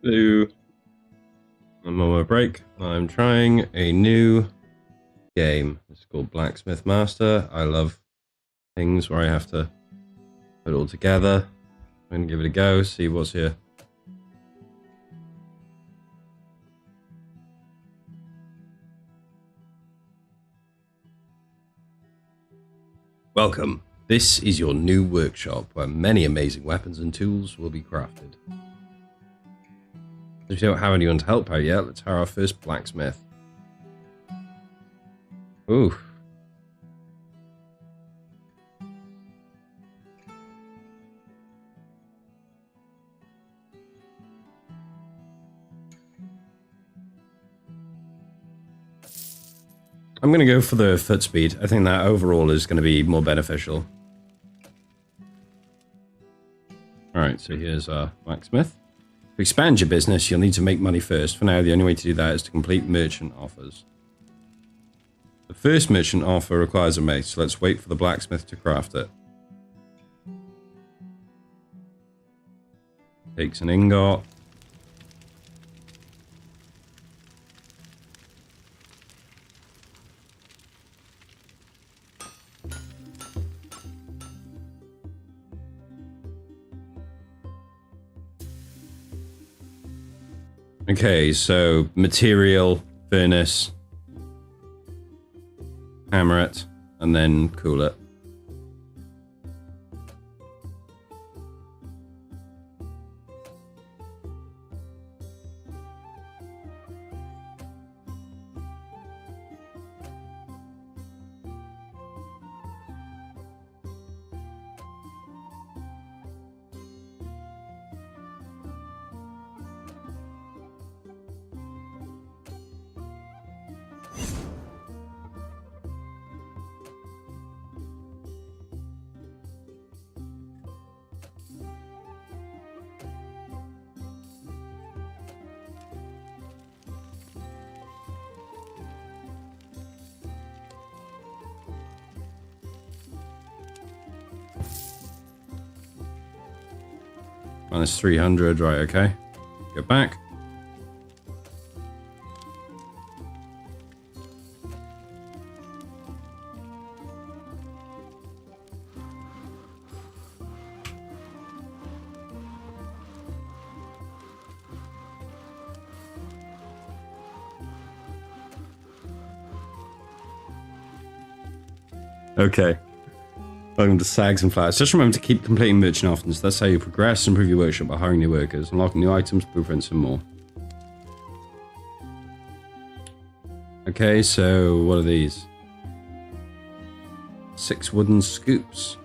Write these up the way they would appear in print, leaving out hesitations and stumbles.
Hello. I'm on my break. I'm trying a new game. It's called BlackSmith Master. I love things where I have to put it all together. I'm going to give it a go, see what's here. Welcome. This is your new workshop where many amazing weapons and tools will be crafted. If you don't have anyone to help out yet, let's hire our first blacksmith. Ooh. I'm going to go for the foot speed. I think that overall is going to be more beneficial. Alright, so here's our blacksmith. To expand your business, you'll need to make money first. For now, the only way to do that is to complete merchant offers. The first merchant offer requires a mate, so let's wait for the blacksmith to craft it. Takes an ingot. Okay, so material, furnace, hammer it, and then cool it. Minus 300, right, okay. Go back. Okay. Welcome to Sags and Flats. Just remember to keep completing merchant offers. That's how you progress and improve your workshop by hiring new workers, unlocking new items, blueprints, and more. Okay, so what are these? 6 wooden scoops.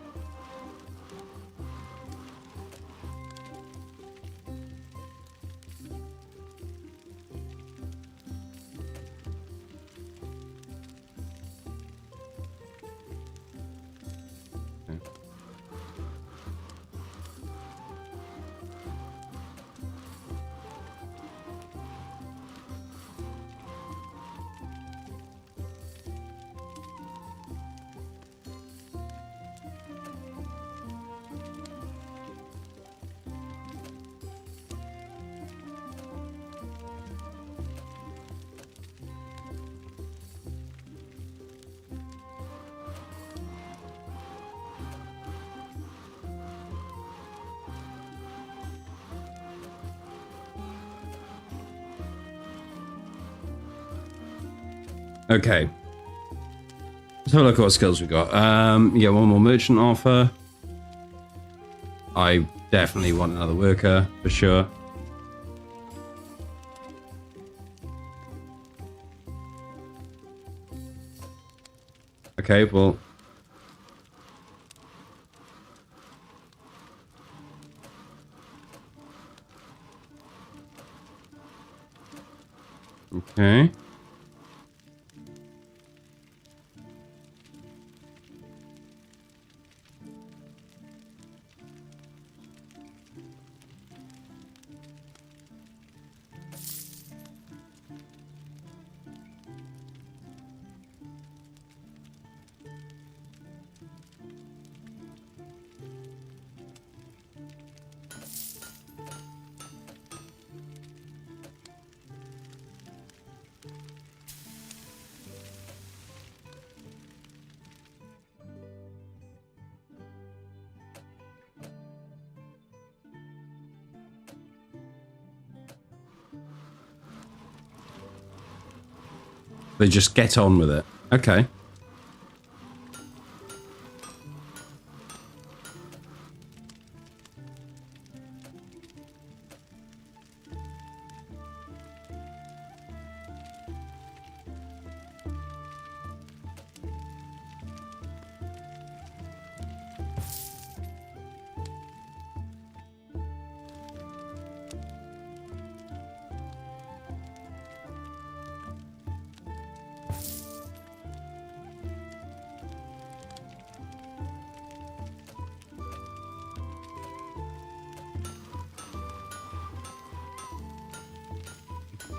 Okay. Let's have a look at what skills we got. Yeah, one more merchant offer. I definitely want another worker, for sure. Okay, well... Okay. They just get on with it. Okay.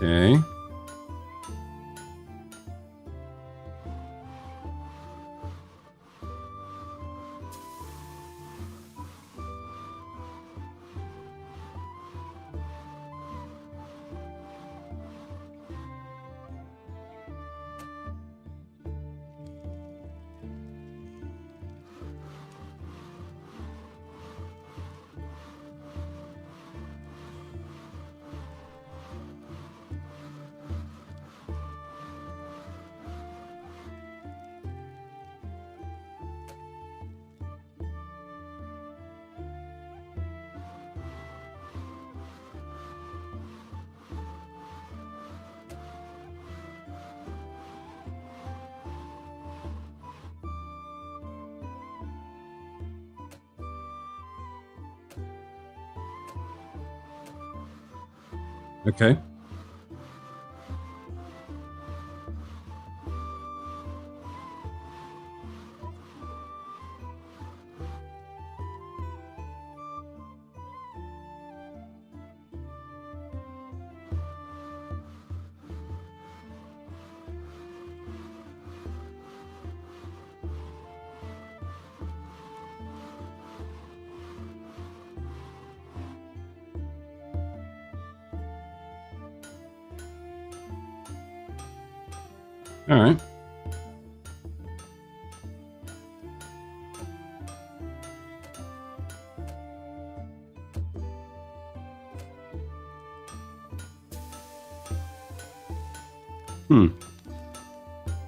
Okay. Okay. All right.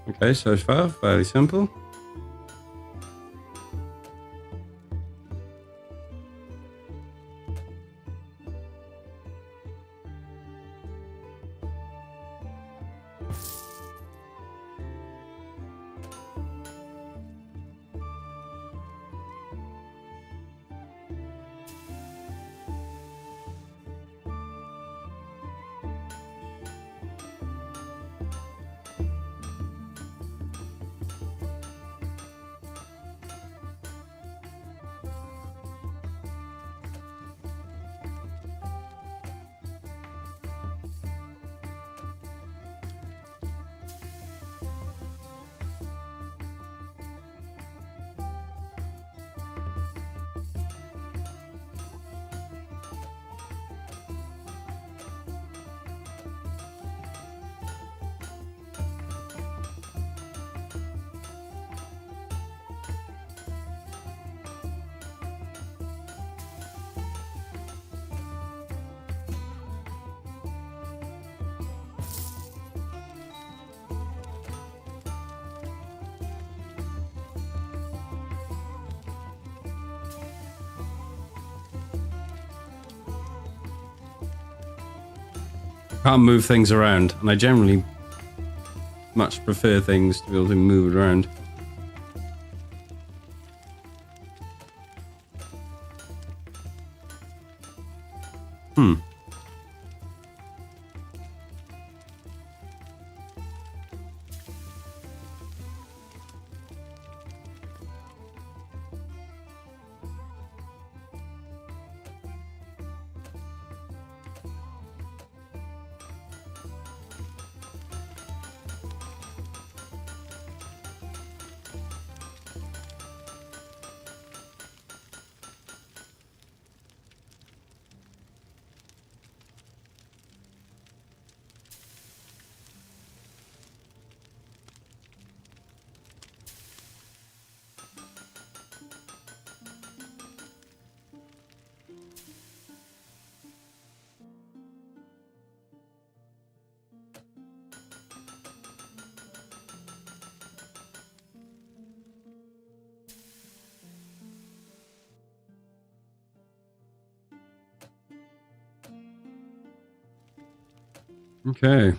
Okay, so far, fairly simple. Can't move things around, and I generally much prefer things to be able to move around. Okay.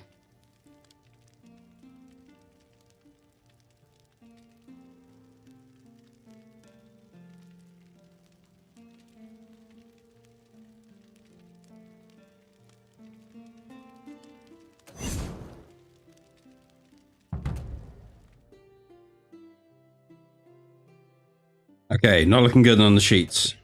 Okay, not looking good on the sheets.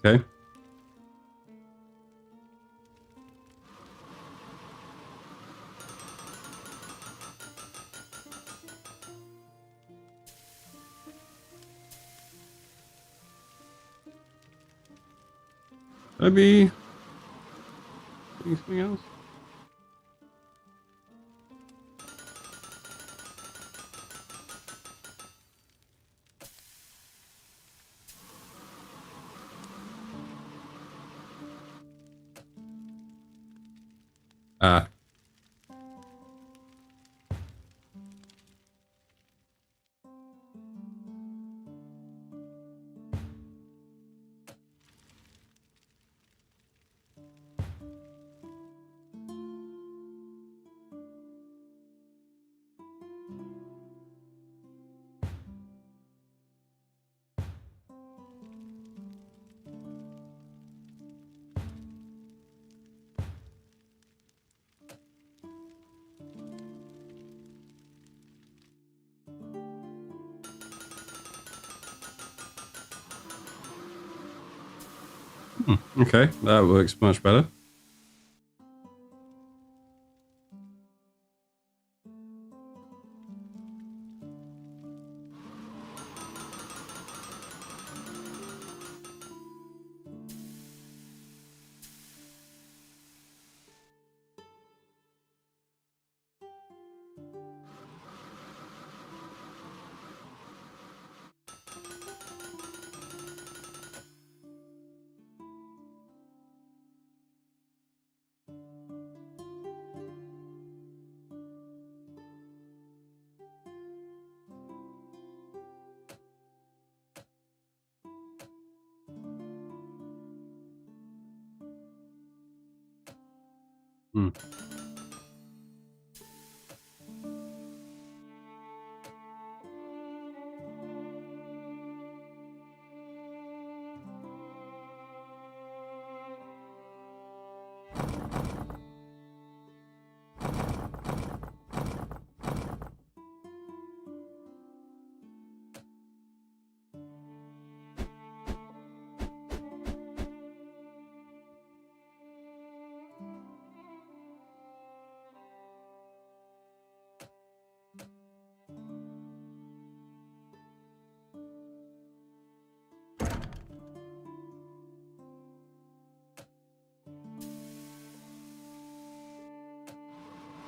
Okay. Maybe doing something else? Ah. Okay, that works much better. Hmm.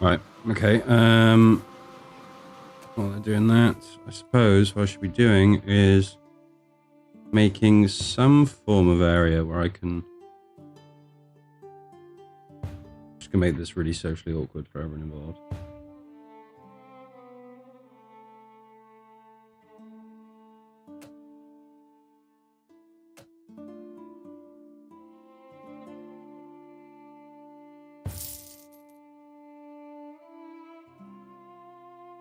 Right. Okay. While they're doing that, I suppose what I should be doing is making some form of area where I can just gonna make this really socially awkward for everyone involved.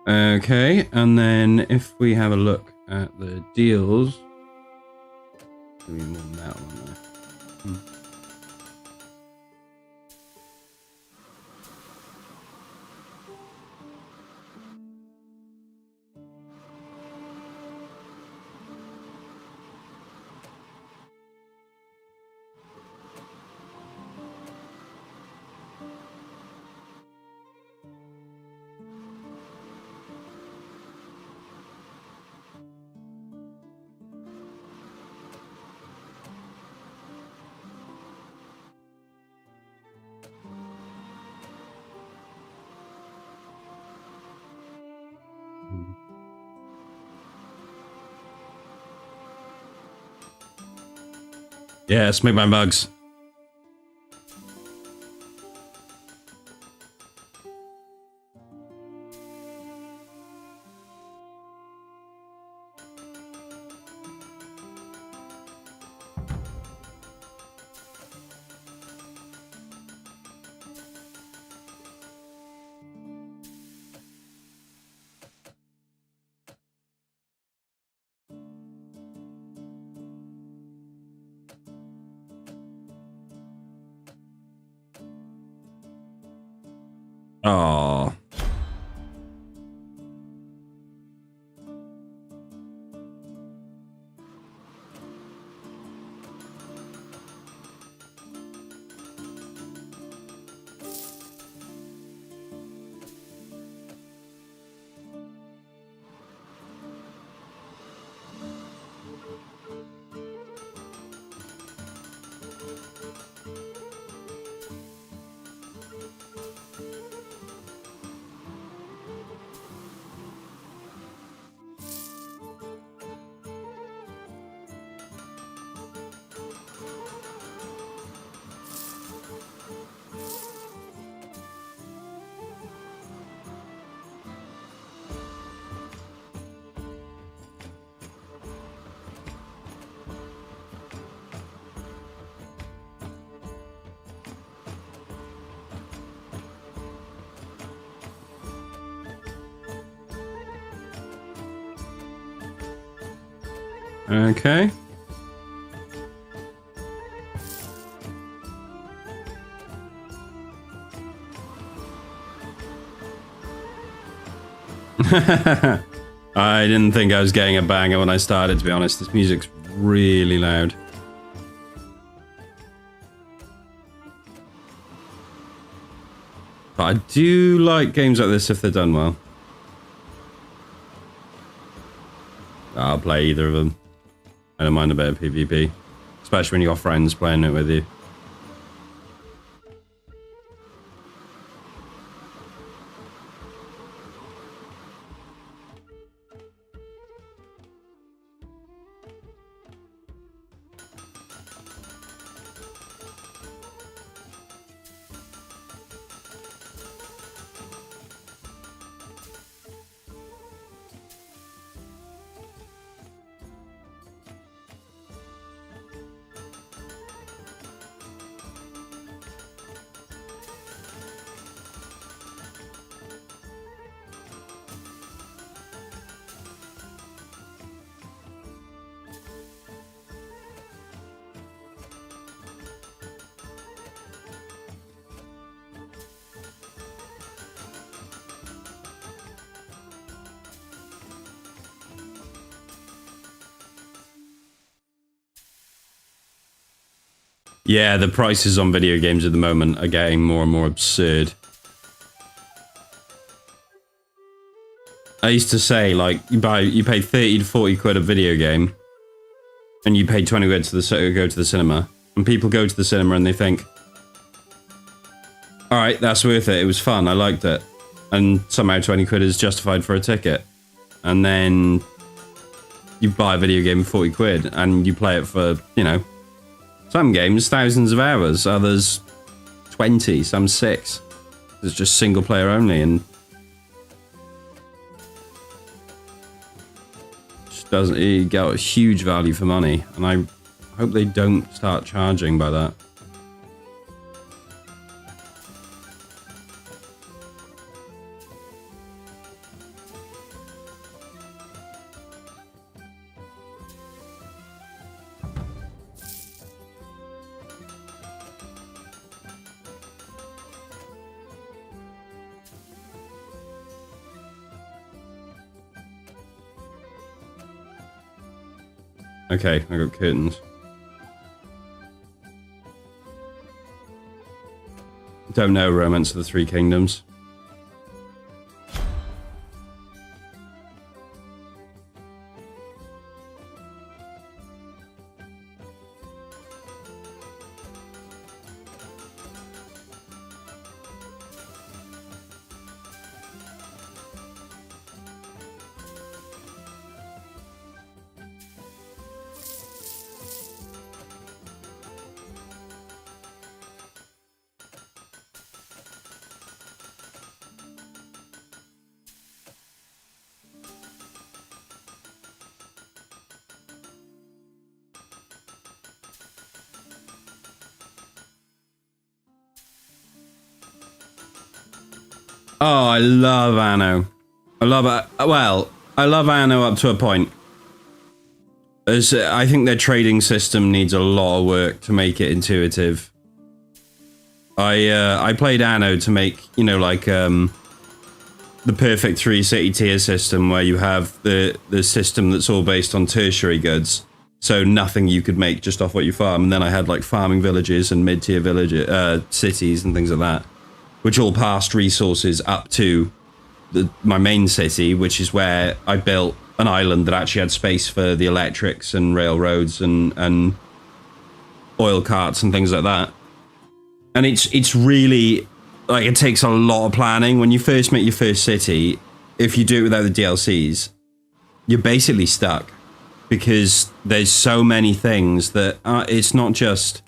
Okay, and then if we have a look at the deals, we need more metal on there. Yeah, smoke my bugs. Oh. Okay. I didn't think I was getting a banger when I started, to be honest. This music's really loud. But I do like games like this if they're done well. I'll play either of them. I don't mind a bit of PvP. Especially when you got friends playing it with you. Yeah, the prices on video games at the moment are getting more and more absurd. I used to say, like, you pay 30 to 40 quid a video game, and you pay 20 quid to go to the cinema, and people go to the cinema and they think, all right, that's worth it. It was fun. I liked it, and somehow 20 quid is justified for a ticket, and then you buy a video game for 40 quid and you play it for, you know, some games thousands of hours, others 20, some 6. It's just single player only, and just doesn't, you get a huge value for money, and I hope they don't start charging by that. Okay, I got curtains. Don't know Romance of the Three Kingdoms. Oh, I love Anno. I love it. Well, I love Anno up to a point. As I think their trading system needs a lot of work to make it intuitive. I played Anno to make, you know, like the perfect 3 city tier system where you have the system that's all based on tertiary goods. So nothing you could make just off what you farm. And then I had like farming villages and mid-tier villages, cities and things like that, which all passed resources up to my main city, which is where I built an island that actually had space for the electrics and railroads and oil carts and things like that. And it's really, like, it takes a lot of planning. When you first make your first city, if you do it without the DLCs, you're basically stuck. Because there's so many things that it's not just...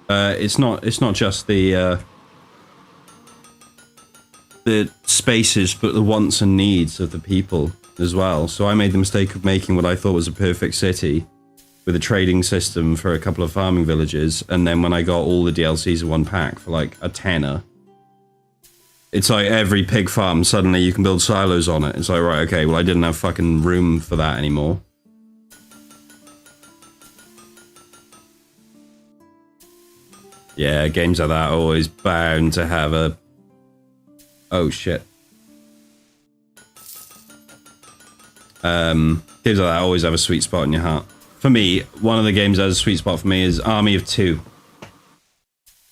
it's not just the spaces, but the wants and needs of the people as well. So I made the mistake of making what I thought was a perfect city with a trading system for a couple of farming villages, and then when I got all the DLCs in one pack for like a tenner, it's like every pig farm suddenly you can build silos on it. It's like, right, okay, well I didn't have fucking room for that anymore. Yeah, games like that are always bound to have a... Oh, shit. Games like that always have a sweet spot in your heart. For me, one of the games that has a sweet spot for me is Army of Two.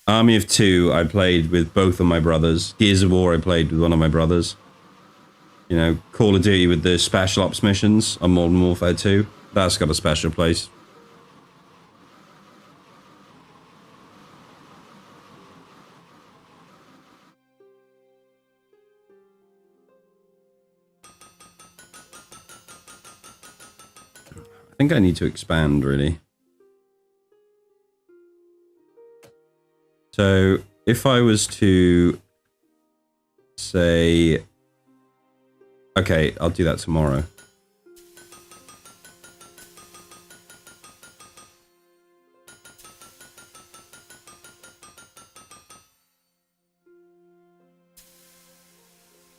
Army of Two, I played with both of my brothers. Gears of War, I played with one of my brothers. You know, Call of Duty with the Special Ops missions on Modern Warfare 2. That's got a special place. I think I need to expand, really. So, if I was to say... Okay, I'll do that tomorrow.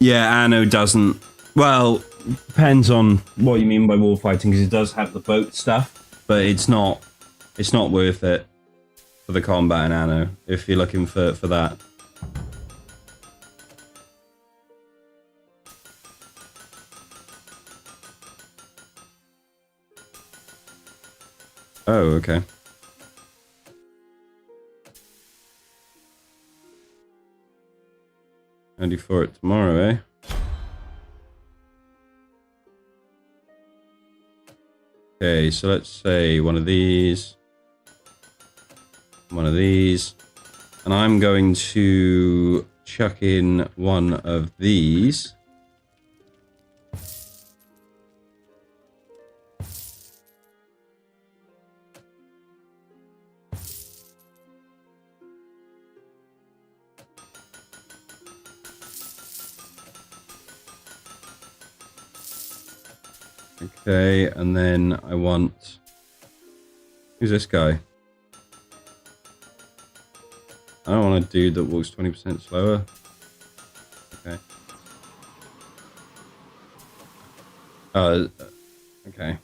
Yeah, Anno doesn't... Well, depends on what you mean by warfighting, because it does have the boat stuff, but it's not worth it for the combat in Anno, if you're looking for that. Oh, okay. Ready for it tomorrow, eh? Okay, so let's say one of these, and I'm going to chuck in one of these. Okay, and then I want... Who's this guy? I don't want a dude that walks 20% slower. Okay. Okay.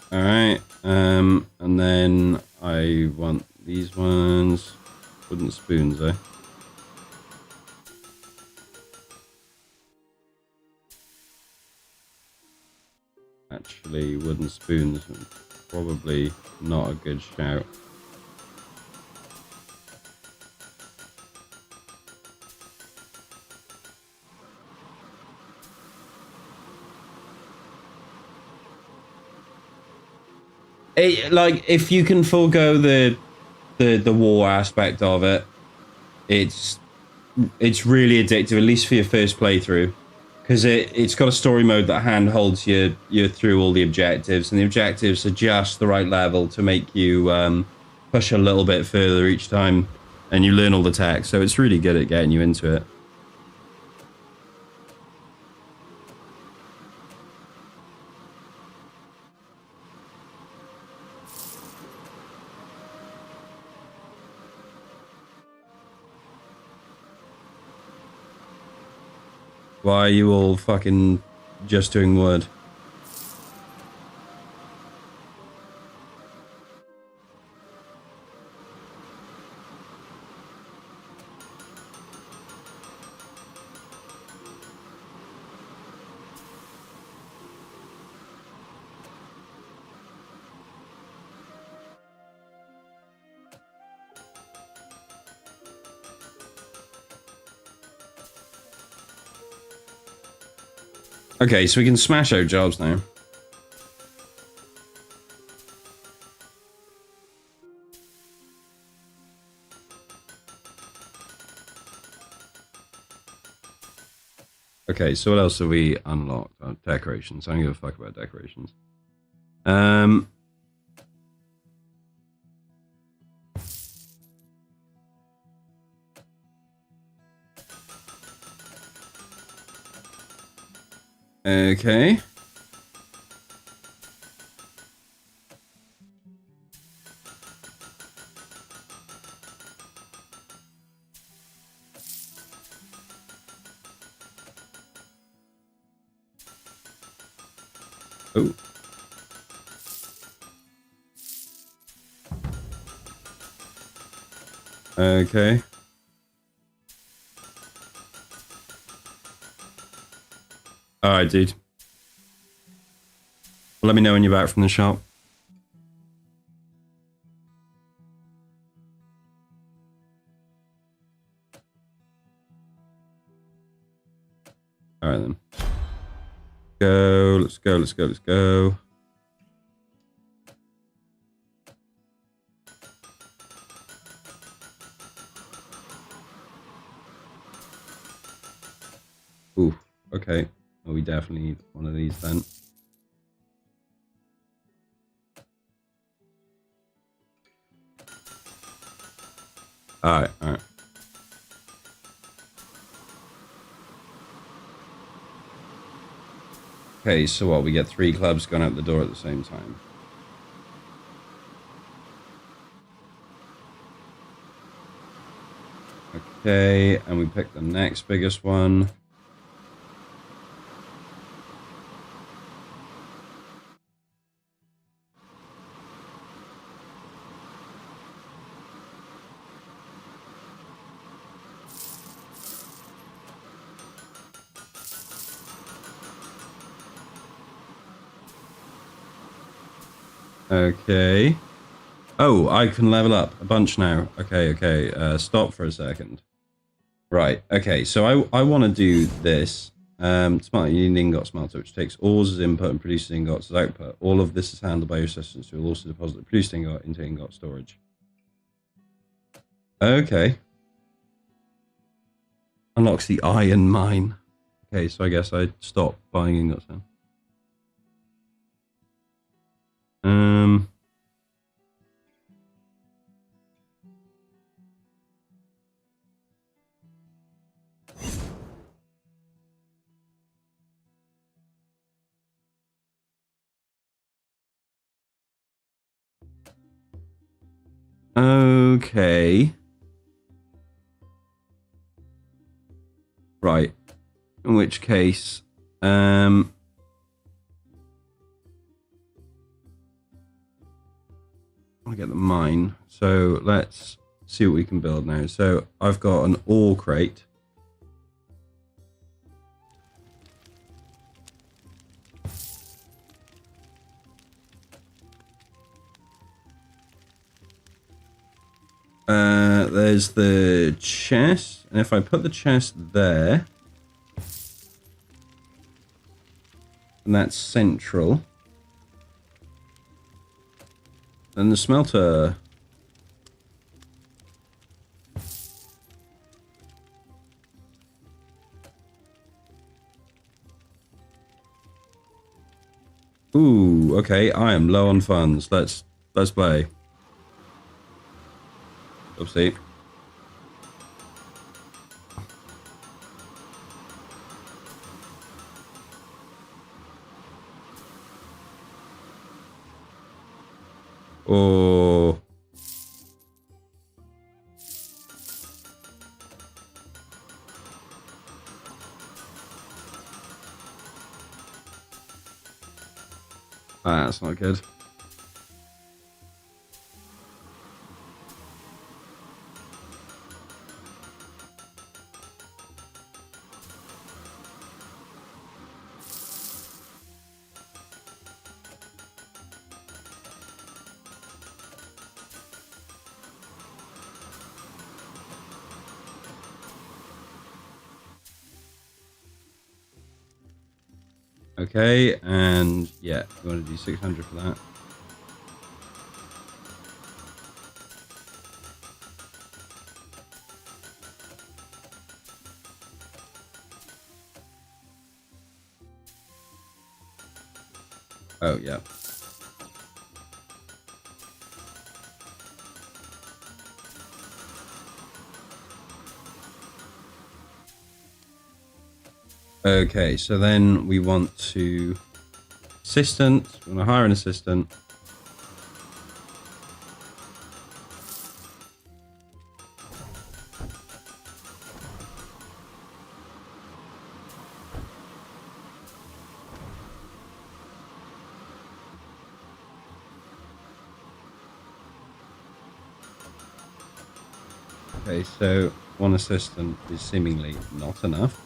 Alright, and then I want these ones. Wooden spoons, eh? Actually, wooden spoons are probably not a good shout. Like, if you can forego the war aspect of it, it's it's really addictive, at least for your first playthrough, because it's got a story mode that handholds you through all the objectives, and the objectives are just the right level to make you push a little bit further each time, and you learn all the tech, so it's really good at getting you into it. Why are you all fucking just doing wood? Okay, so we can smash out jobs now. Okay, so what else have we unlocked? Oh, decorations. I don't give a fuck about decorations. Okay. Oh. Okay. Alright, dude. Let me know when you're back from the shop. Alright then. Go, let's go, let's go, let's go. Ooh, okay. Well, we definitely need one of these then. Alright, alright. Okay, so what? We get 3 clubs going out the door at the same time. Okay, and we pick the next biggest one. Okay. Oh, I can level up a bunch now. Okay, okay. Stop for a second. Right. Okay. So I want to do this. Smart ingot smelter, which takes ores as input and produces ingots as output. All of this is handled by your assistants, who will also deposit the produced ingot into ingot storage. Okay. Unlocks the iron mine. Okay, so I guess I stop buying ingots then. Okay. Right. In which case, I get the mine. So let's see what we can build now. So I've got an ore crate. There's the chest, and if I put the chest there, and that's central, then the smelter. Ooh, okay. I am low on funds. Let's play. Oopsie. Oh. That's not good. Okay, and yeah, you want to do 600 for that. Oh, yeah. Okay, so then we want to assistant. We want to hire an assistant. Okay, so one assistant is seemingly not enough.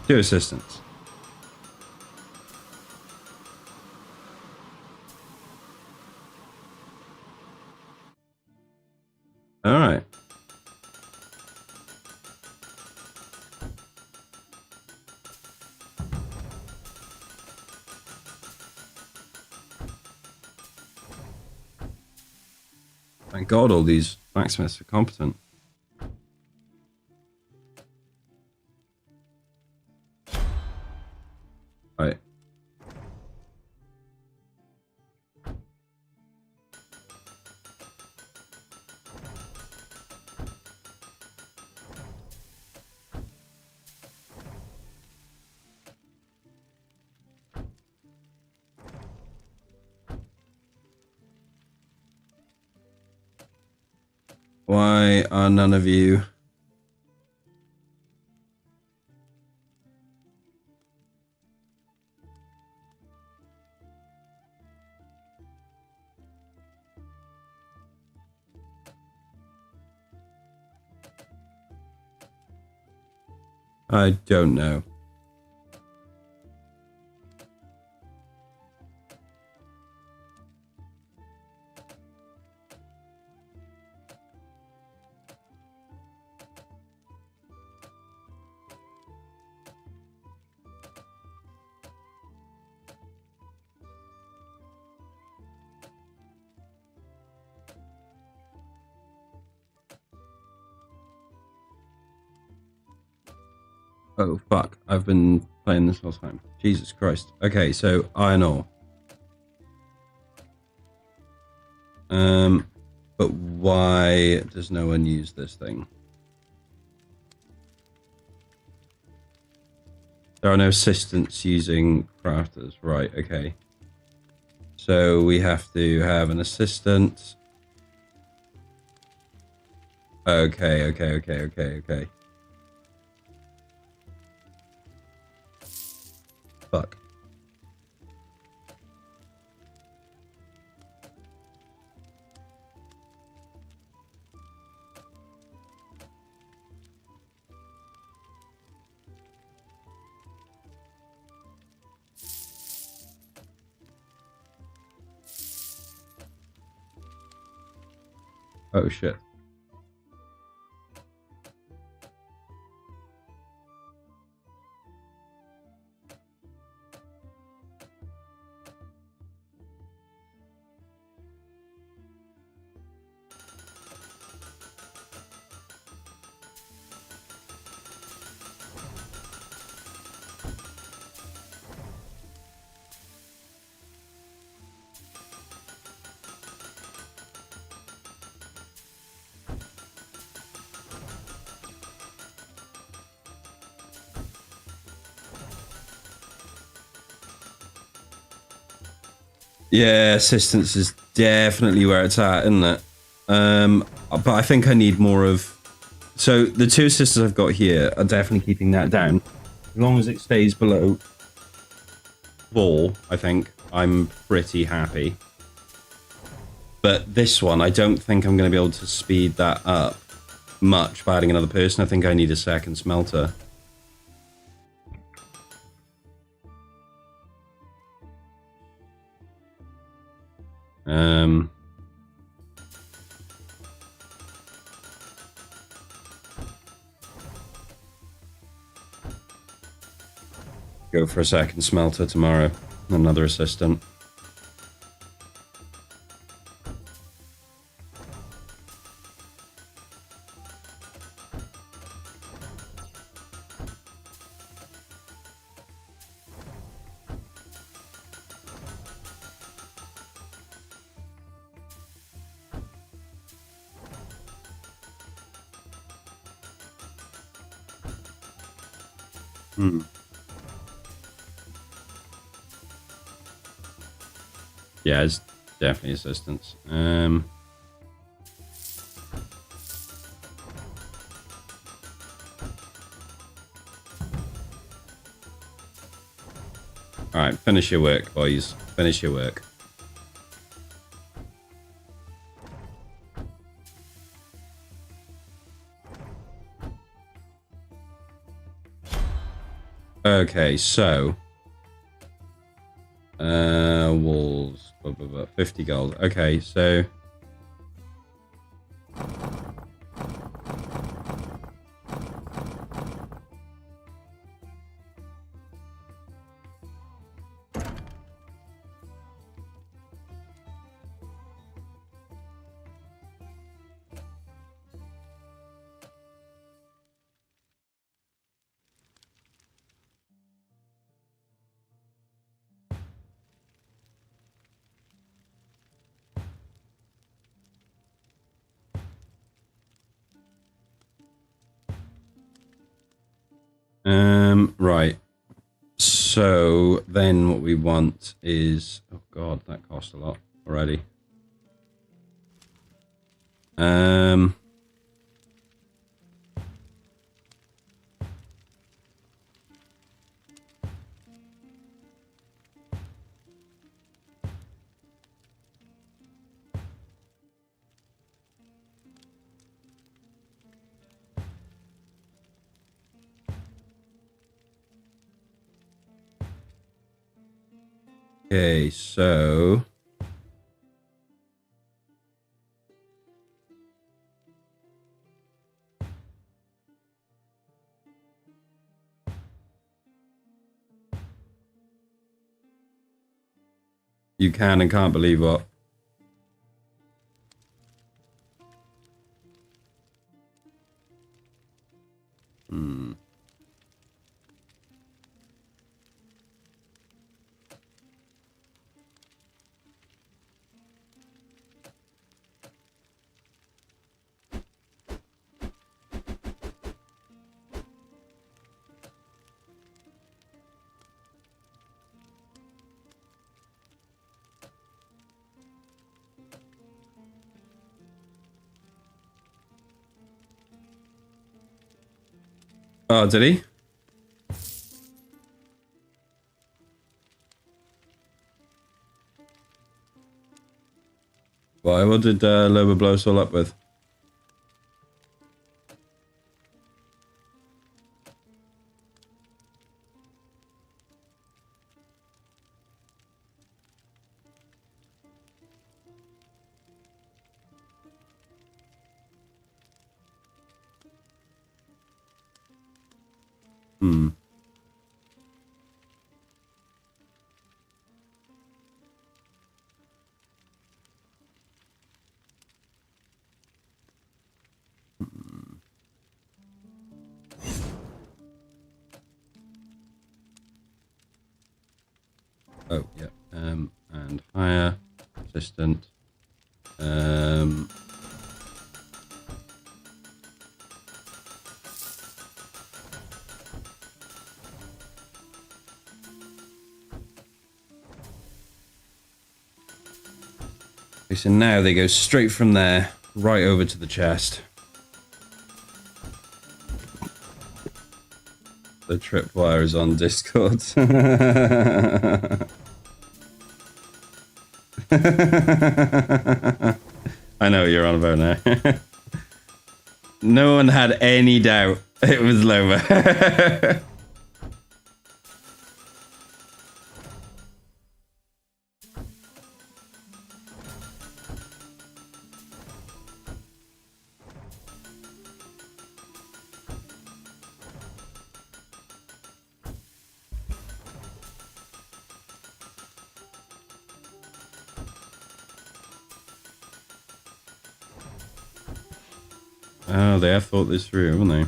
Two assistants. All right. Thank God all these blacksmiths are competent. Right. Why are none of you? I don't know. Oh, fuck. I've been playing this whole time. Jesus Christ. Okay, so iron ore. But why does no one use this thing? There are no assistants using crafters. Right, okay. So we have to have an assistant. Okay. Fuck. Oh, shit. Yeah, assistance is definitely where it's at, isn't it? But I think I need more of... So the 2 assistants I've got here are definitely keeping that down. As long as it stays below 4, I think I'm pretty happy. But this one, I don't think I'm going to be able to speed that up much by adding another person. I think I need a second smelter. Go for a second smelter tomorrow. Another assistant. Yeah, it's definitely assistance. Alright, finish your work, boys. Finish your work. Okay, so... walls. 50 gold. Okay, so... right. So then what we want is... Oh god, that cost a lot already. Okay, so... You can and can't believe what? Oh, did he? Why? What did Loba blow us all up with? Oh, yeah. And hire assistant. Okay, so now they go straight from there, right over to the chest. The tripwire is on Discord. I know what you're on about now. No one had any doubt it was Loma. Oh, they have thought this through, haven't they?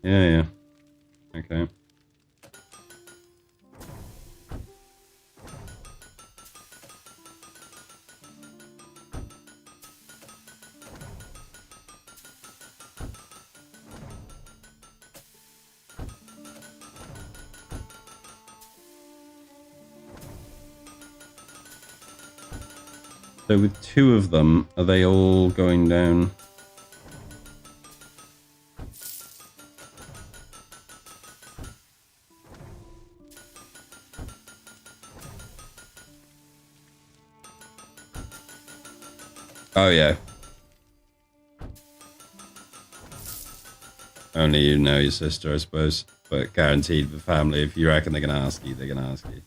Yeah. Okay. So with two of them, are they all going down? Oh, yeah. Only you know your sister, I suppose. But guaranteed the family, if you reckon they're going to ask you, they're going to ask you.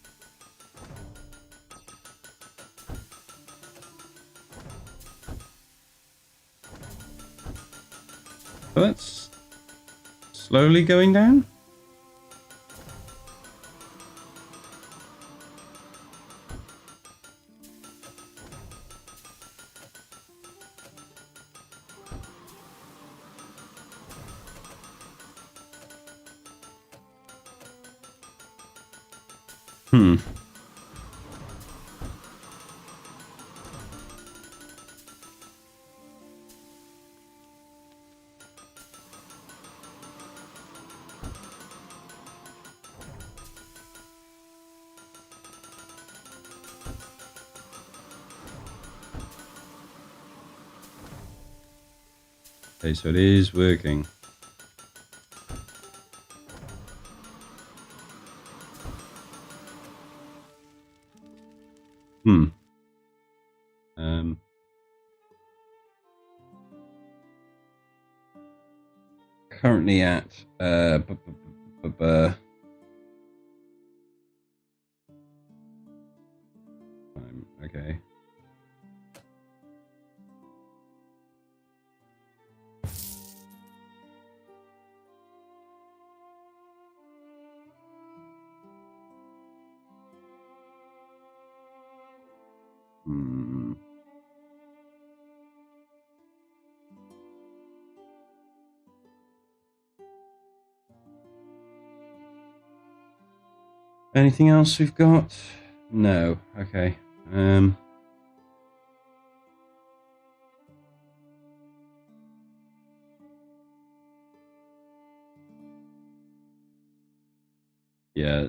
So that's slowly going down? Hmm. Okay, so it is working. Hmm. Currently at okay. Hmm. Anything else we've got? No. Okay. Yeah.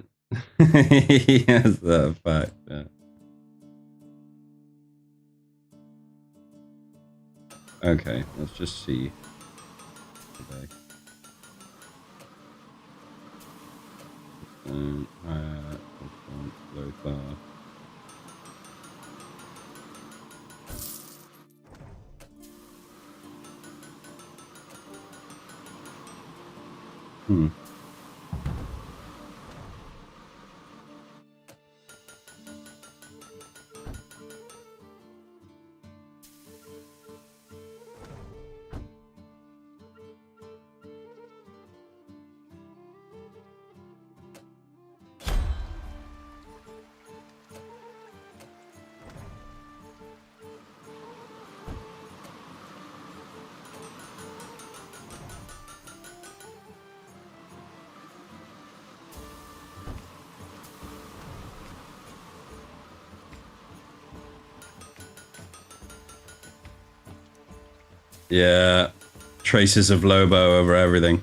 Yes, that fact. Yeah. Okay, let's just see. Okay. Low far. Hmm. Yeah. Traces of Lobo over everything.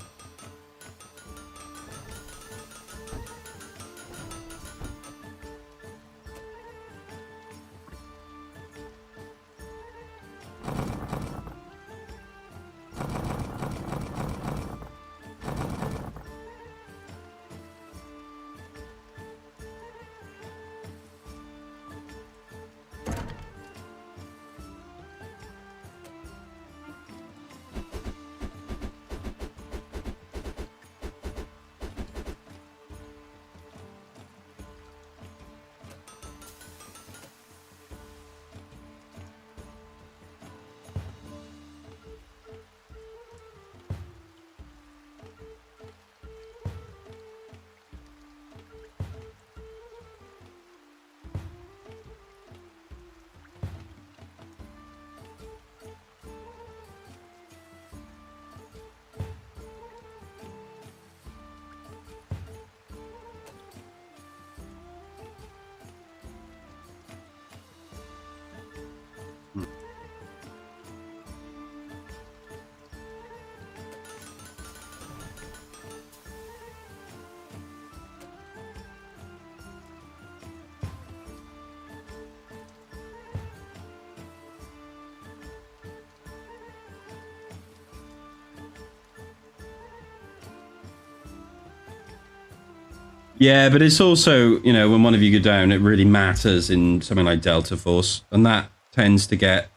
Yeah, but it's also, you know, when one of you go down, it really matters in something like Delta Force, and that tends to get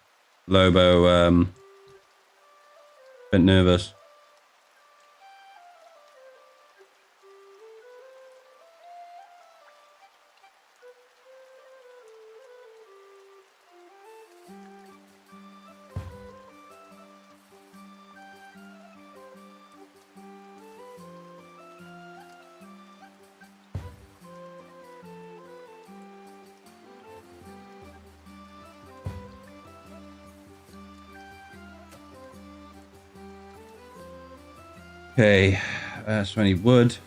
Lobo a bit nervous. Okay, so I need wood.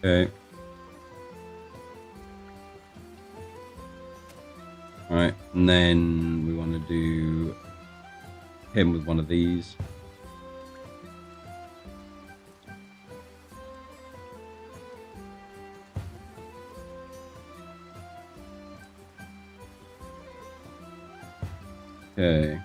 Okay. All right, and then we want to do him with one of these. Okay.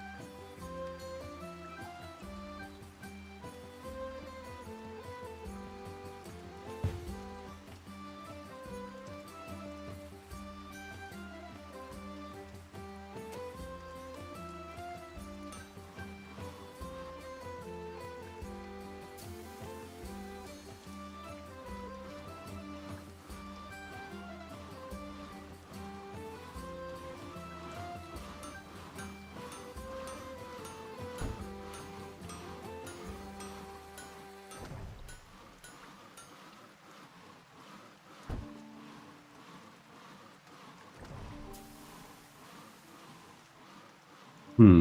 Hmm.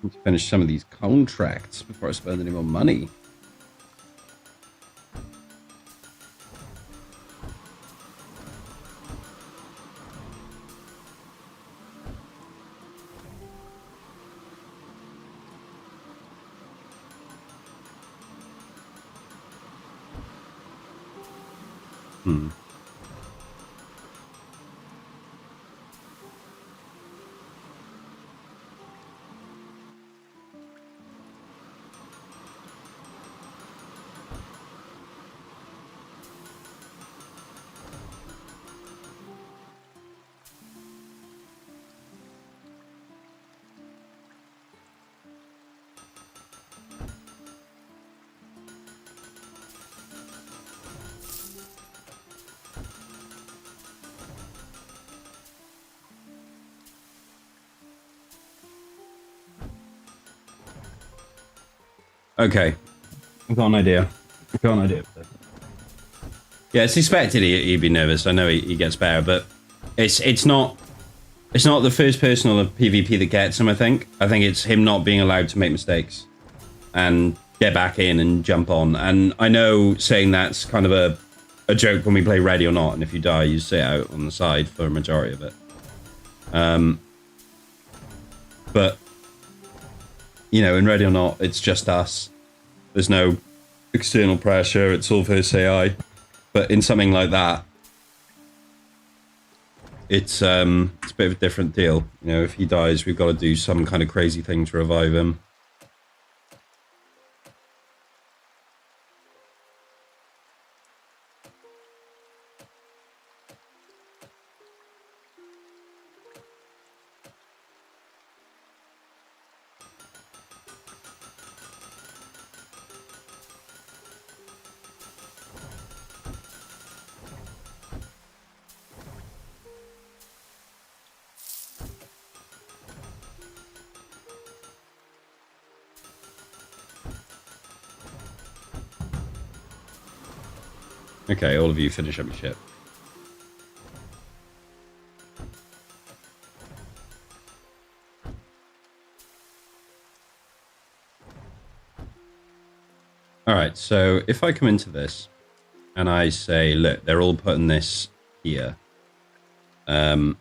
Need to finish some of these contracts before I spend any more money. Hmm. Okay, I've got an idea. Yeah, it's expected he'd be nervous. I know he gets better, but it's not the first person on the PvP that gets him. I think it's him not being allowed to make mistakes and get back in and jump on. And I know saying that's kind of a joke when we play Ready or Not, and if you die, you sit out on the side for a majority of it. But you know, in Ready or Not, it's just us. There's no external pressure. It's all versus AI. But in something like that, it's a bit of a different deal. You know, if he dies, we've got to do some kind of crazy thing to revive him. Okay, all of you finish up your ship. All right, so if I come into this and I say, look, they're all putting this here. And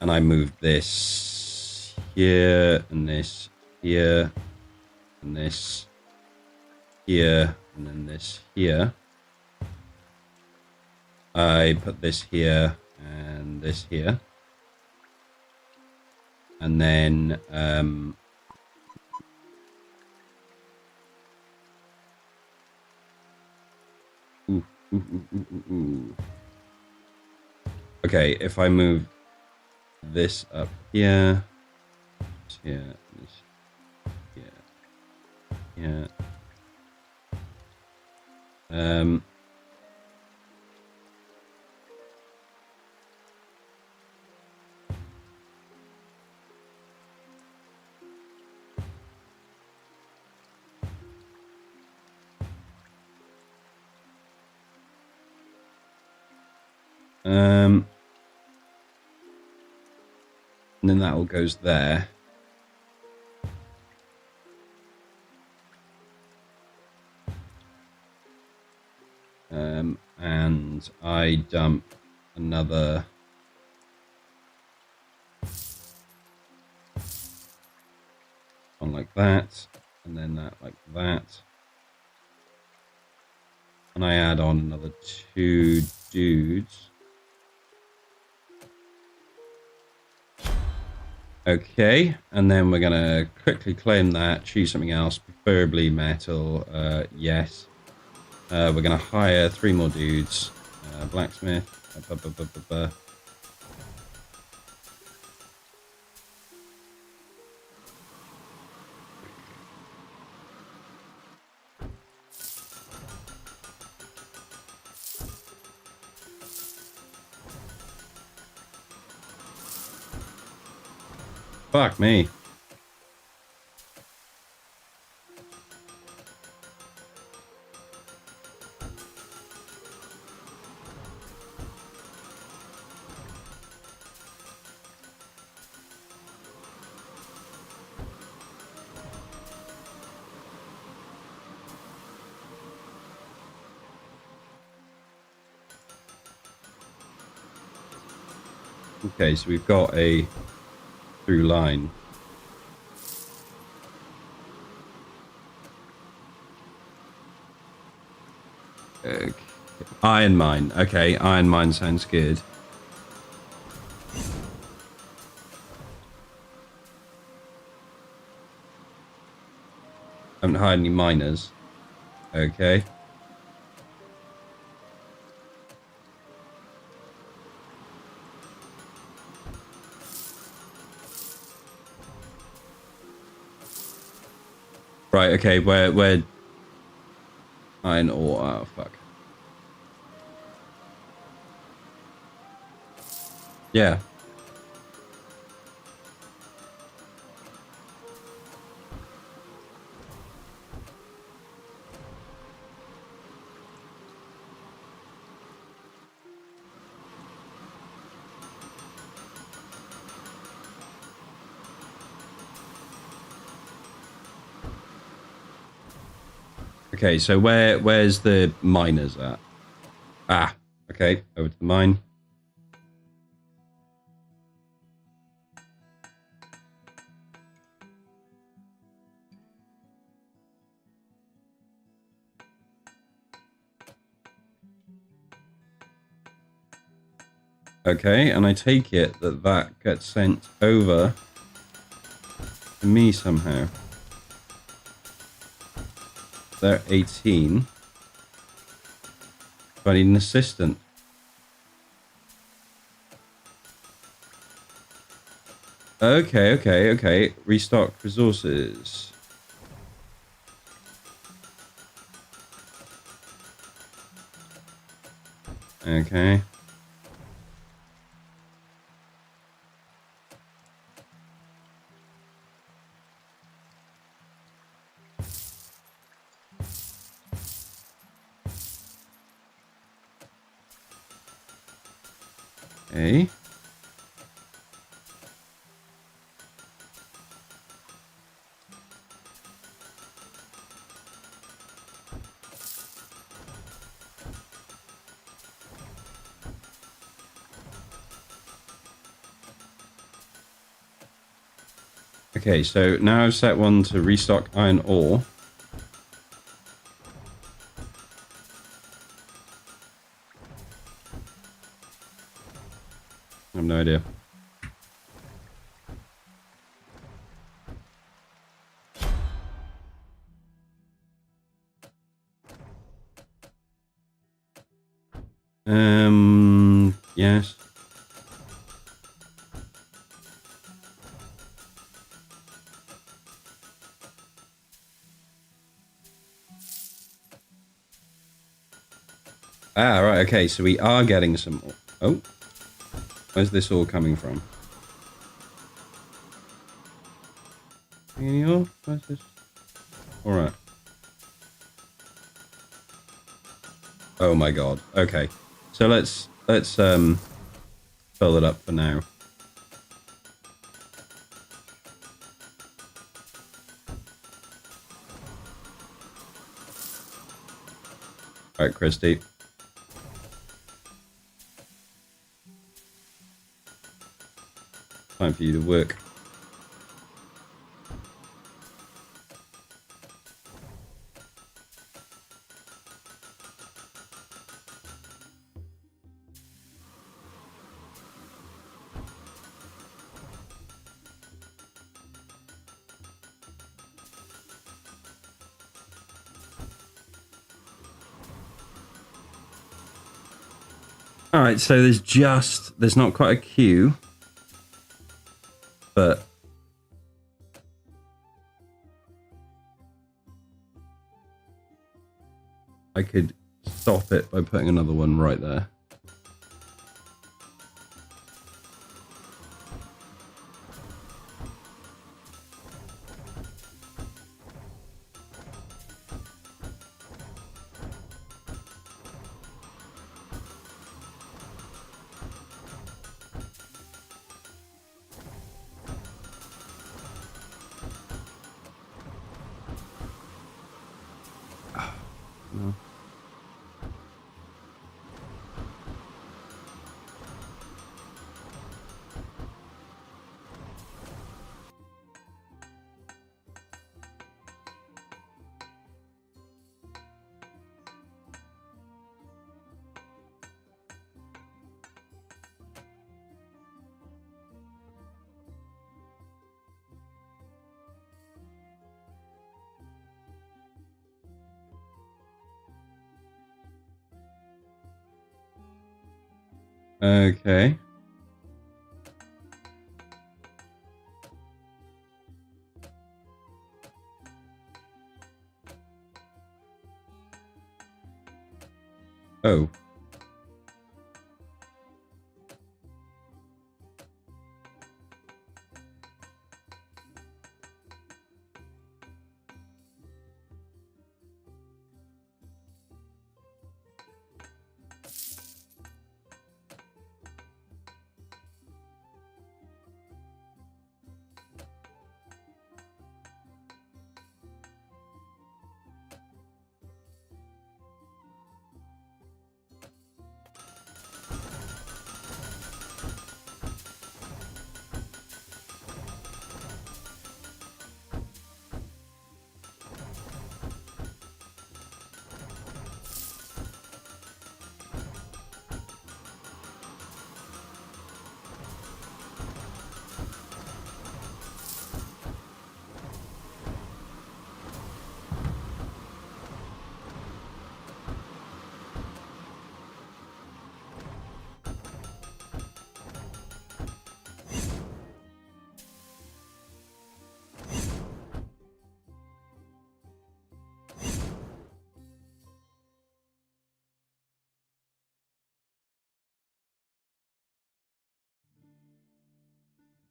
I move this here and this here, and this here, and then this here. I put this here and this here. And then okay, if I move this up here, this here, this here, here. And then that all goes there. And I dump another one like that, and then that like that. And I add on another 2 dudes. Okay, and then we're gonna quickly claim that, choose something else, preferably metal. Yes. We're gonna hire 3 more dudes. Blacksmith. Fuck me. Okay, so we've got a through line. Okay. Iron mine. Okay, iron mine sounds good. Haven't hired any miners. Okay. Right, okay, where iron ore, oh fuck. Yeah. Okay, so where's the miners at? Ah, okay, over to the mine. Okay, and I take it that that gets sent over to me somehow. They're 18. But I need an assistant. Okay. Restock resources. Okay. Okay. Okay, so now I've set one to restock iron ore. I have no idea. Yes. Ah, right, okay, so we are getting some... Oh, where's this all coming from? Any ore? Where's this? Alright. Oh my god, okay. So let's fill it up for now. Alright, Christy. Time for you to work. Alright, so there's not quite a queue, but I could stop it by putting another one right there. No. Okay. Oh.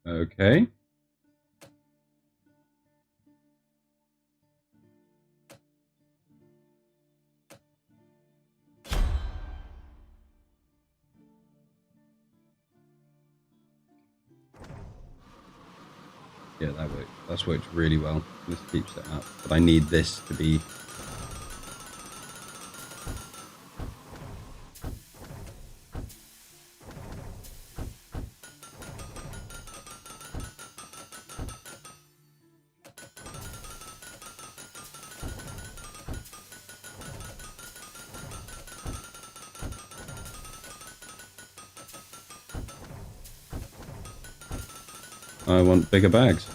Okay. Yeah, that worked. That's worked really well. This keeps it up. But I need this to be... I want bigger bags.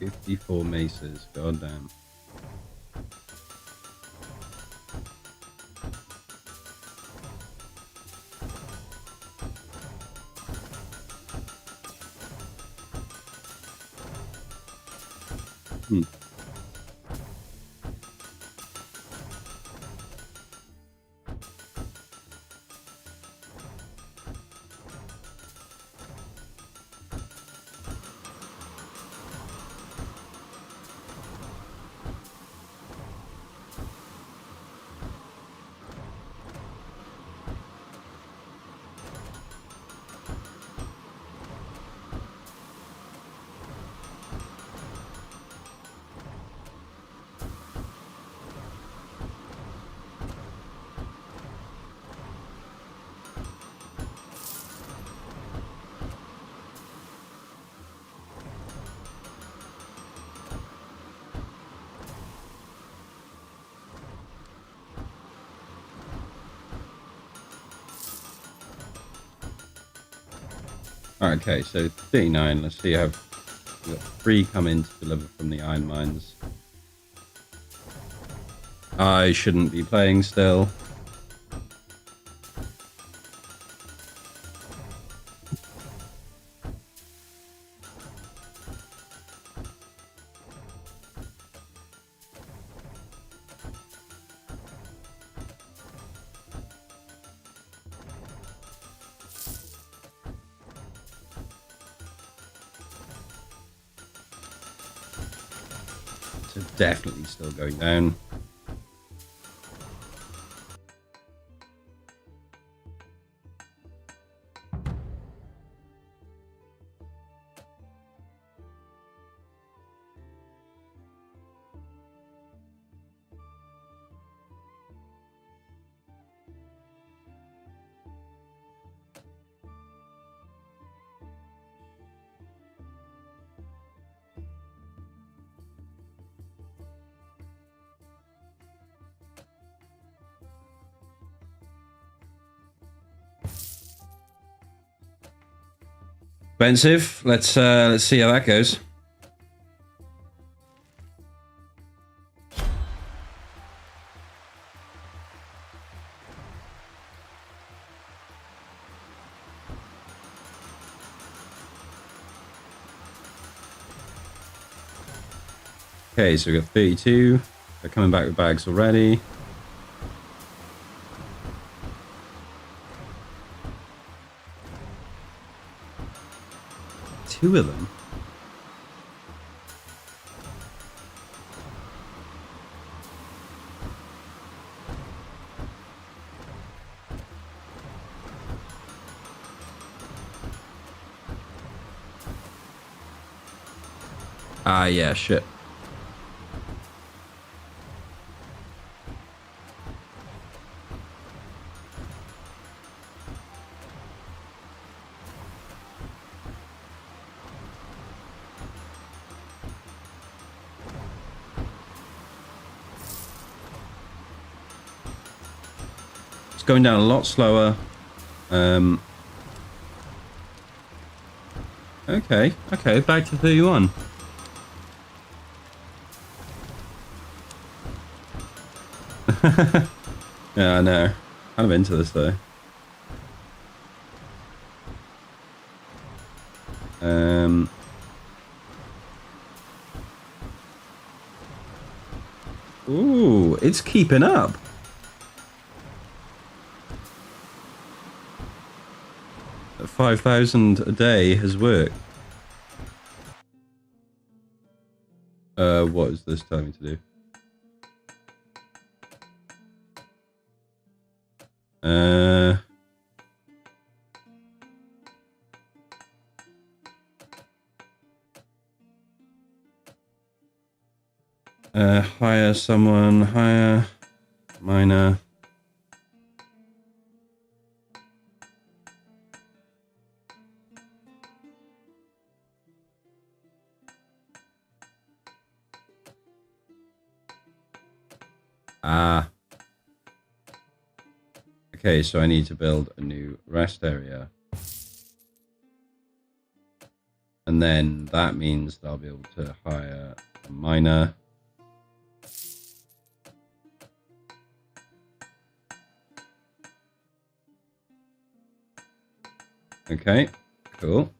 $54 maces, goddamn. Hmm. Okay, so 39. Let's see how we've got 3 coming to deliver from the iron mines. I shouldn't be playing still. So definitely still going down. Expensive. Let's see how that goes. Okay, so we've got 32. They're coming back with bags already. Two of them. Ah, yeah, shit. It's going down a lot slower. Okay, back to 31. Yeah, I know. Kind of into this though. Ooh, it's keeping up. 5,000 a day has worked. What is this telling me to do? Hire someone, hire miner. Ah. Okay, so I need to build a new rest area. And then that means that I'll be able to hire a miner. Okay, cool.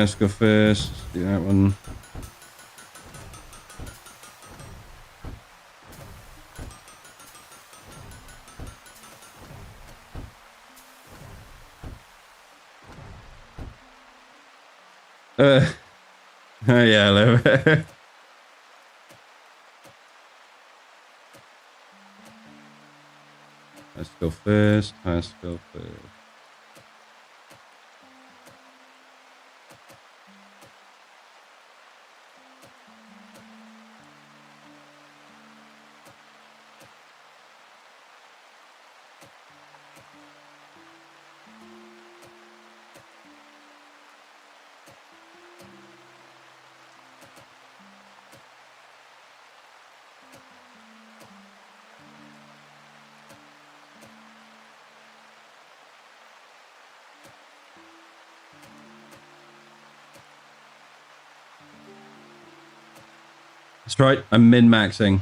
Let's go first. Let's do that one. Oh yeah, hello. Let's go first. Let's go first. That's right, I'm min-maxing.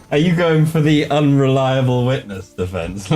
Are you going for the unreliable witness defense?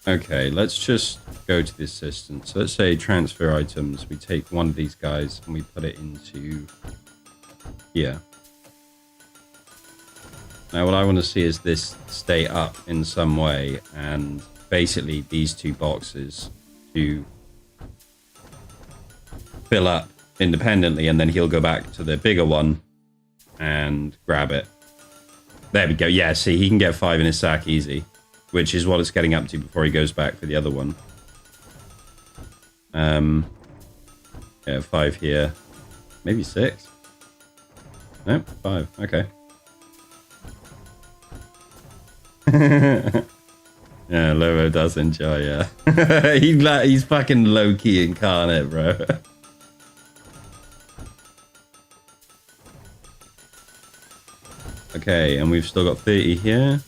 Okay, let's just go to the assistant. So let's say transfer items. We take one of these guys and we put it into here. Now what I want to see is this stay up in some way, and basically these two boxes to fill up independently, and then he'll go back to the bigger one and grab it. There we go. Yeah, see, he can get 5 in his sack easy, which is what it's getting up to before he goes back for the other one. Yeah, 5 here. Maybe 6. Nope, 5. Okay. Yeah, Lobo does enjoy, yeah. He's fucking low-key incarnate, bro. Okay, and we've still got 30 here.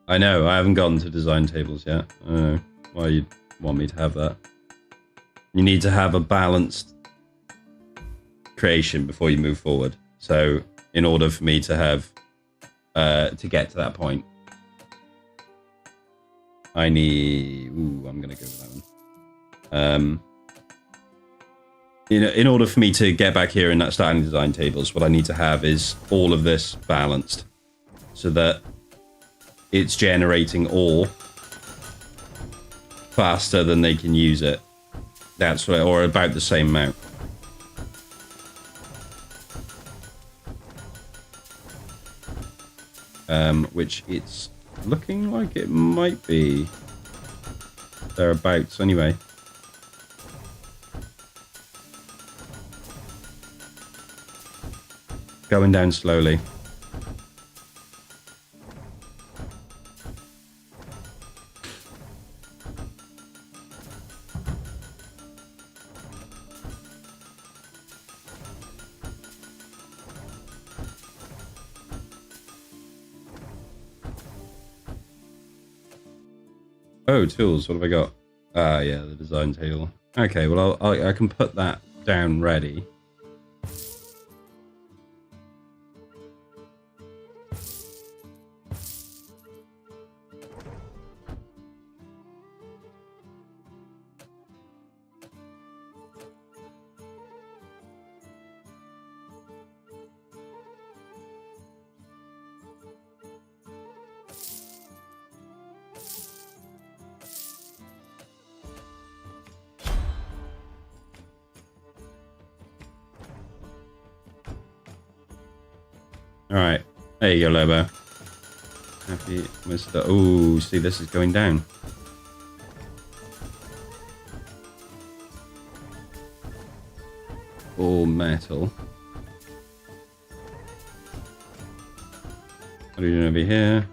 I know, I haven't gotten to design tables yet. I don't know why you'd want me to have that. You need to have a balanced creation before you move forward. So in order for me to have, to get to that point, I need, I'm going to go with that one. In order for me to get back here and start adding design tables, what I need to have is all of this balanced so that it's generating ore faster than they can use it. That's what, or about the same amount. Which it's looking like it might be thereabouts anyway. Going down slowly. Oh, tools. What have I got? Ah, yeah, the design table. Okay, well, I can put that down ready. All right, there you go, Lobo. Happy Mr. Oh, see, this is going down. All metal. What are you doing over here?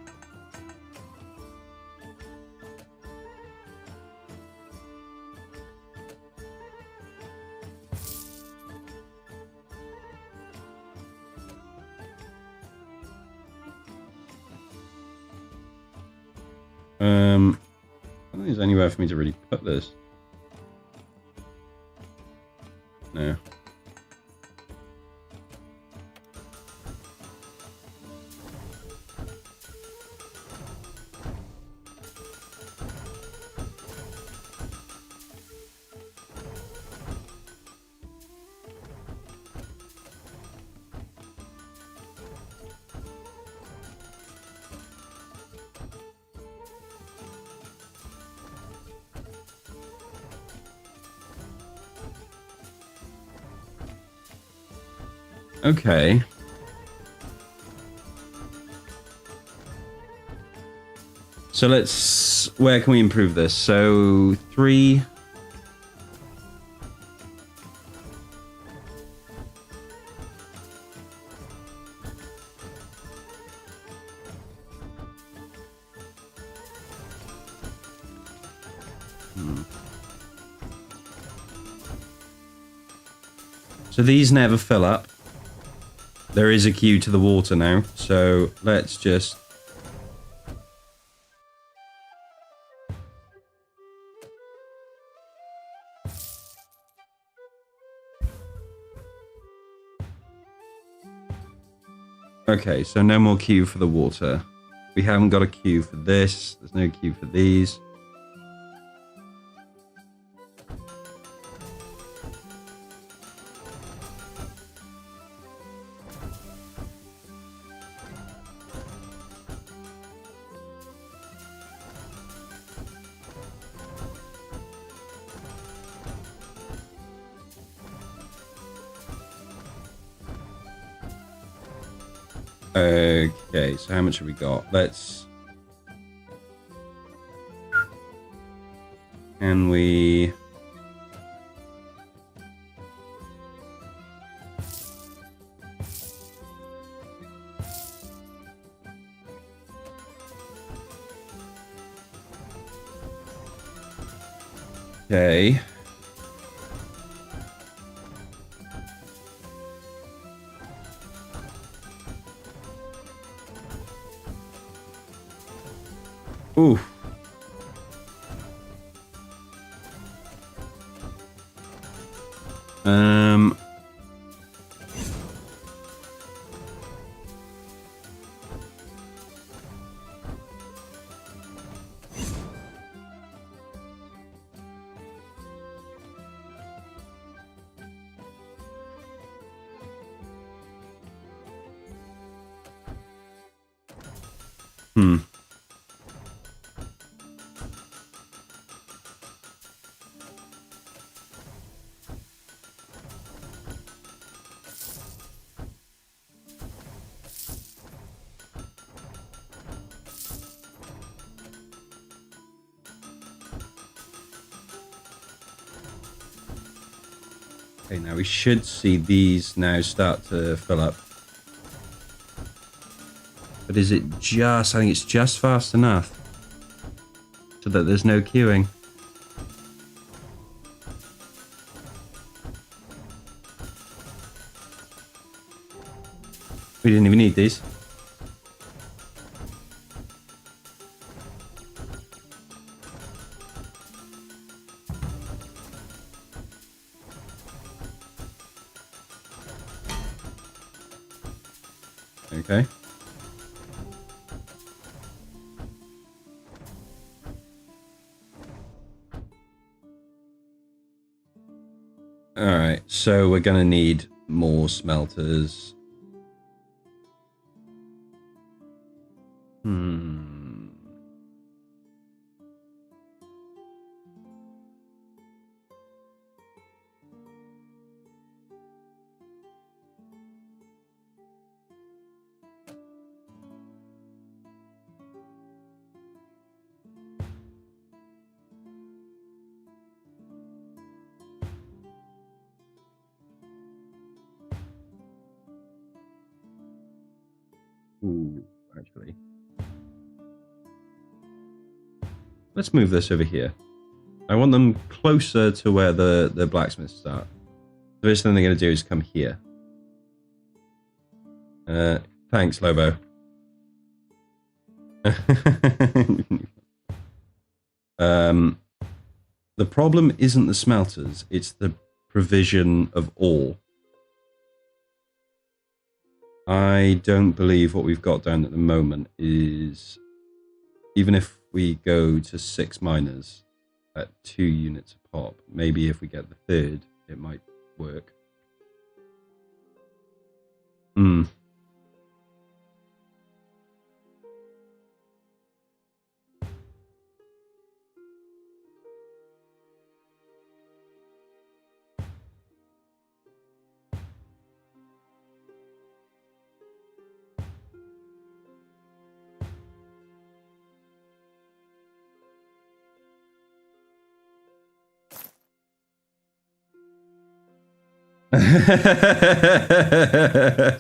I don't think there's anywhere for me to really put this. No. Okay. So let's, where can we improve this? So 3. So these never fill up. There is a queue to the water now, so let's just... Okay, so no more queue for the water. We haven't got a queue for this. There's no queue for these. Okay, so how much have we got? Let's Can we... Okay. Ooh. Um. Hmm. Okay, now we should see these now start to fill up. But is it just... I think it's just fast enough so that there's no queuing. We didn't even need these. Okay. Alright, so we're going to need more smelters. Ooh, actually. Let's move this over here. I want them closer to where the blacksmiths start. The first thing they're going to do is come here. Thanks, Lobo. The problem isn't the smelters, it's the provision of ore. I don't believe what we've got down at the moment is... Even if we go to 6 miners at 2 units a pop, maybe if we get the third, it might work. Hmm.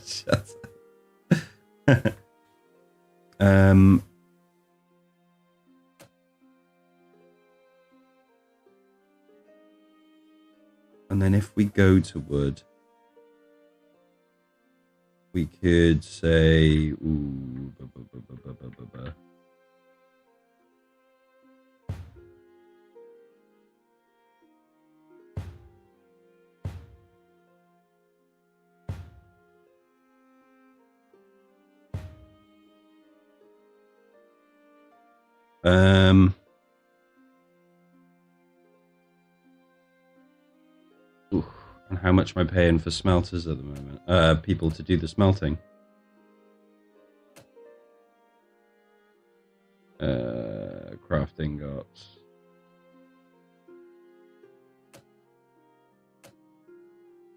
Shut up. And then if we go to wood, we could say, ooh, and how much am I paying for smelters at the moment? People to do the smelting. Craft ingots.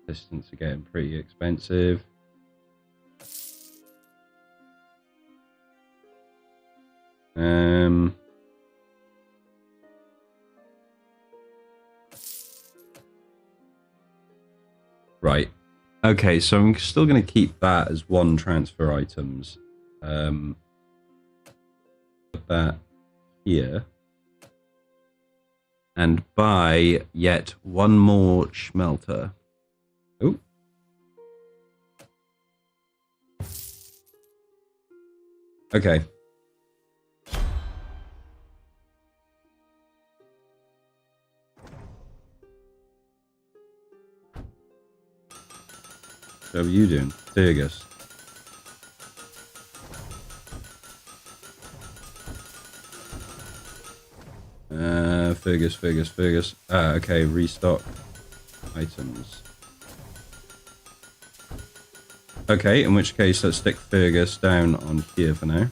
Pistons are getting pretty expensive. Right. Okay, so I'm still going to keep that as one transfer items. Put that here. And buy yet one more smelter. Oh. Okay. So what are you doing? Fergus. Fergus. Okay, restock items. Okay, in which case let's stick Fergus down on here for now.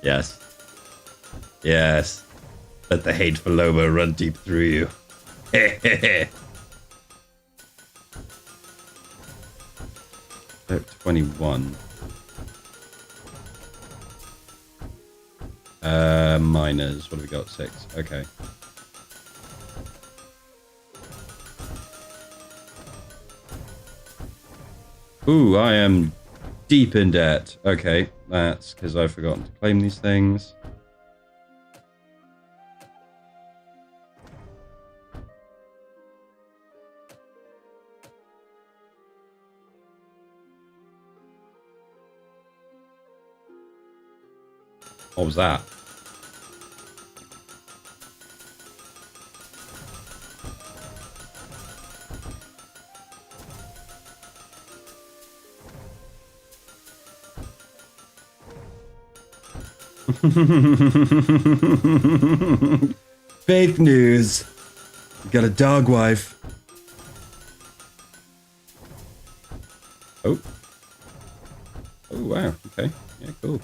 Yes. Yes. Let the hateful Lobo run deep through you. Step 21. Miners. What have we got? 6. Okay. Ooh, I am deep in debt. Okay, that's because I've forgotten to claim these things. What was that? Fake news. You got a dog wife. Oh. Oh, wow. Okay. Yeah, cool.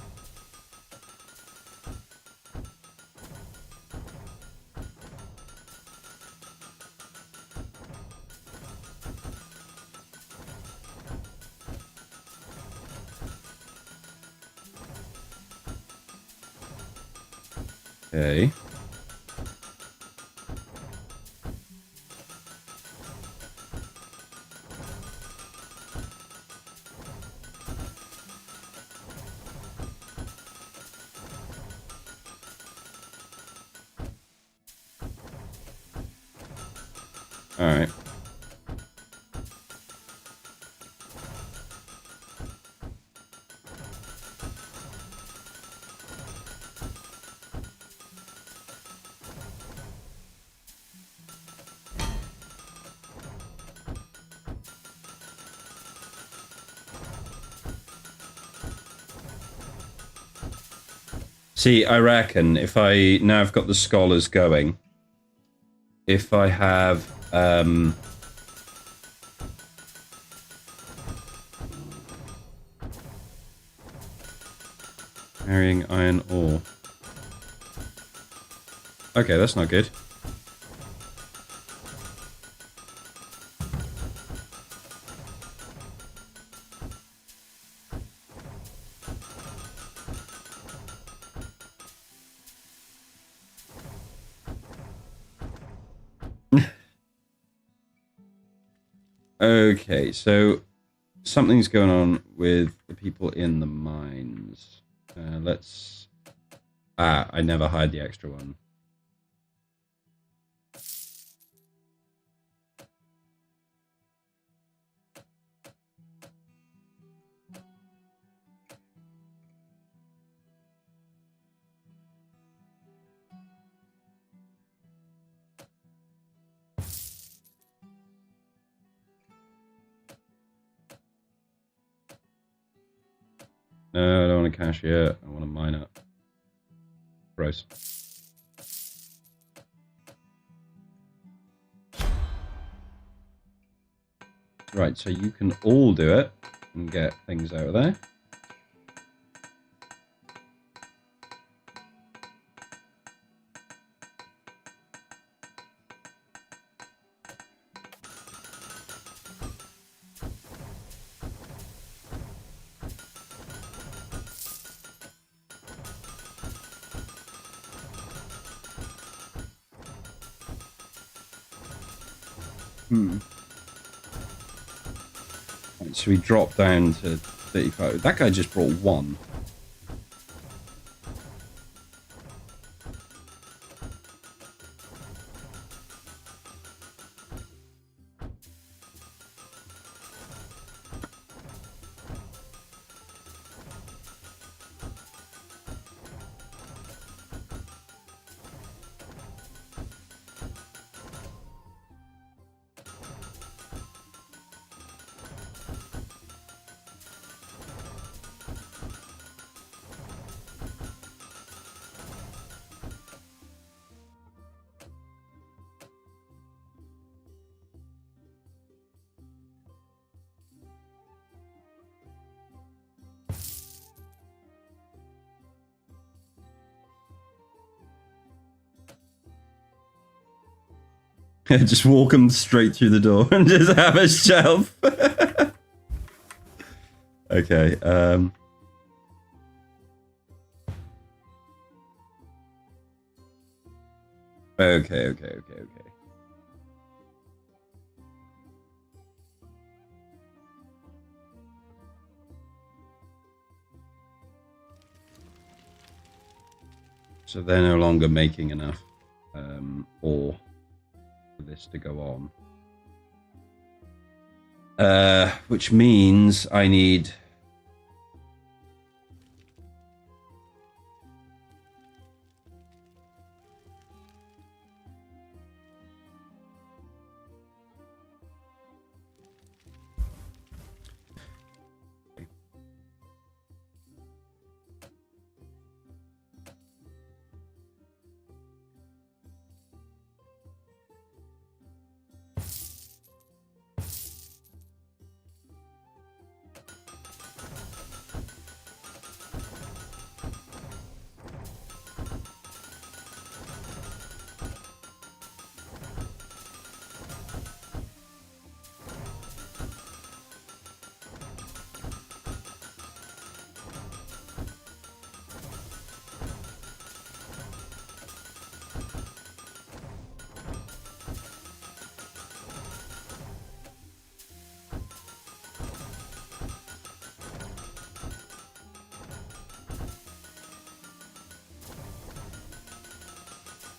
Okay. All right. See, I reckon if I now I've got the scholars going, if I have carrying iron ore. Okay, that's not good. Okay, so something's going on with the people in the mines. Let's... Ah, I never hired the extra one. No, I don't want to cash yet. I want to mine up. Gross. Right, so you can all do it and get things out of there. Hmm. Right, so we drop down to 35. That guy just brought one. Just walk him straight through the door and just have a shelf. Okay. Okay. So they're no longer making enough ore for this to go on. Which means I need...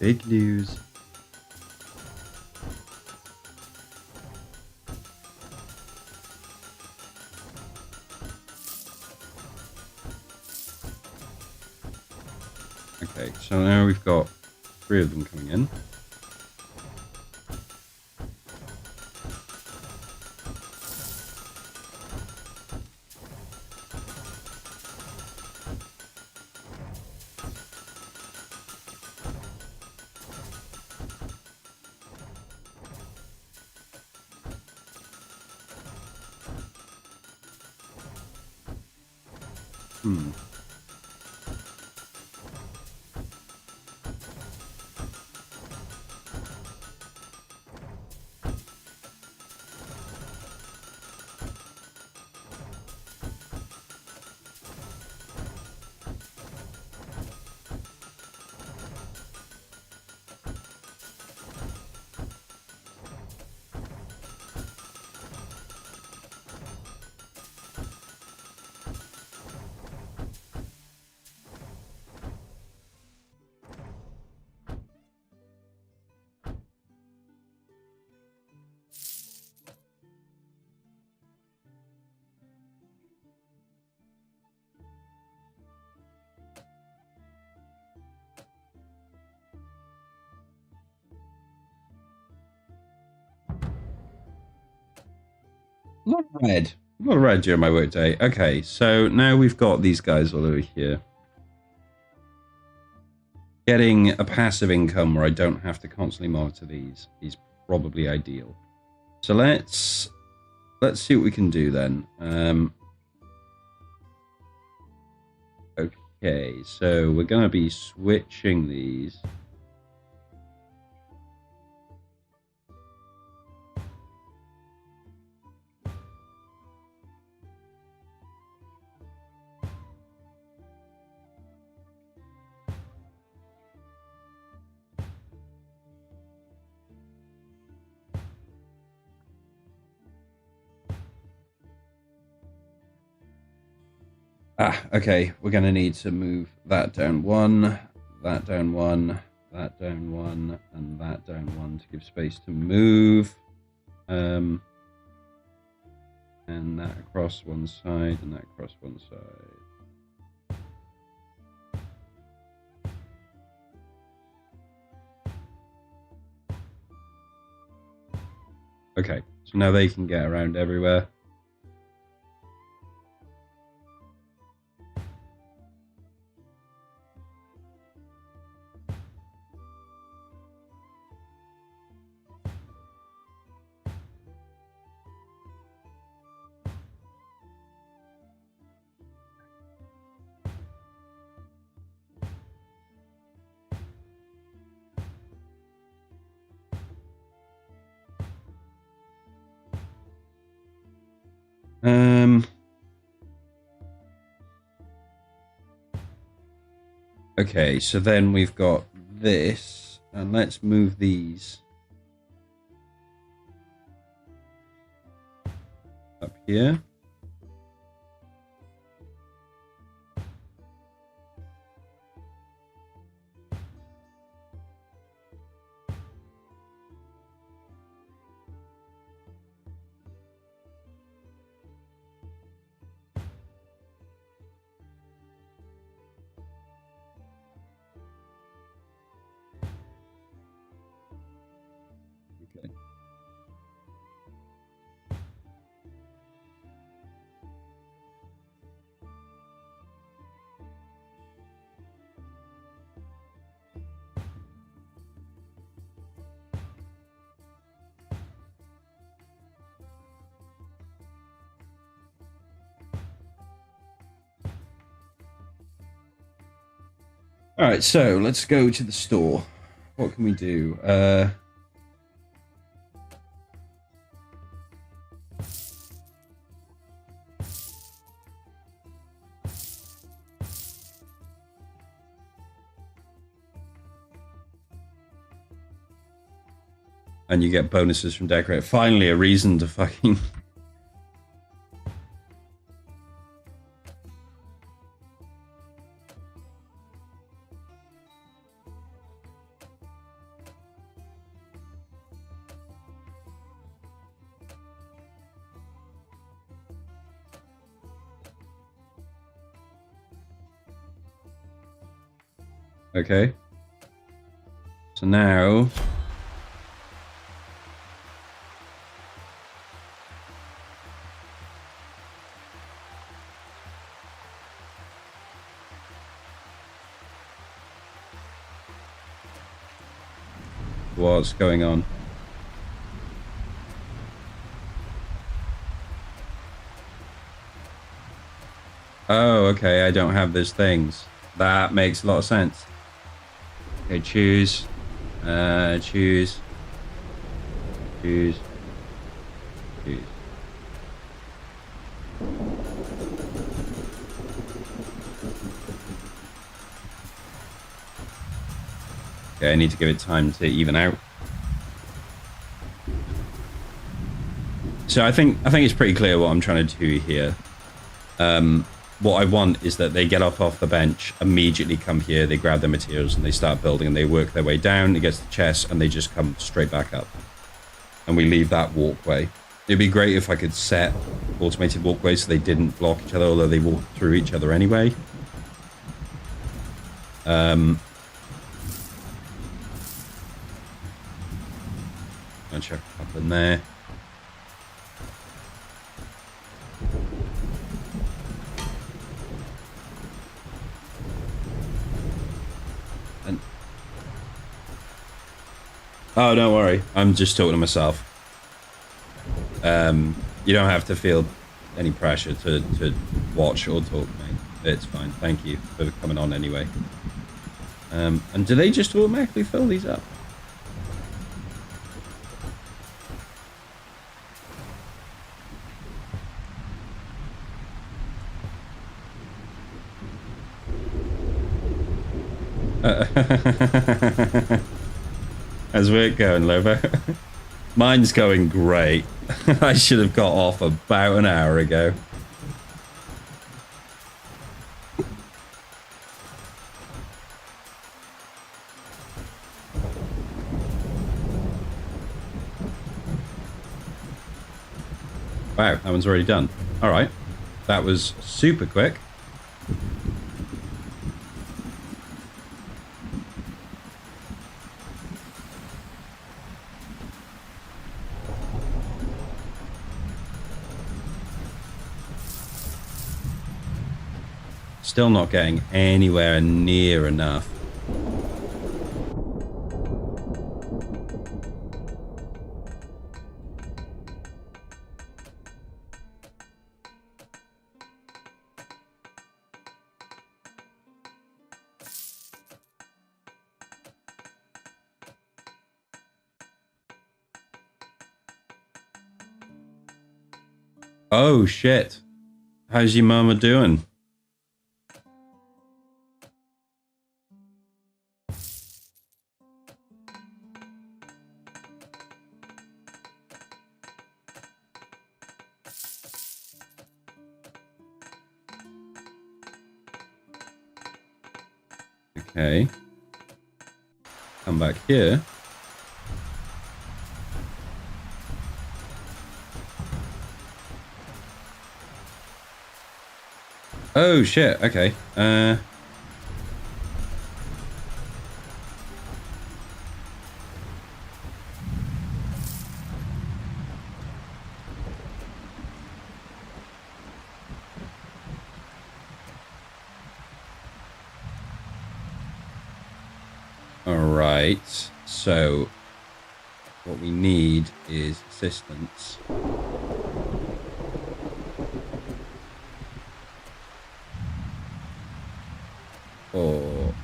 Big news. Okay, so now we've got 3 of them coming in. A lot of red. A lot of red during my workday. Okay, so now we've got these guys all over here. Getting a passive income where I don't have to constantly monitor these is probably ideal. So let's see what we can do then. Okay, so we're going to be switching these. Okay, we're going to need to move that down one, that down one, that down one, and that down one to give space to move. And that across one side, and that across one side. Okay, so now they can get around everywhere. Okay, so then we've got this, and let's move these up here. Okay. All right, so let's go to the store. What can we do? And you get bonuses from decorate. Finally, a reason to fucking... Okay. So now... What's going on? Oh, okay, I don't have those things. That makes a lot of sense. Okay, choose. Choose. Choose. Choose. Okay, I need to give it time to even out. So I think it's pretty clear what I'm trying to do here. What I want is that they get off the bench, immediately come here, they grab their materials and they start building and they work their way down against the chest and they just come straight back up. And we leave that walkway. It'd be great if I could set automated walkways so they didn't block each other, although they walk through each other anyway. I'll check up in there. Oh, don't worry. I'm just talking to myself. You don't have to feel any pressure to watch or talk, mate. It's fine. Thank you for coming on anyway. And do they just automatically fill these up? How's work going, Lobo? Mine's going great. I should have got off about an hour ago. Wow, that one's already done. All right. That was super quick. Still not getting anywhere near enough. Oh, shit. How's your mama doing? Okay. Come back here. Oh, shit. Okay. All right. So what we need is assistance. Or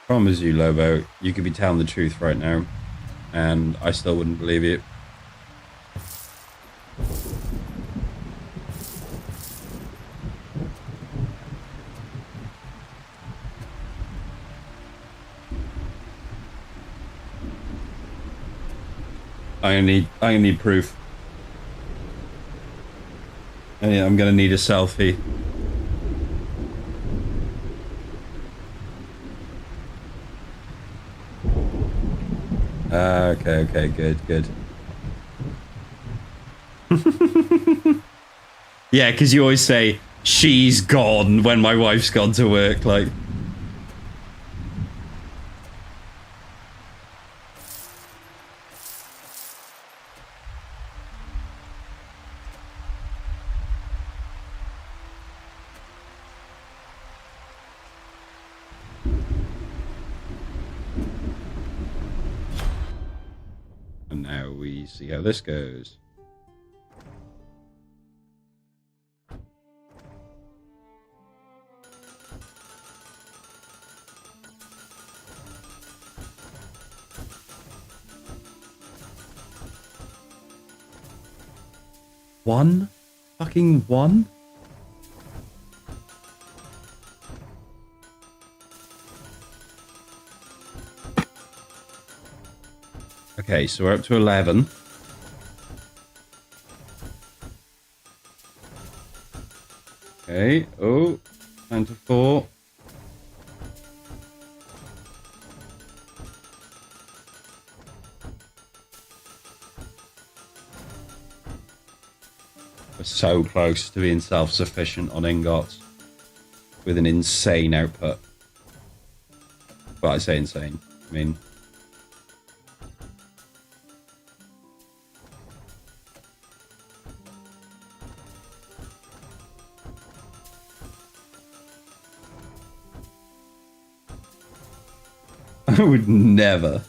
promise you, Lobo, you could be telling the truth right now, and I still wouldn't believe you. I gonna need proof. I'm gonna need a selfie. Okay, good. Yeah, because you always say, she's gone when my wife's gone to work, like... And now we see how this goes. One? Fucking one? Okay, so we're up to 11. Okay, oh, down to 4. We're so close to being self-sufficient on ingots with an insane output. Well, I say insane. I mean... I would never.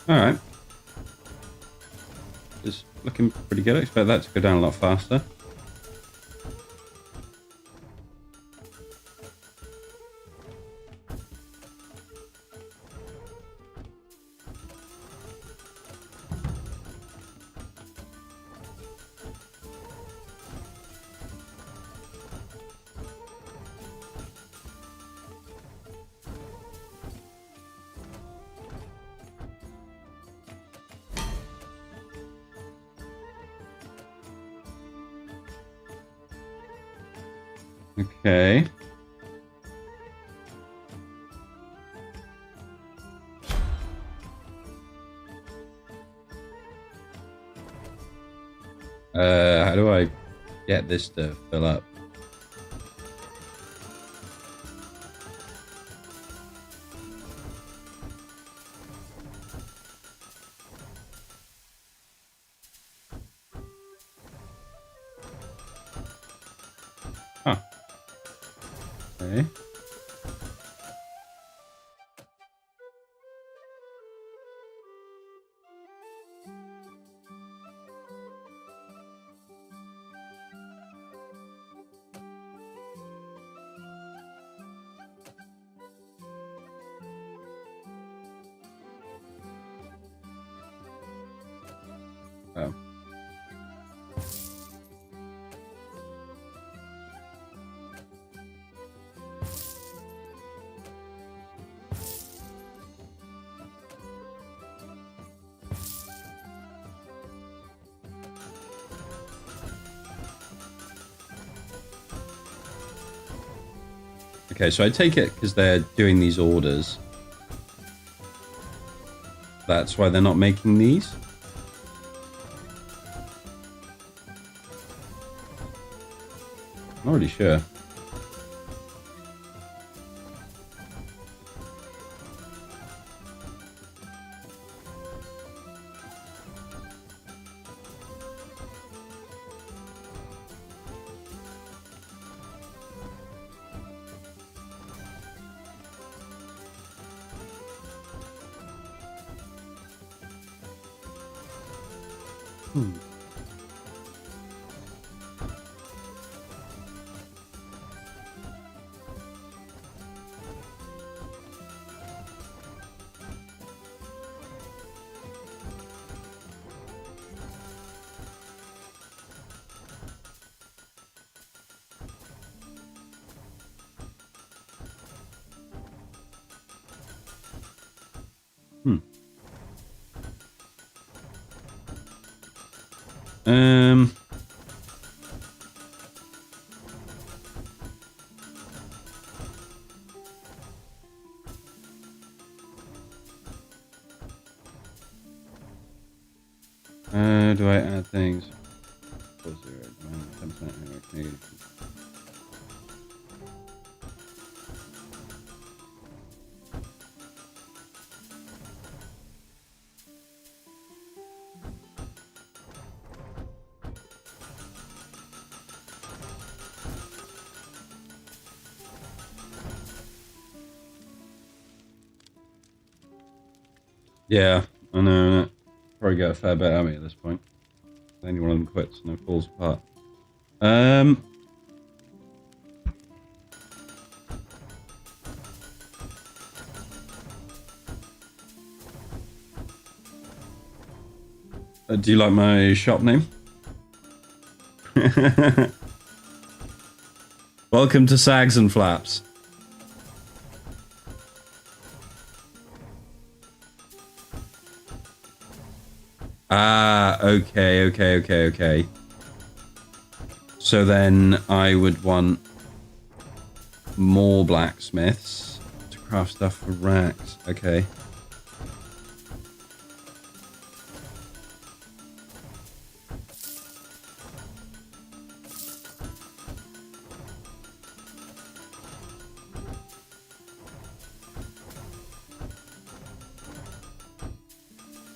All right. It's looking pretty good. I expect that to go down a lot faster. Okay. How do I get this to fill up? Huh. Okay. Oh. Okay, so I take it because they're doing these orders. That's why they're not making these? I'm not really sure. Hmm. Hmm. Um. Do I add things? Yeah, I know. Probably get a fair bit out of me at this point. Any one of them quits and it falls apart. Do you like my shop name? Welcome to Sags and Flaps. Ah, okay. So then I would want more blacksmiths to craft stuff for racks. Okay.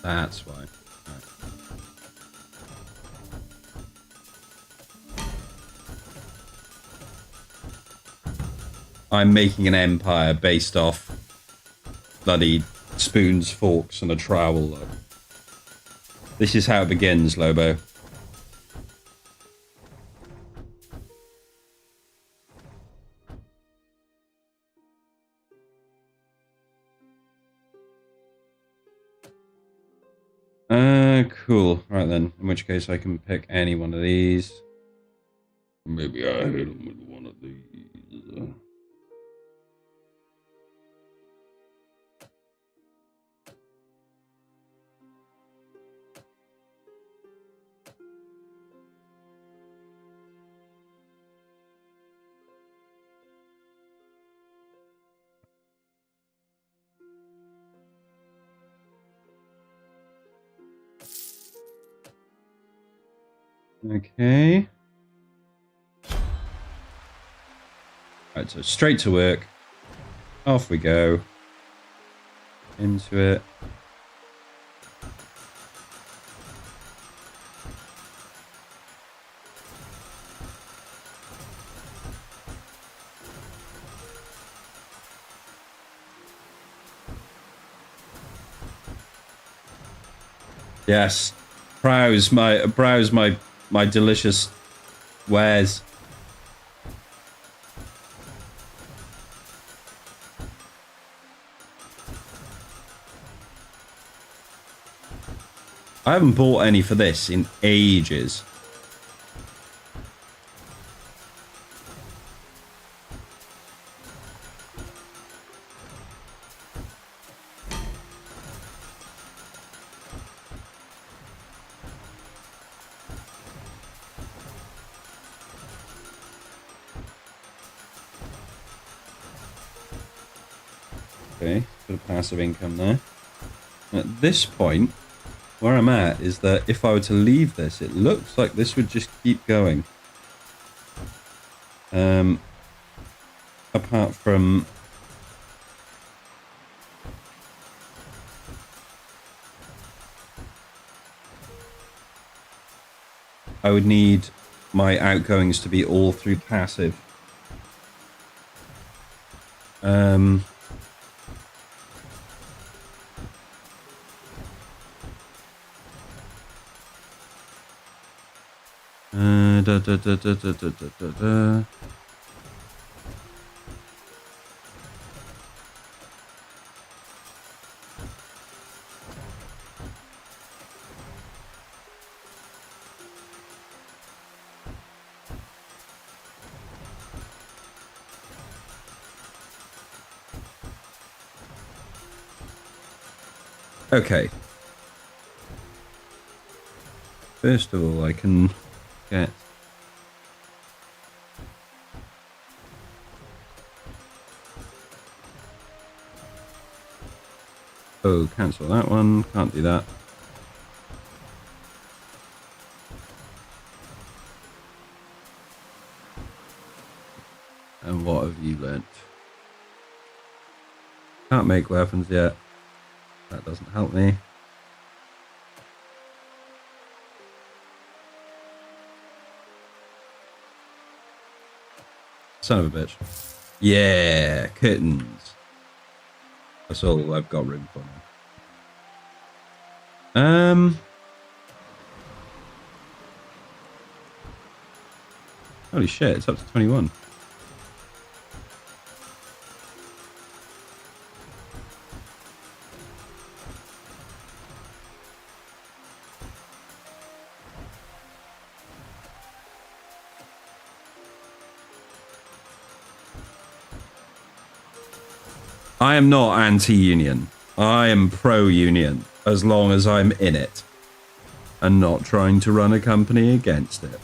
That's why. Right. I'm making an empire based off bloody spoons, forks, and a trowel. Look. This is how it begins, Lobo. Cool. Right then. In which case I can pick any one of these. Maybe I hit him with one of these. Okay. Right, so straight to work. Off we go. Into it. Yes. Browse my delicious wares. I haven't bought any for this in ages. Okay, bit of passive income there. At this point, where I'm at is that if I were to leave this, it looks like this would just keep going. Apart from I would need my outgoings to be all through passive. Okay. First of all, I can get... Oh, cancel that one. Can't do that. And what have you learnt? Can't make weapons yet. That doesn't help me. Son of a bitch. Yeah, curtains. That's all I've got room for now. Holy shit, it's up to 21. I am not anti-union. I am pro-union, as long as I'm in it and not trying to run a company against it.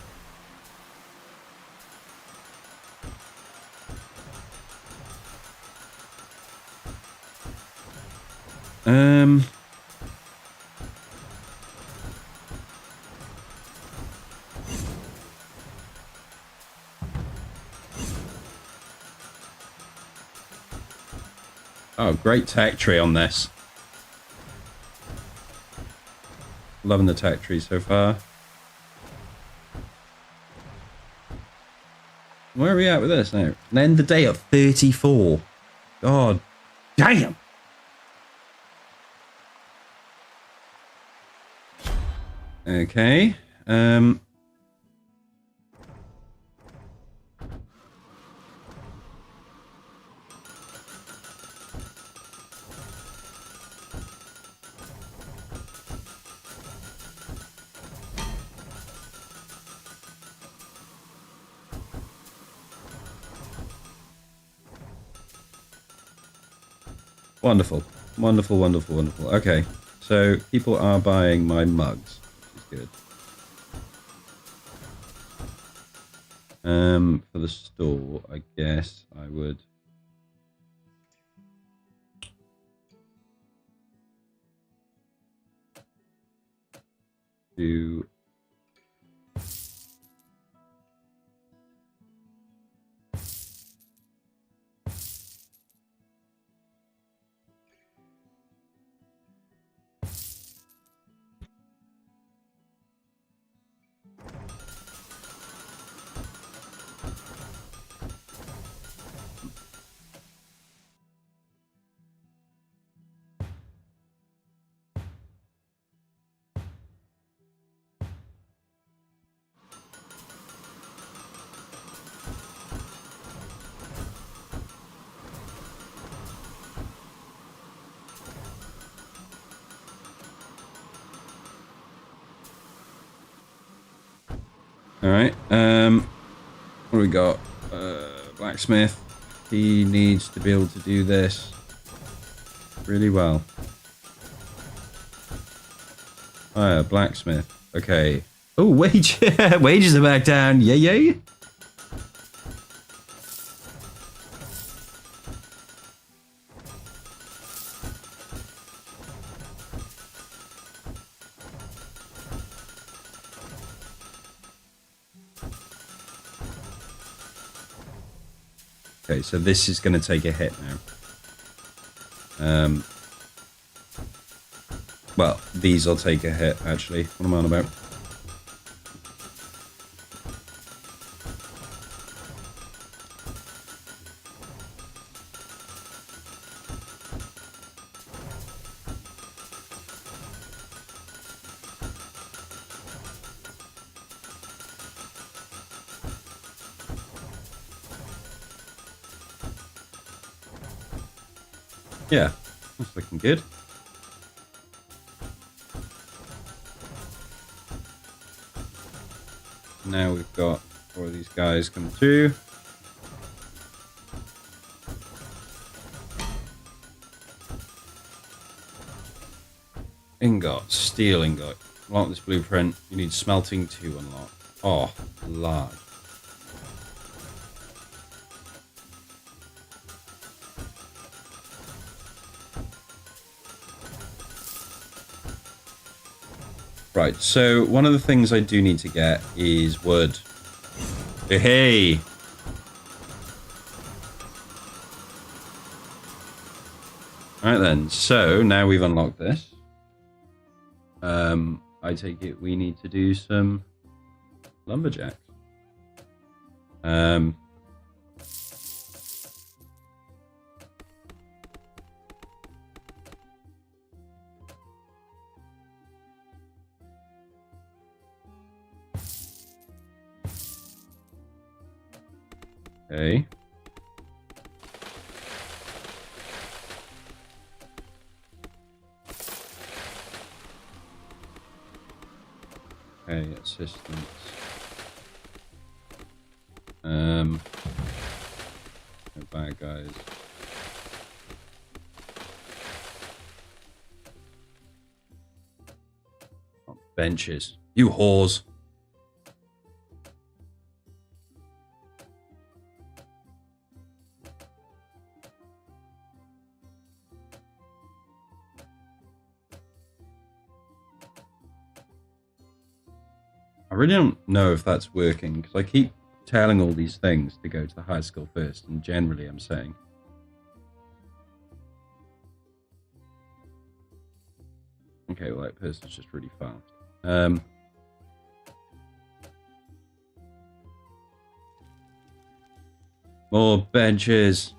Oh, great tech tree on this. Loving the tech tree so far. Where are we at with this now? And end the day at 34. God damn. Okay. Wonderful. Wonderful, wonderful, wonderful. Okay. So people are buying my mugs, which is good. For the store, I guess I would do. All right. What do we got? Blacksmith. He needs to be able to do this really well. Oh, blacksmith. Okay. Oh, wages are back down. Yay, yay. Okay, so this is going to take a hit now. Well, these will take a hit, actually. What am I on about? Yeah, that's looking good. Now we've got all of these guys coming through. Ingot, steel ingot. Unlock this blueprint. You need smelting to unlock. Oh, large. Right, so one of the things I do need to get is wood. Hey! Alright then, so now we've unlocked this. I take it we need to do some lumberjacks. Okay. Okay, assistance. Bad guys. Oh, benches. You whores. I really don't know if that's working because I keep telling all these things to go to the high school first, and generally I'm saying. Okay, well, that person's just really fast. More benches.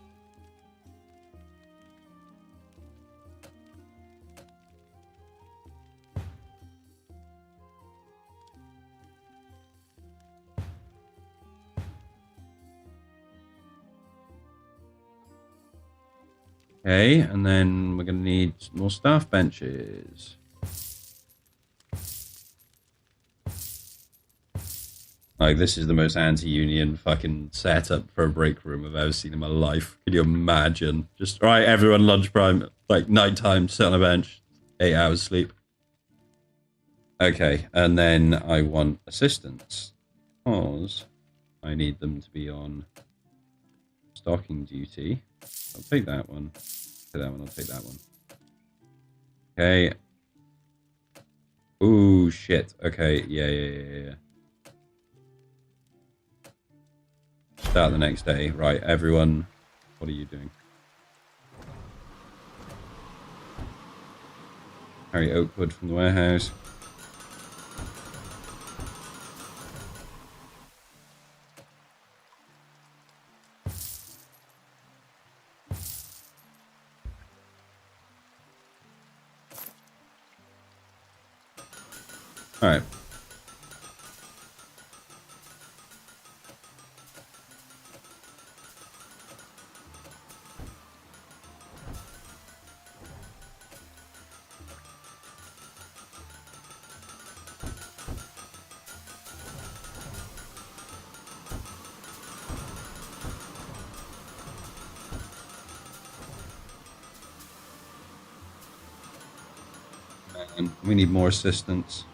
Okay, and then we're going to need more staff benches. Like, this is the most anti-union fucking setup for a break room I've ever seen in my life. Can you imagine? Just, all right, everyone, lunch prime, like nighttime, sit on a bench, 8 hours sleep. Okay, and then I want assistants because I need them to be on stocking duty. I'll take that one. I'll take that one. I'll take that one. Okay. Ooh, shit. Okay, yeah. Start the next day. Right, everyone, what are you doing? Carry oak wood from the warehouse. All right. And we need more assistance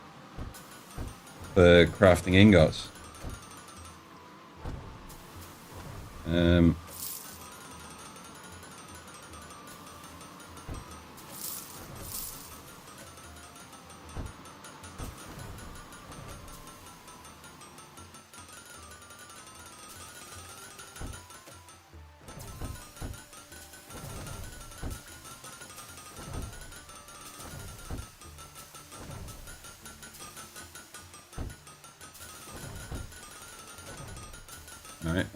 for crafting ingots. All right.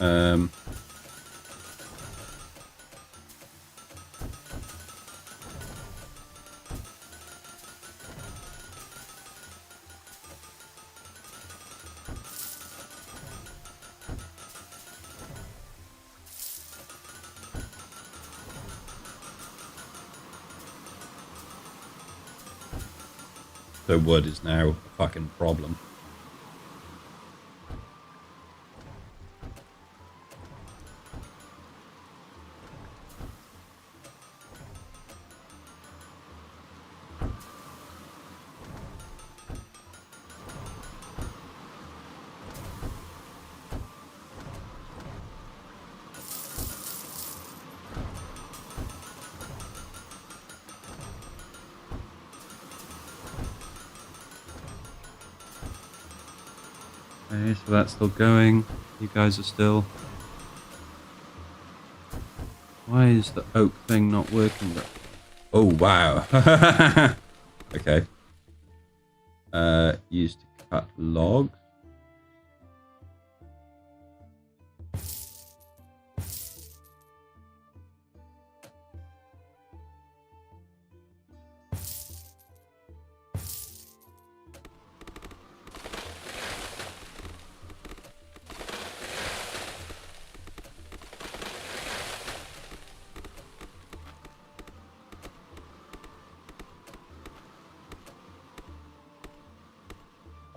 So wood is now a fucking problem. Okay, so that's still going. You guys are still... Why is the oak thing not working? Oh, wow. Okay. Used to cut logs.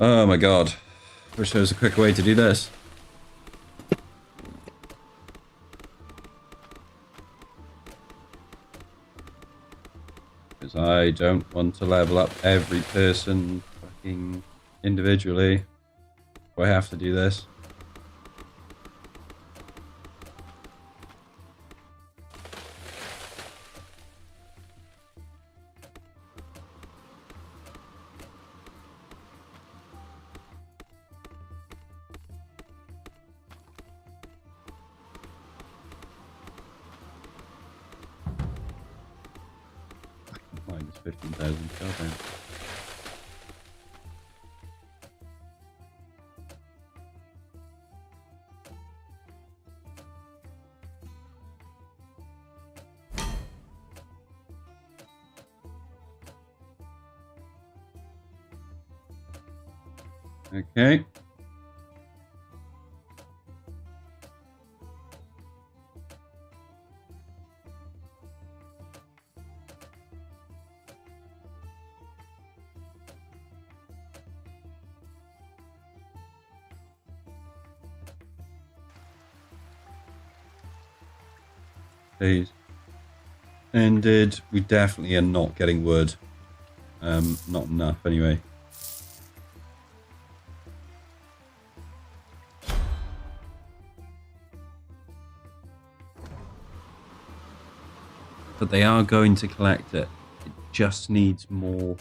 Oh my god. Wish there was a quicker way to do this. Because I don't want to level up every person fucking individually. Do I have to do this? Minus 15,000. Okay. Okay. Please. Ended. We definitely are not getting wood. Not enough anyway. But they are going to collect it. It just needs more.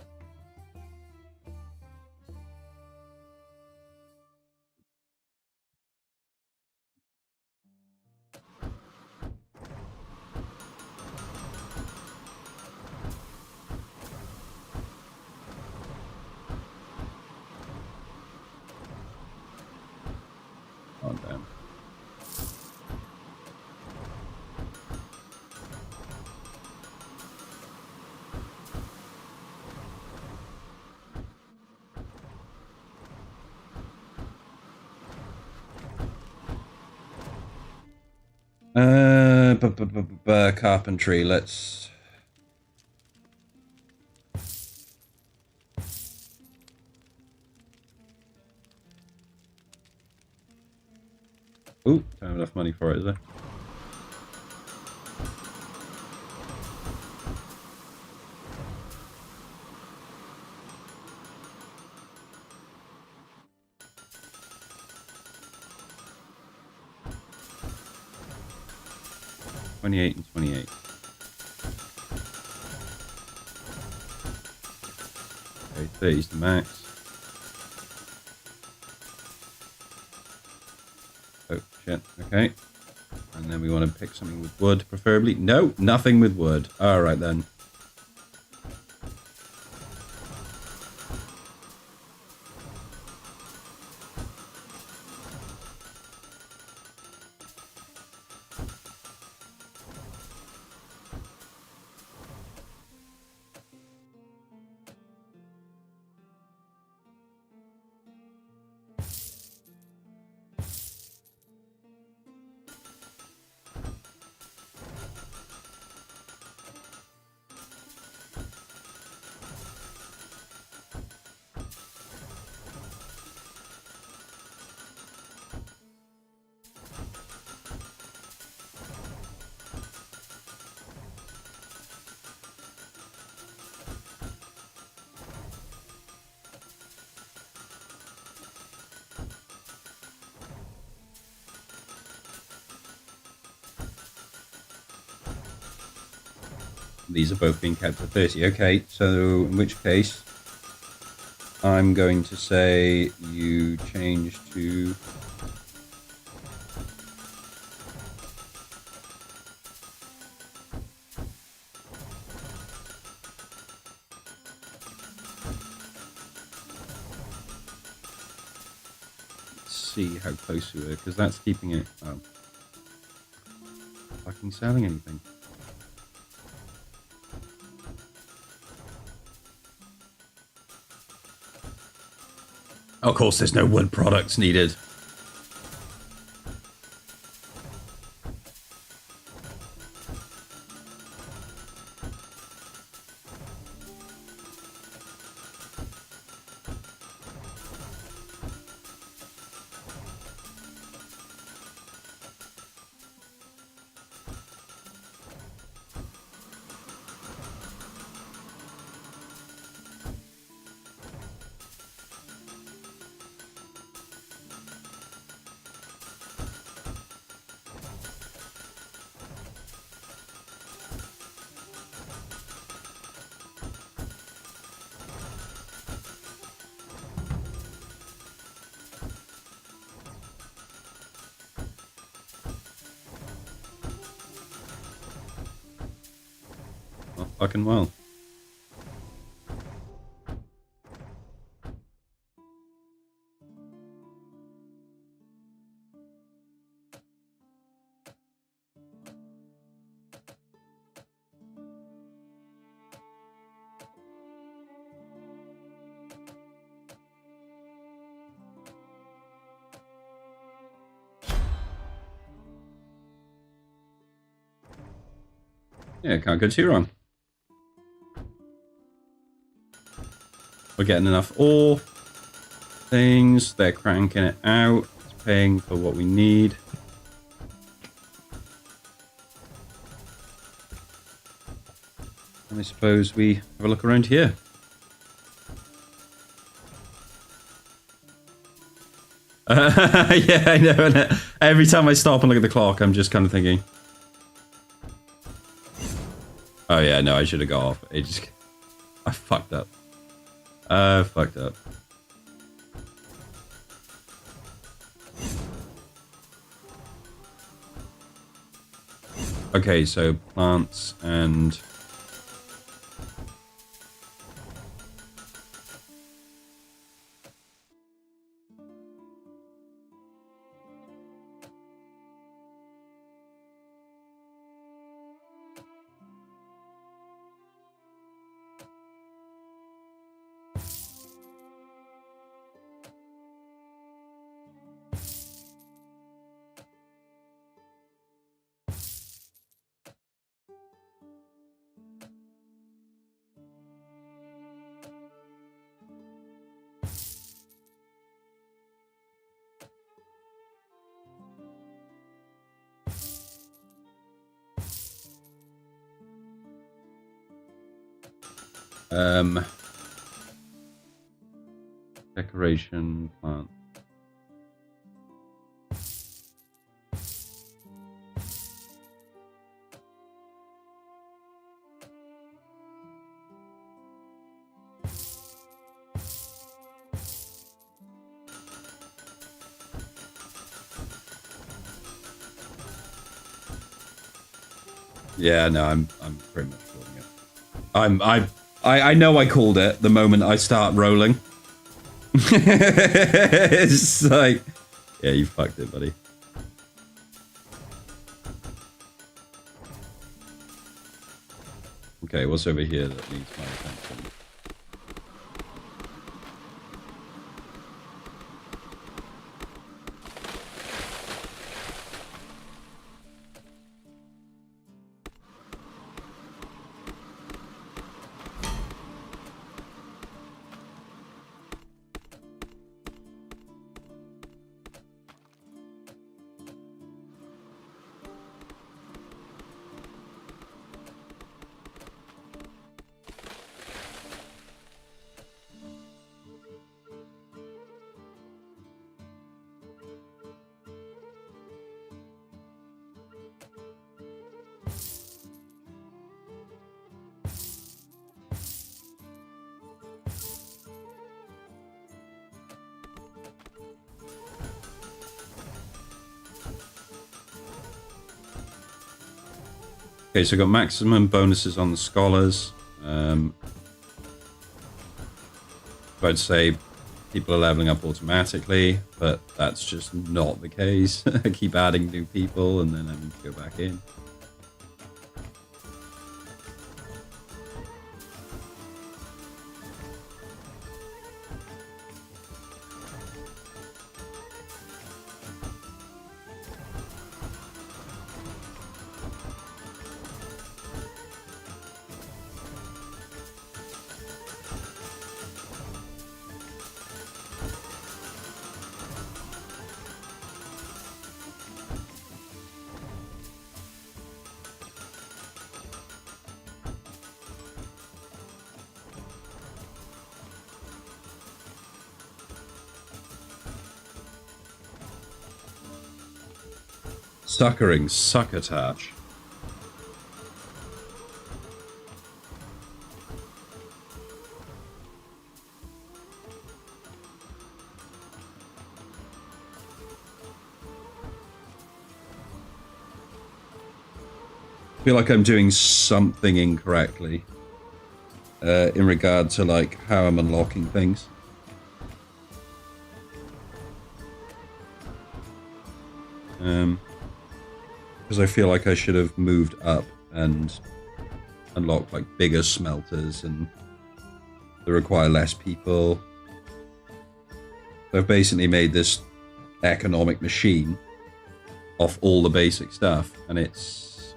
Oh, damn. Carpentry. Let's. Ooh, don't have enough money for it, is there? $28 and $28. Okay, 30 is the max. Oh, shit. Okay. And then we want to pick something with wood, preferably. No, nothing with wood. All right, then. These are both being kept at 30. Okay, so in which case, I'm going to say you change to... Let's see how close we are, because that's keeping it... Oh. Fucking selling anything. Of course, there's no wood products needed. Oh, fucking well. Yeah, can't go too wrong. We're getting enough ore. Things, they're cranking it out. It's paying for what we need. I suppose we have a look around here. Yeah, I know. And every time I stop and look at the clock, I'm just kind of thinking, oh yeah, no, I should have got off. I fucked up. I fucked up. Okay, so plants and... decoration plant. Yeah, no, I'm pretty much calling it. I know I called it the moment I start rolling. It's like, yeah, you fucked it, buddy. Okay, what's over here that needs my attention? Okay, so I've got maximum bonuses on the scholars. I'd say people are leveling up automatically, but that's just not the case. I keep adding new people and then having to go back in. Suckering succotash. I feel like I'm doing something incorrectly in regard to like how I'm unlocking things. Because I feel like I should have moved up and unlocked like bigger smelters and they require less people. So I've basically made this economic machine off all the basic stuff, and it's...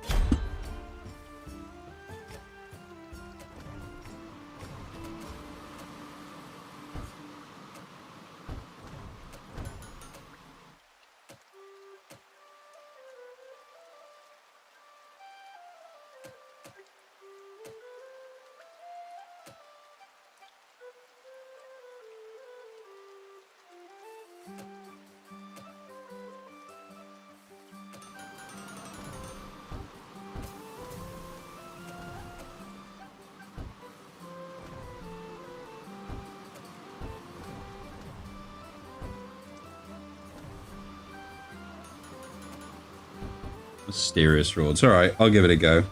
Mysterious frauds. All right, I'll give it a go.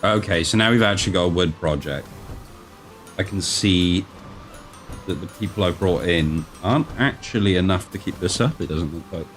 Okay, so now we've actually got a wood project. I can see that the people I've brought in aren't actually enough to keep this up, it doesn't look like.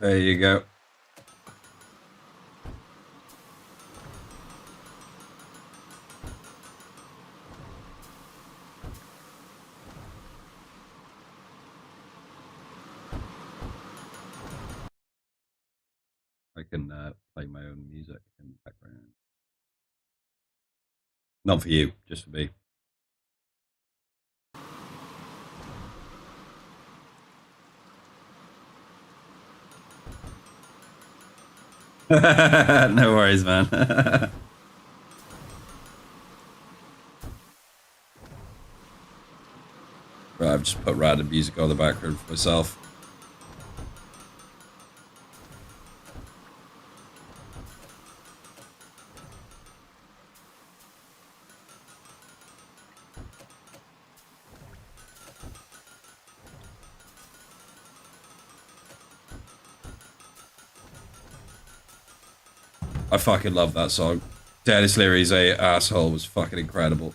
There you go. I can play my own music in the background. Not for you, just for me. No worries, man. Right, I've just put random music on the background for myself. I fucking love that song. Dennis Leary's a asshole was fucking incredible.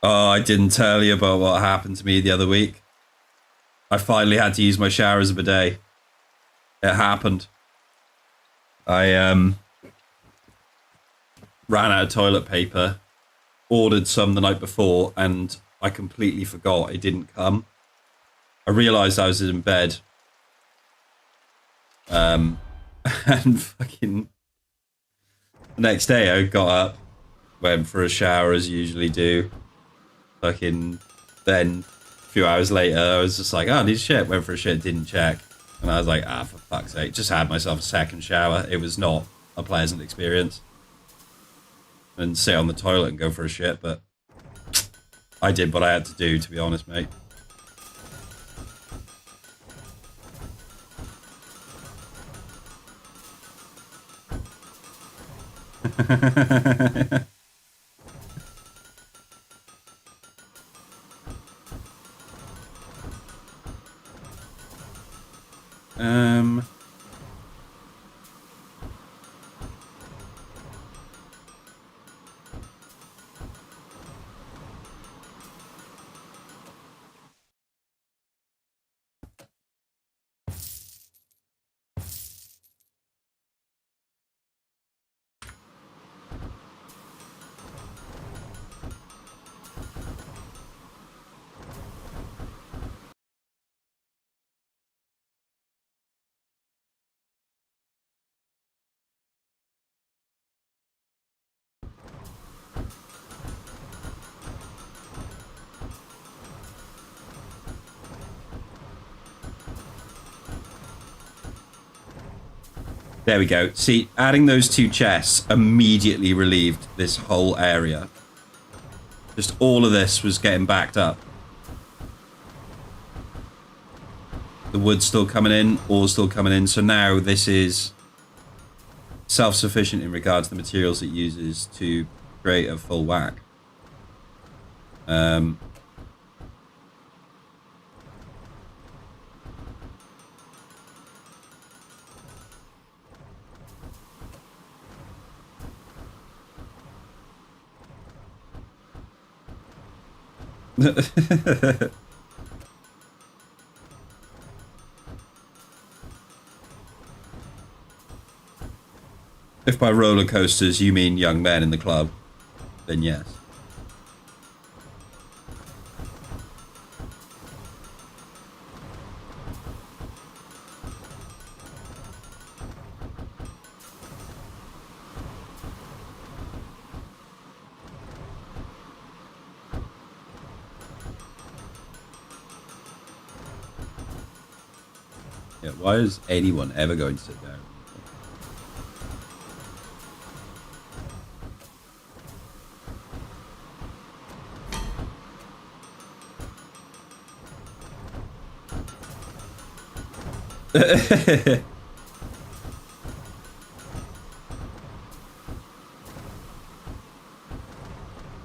Oh, I didn't tell you about what happened to me the other week. I finally had to use my shower as a bidet. It happened. I ran out of toilet paper, ordered some the night before, and I completely forgot it didn't come. I realised I was in bed. And fucking the next day I got up, went for a shower as you usually do. Fucking then a few hours later I was just like, oh, I need shit, went for a shit, didn't check. And I was like, for fuck's sake, just had myself a second shower. It was not a pleasant experience. And sit on the toilet and go for a shit, but I did what I had to do, to be honest, mate. There we go. See, adding those two chests immediately relieved this whole area. Just all of this was getting backed up. The wood's still coming in, ore's still coming in. So now this is self-sufficient in regards to the materials it uses to create a full whack. If by roller coasters you mean young men in the club, then yes. Yeah, why is anyone ever going to sit down?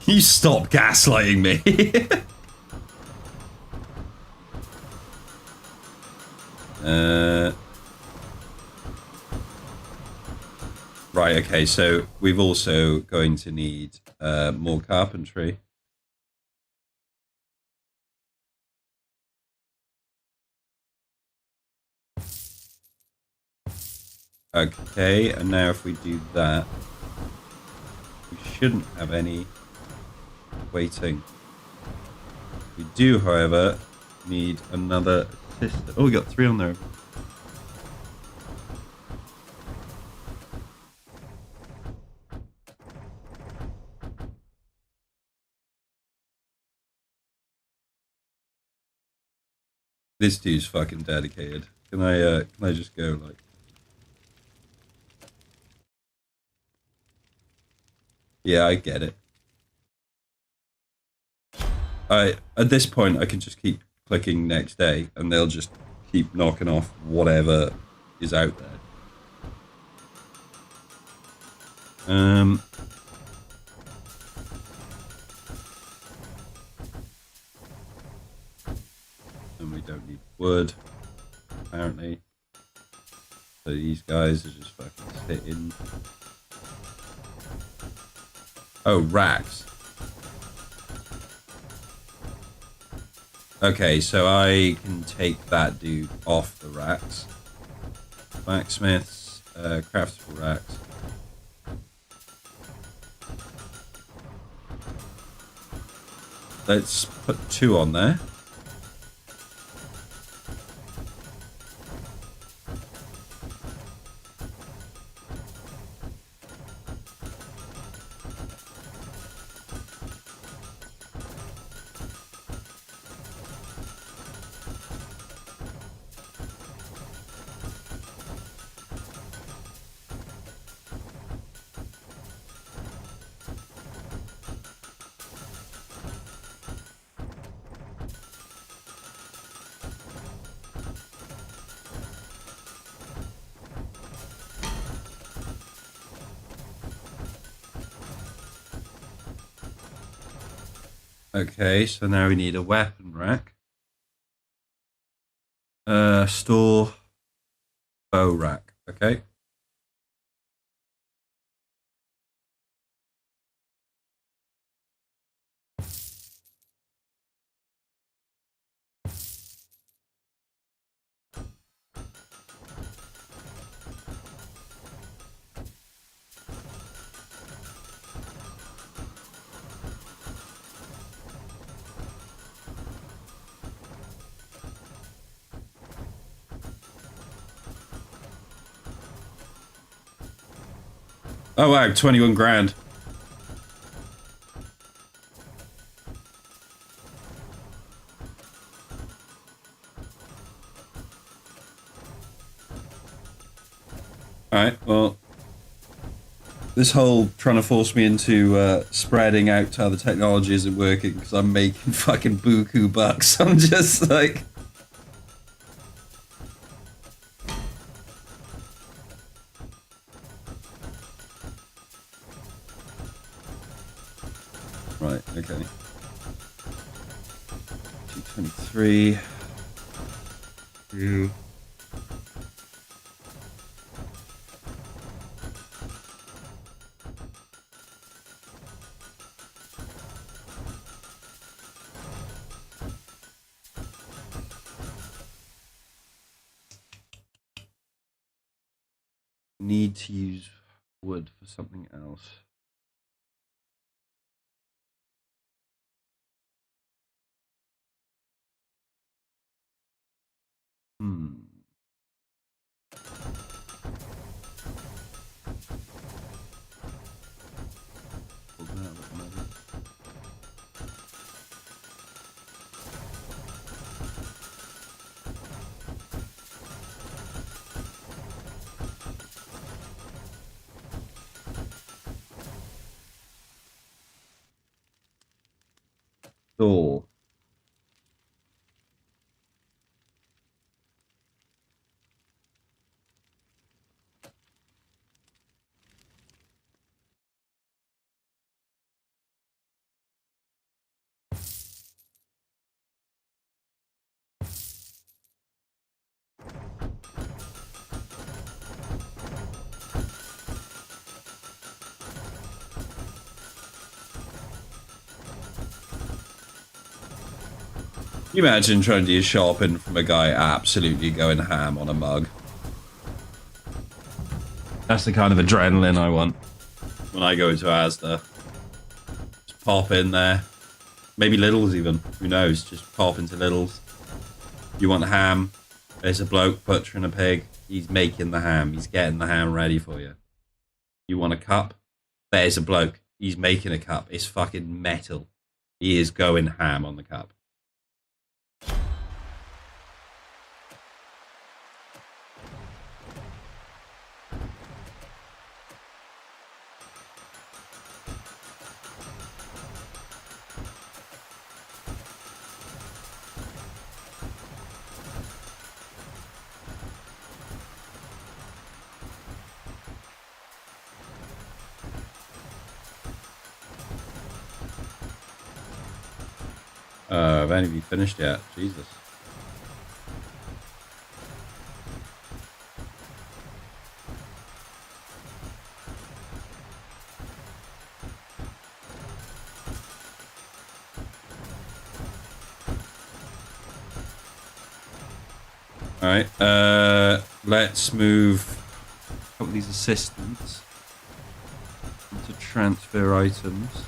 You stop gaslighting me. Right, okay, so we've also going to need more carpentry. Okay, and now if we do that, we shouldn't have any waiting. We do, however, need another assistant. Oh, we got 3 on there. This dude's fucking dedicated. Can I just go like? Yeah, I get it. At this point I can just keep clicking next day and they'll just keep knocking off whatever is out there. And we don't need wood, apparently. So these guys are just fucking sitting. Oh, racks. Okay, so I can take that dude off the racks. BlackSmiths, craftable racks. Let's put 2 on there. Okay, so now we need a weapon rack. Store bow rack. Okay. Oh wow, 21 grand. Alright, well, this whole trying to force me into spreading out how the technology isn't working because I'm making fucking buku bucks. I'm just like... Right, okay. 223. 2. Need to use wood for something else. Door. Can you imagine trying to do shopping from a guy absolutely going ham on a mug? That's the kind of adrenaline I want when I go to Asda. Just pop in there. Maybe Lidl's even. Who knows? Just pop into Lidl's. You want ham? There's a bloke butchering a pig. He's making the ham. He's getting the ham ready for you. You want a cup? There's a bloke. He's making a cup. It's fucking metal. He is going ham on the cup. Have any of you finished yet? Jesus. Alright, let's move a couple of these assistants to transfer items.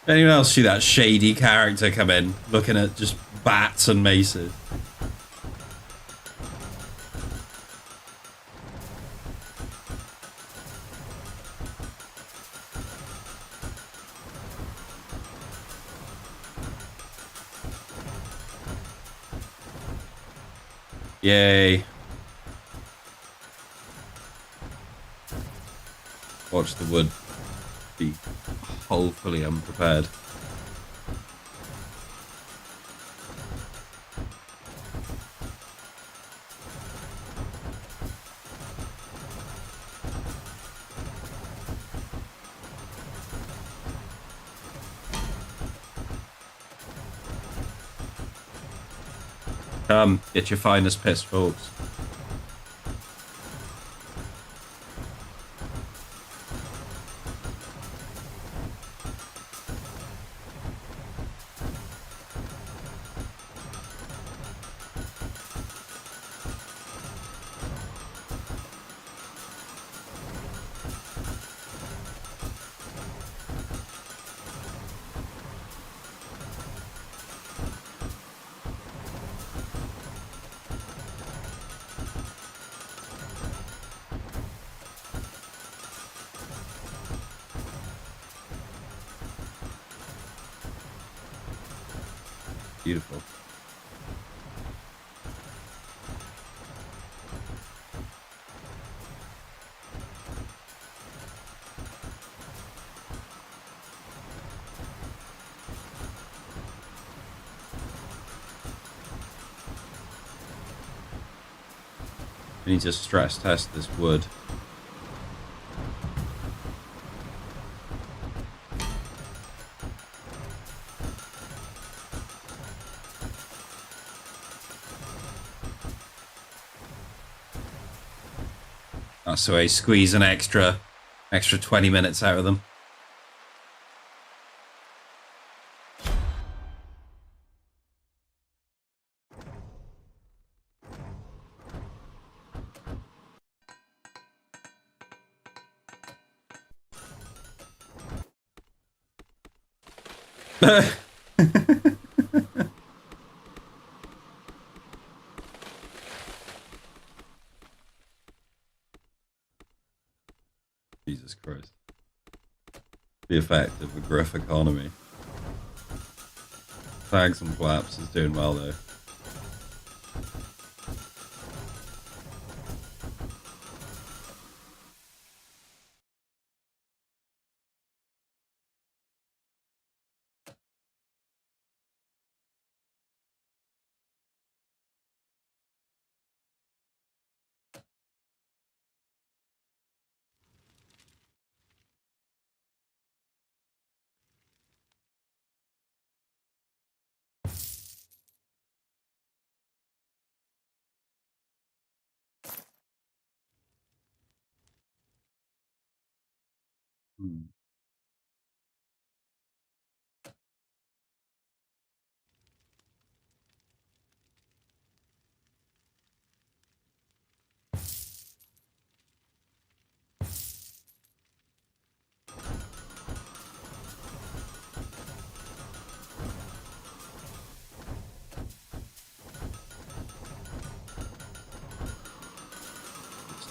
Anyone else see that shady character come in, looking at just bats and maces? Yay. Watch the wood be wholly unprepared. Come, get your finest pitchforks. Beautiful. We need to stress test this wood. That's the way, squeeze an extra 20 minutes out of them. Jesus Christ. The effect of a griff economy. Flags and flaps is doing well though.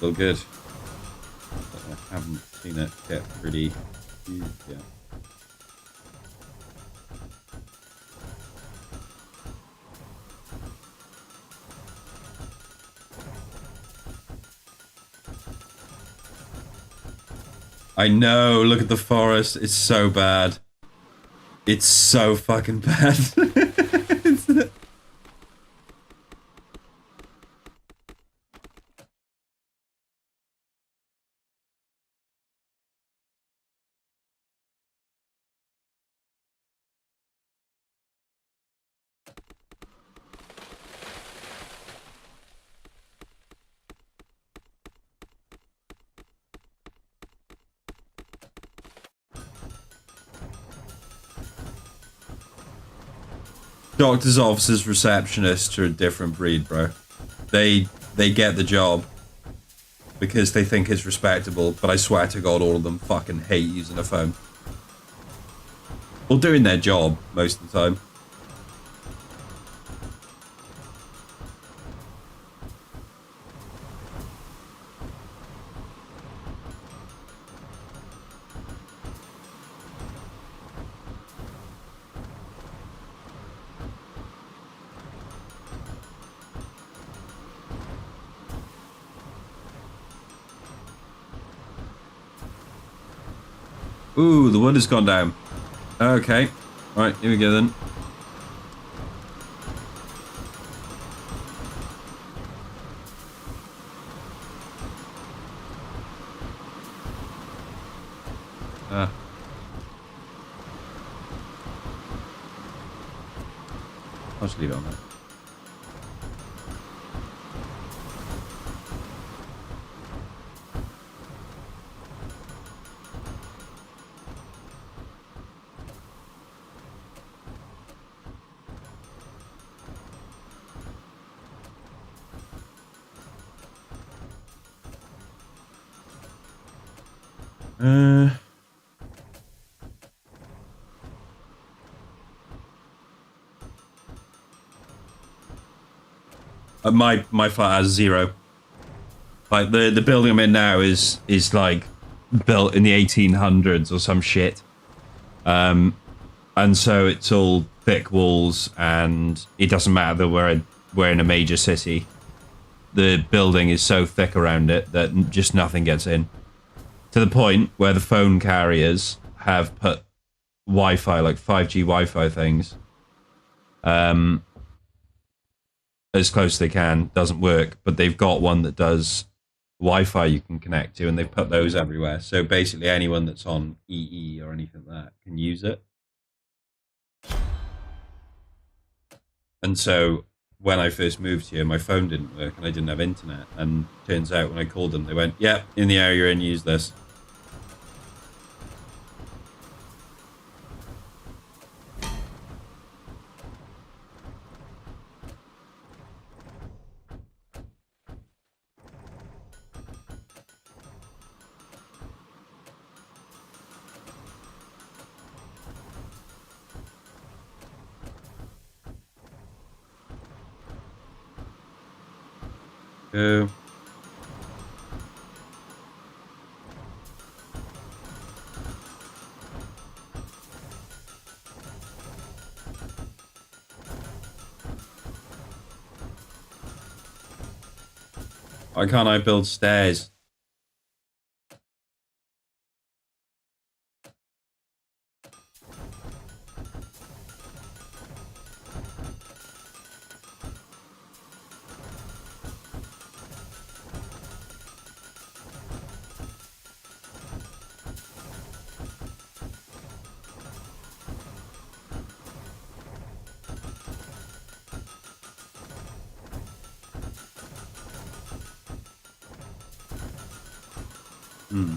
Still good. But I haven't seen it get pretty huge yet. I know, look at the forest. It's so bad. It's so fucking bad. Doctors, officers, receptionists are a different breed, bro. They get the job because they think it's respectable, but I swear to God, all of them fucking hate using a phone. Or doing their job most of the time. Ooh, the wood has gone down. Okay. Right, here we go then. I'll just leave it on there. My flat has 0. Like the building I'm in now is like built in the 1800s or some shit. And so it's all thick walls, and it doesn't matter that we're in a major city. The building is so thick around it that just nothing gets in. To the point where the phone carriers have put Wi-Fi, like 5G Wi-Fi things, as close as they can. Doesn't work, but they've got one that does Wi-Fi you can connect to, and they've put those everywhere. So basically, anyone that's on EE or anything like that can use it. And so when I first moved here, my phone didn't work and I didn't have internet. And turns out when I called them, they went, "Yeah, in the area you're in, use this." Go. Why can't I build stairs? Hmm.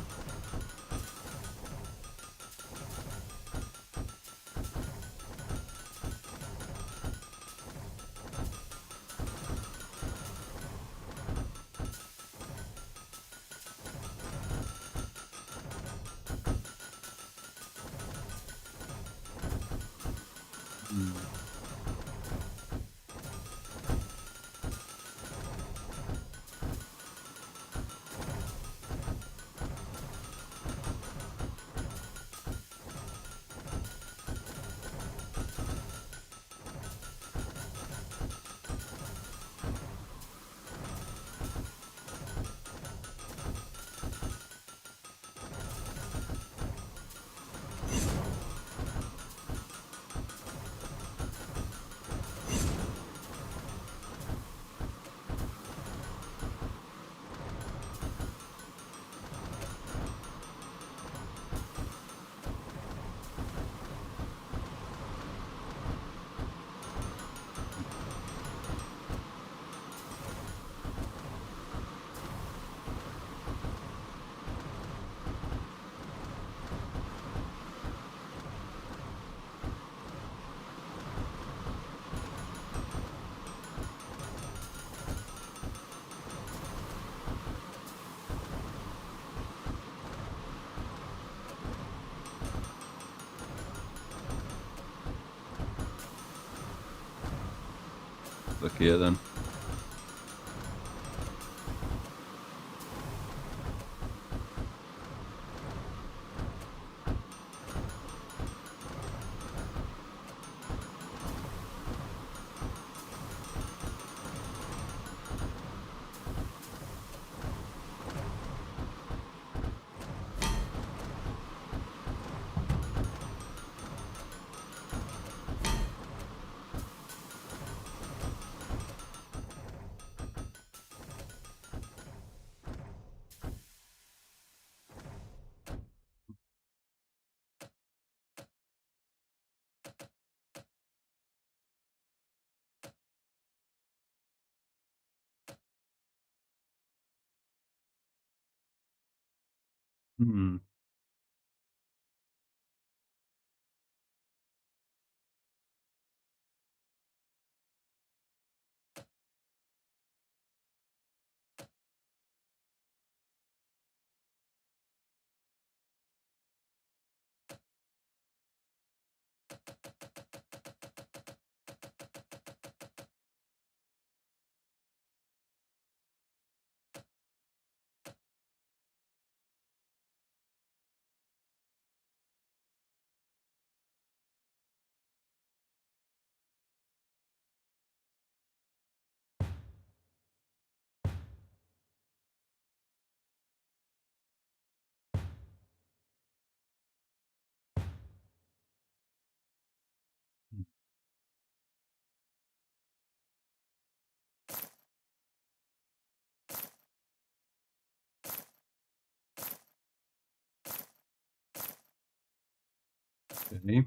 Look here then. Hmm. Okay.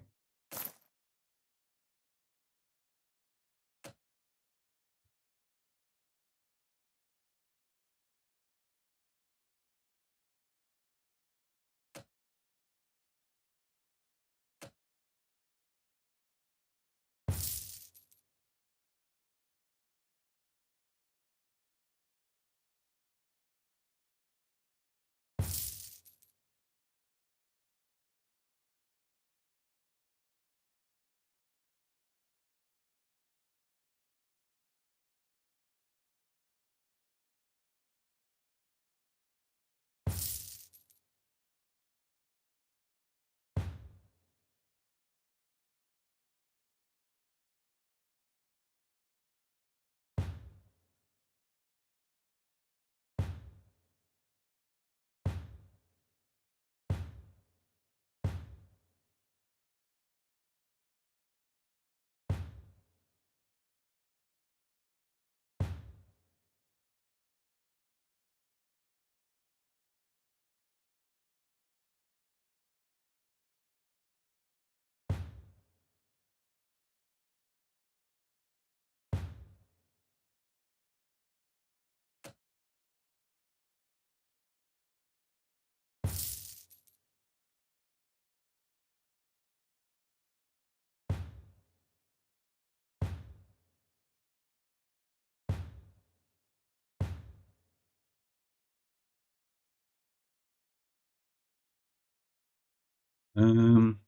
Um,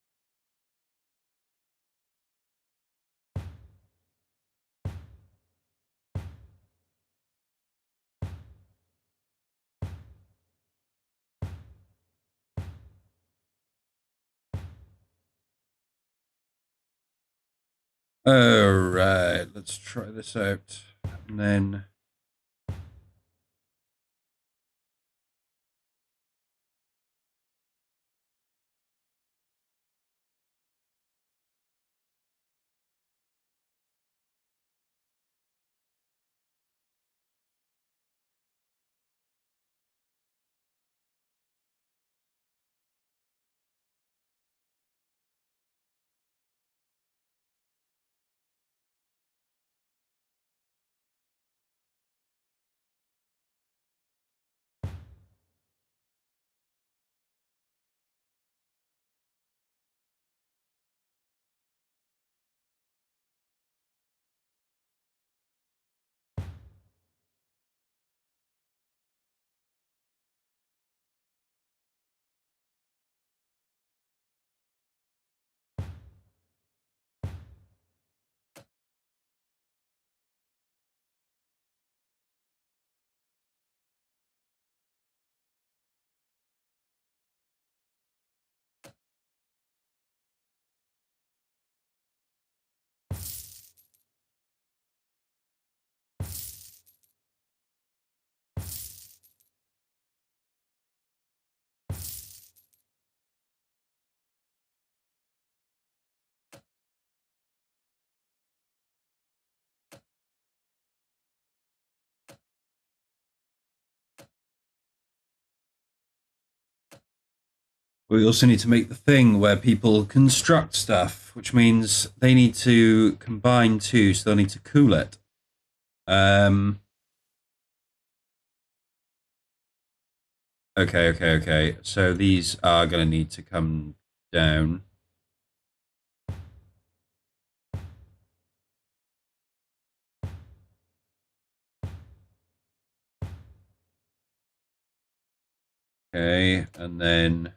all right, let's try this out. And then we also need to make the thing where people construct stuff, which means they need to combine two, so they'll need to cool it. Okay. So these are going to need to come down. Okay, and then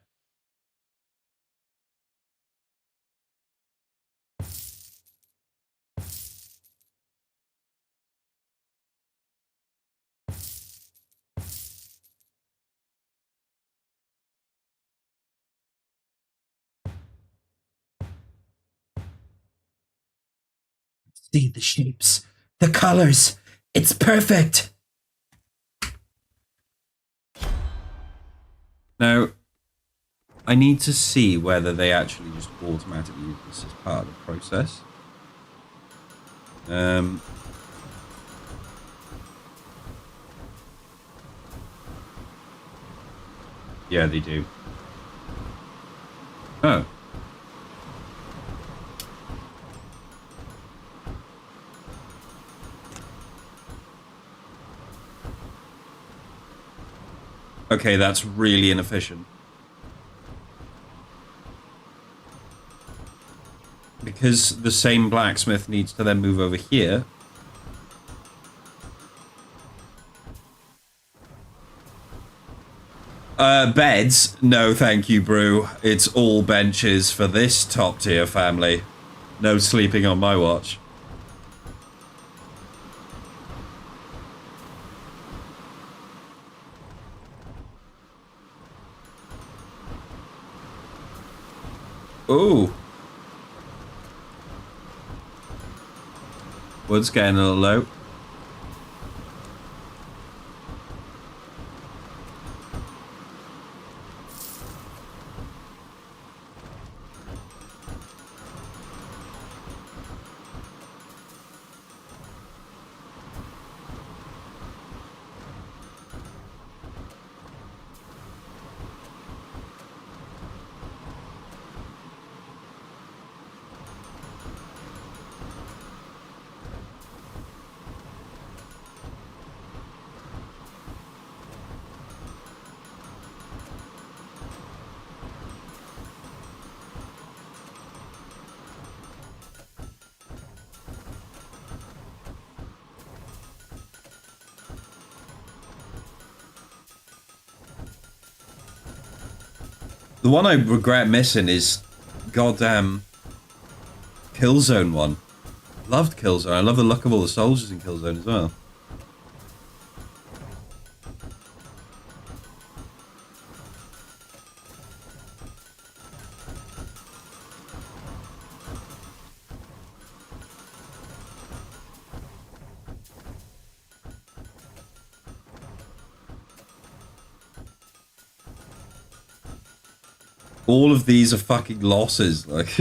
see the shapes, the colors. It's perfect. now I need to see whether they actually just automatically do this as part of the process. Yeah, they do. Oh. Okay, that's really inefficient. Because the same blacksmith needs to then move over here. Beds? No, thank you, Brew. It's all benches for this top-tier family. No sleeping on my watch. Ooh. Wood's getting a little low. The one I regret missing is goddamn Killzone one. Loved Killzone. I love the look of all the soldiers in Killzone as well. All of these are fucking losses, like.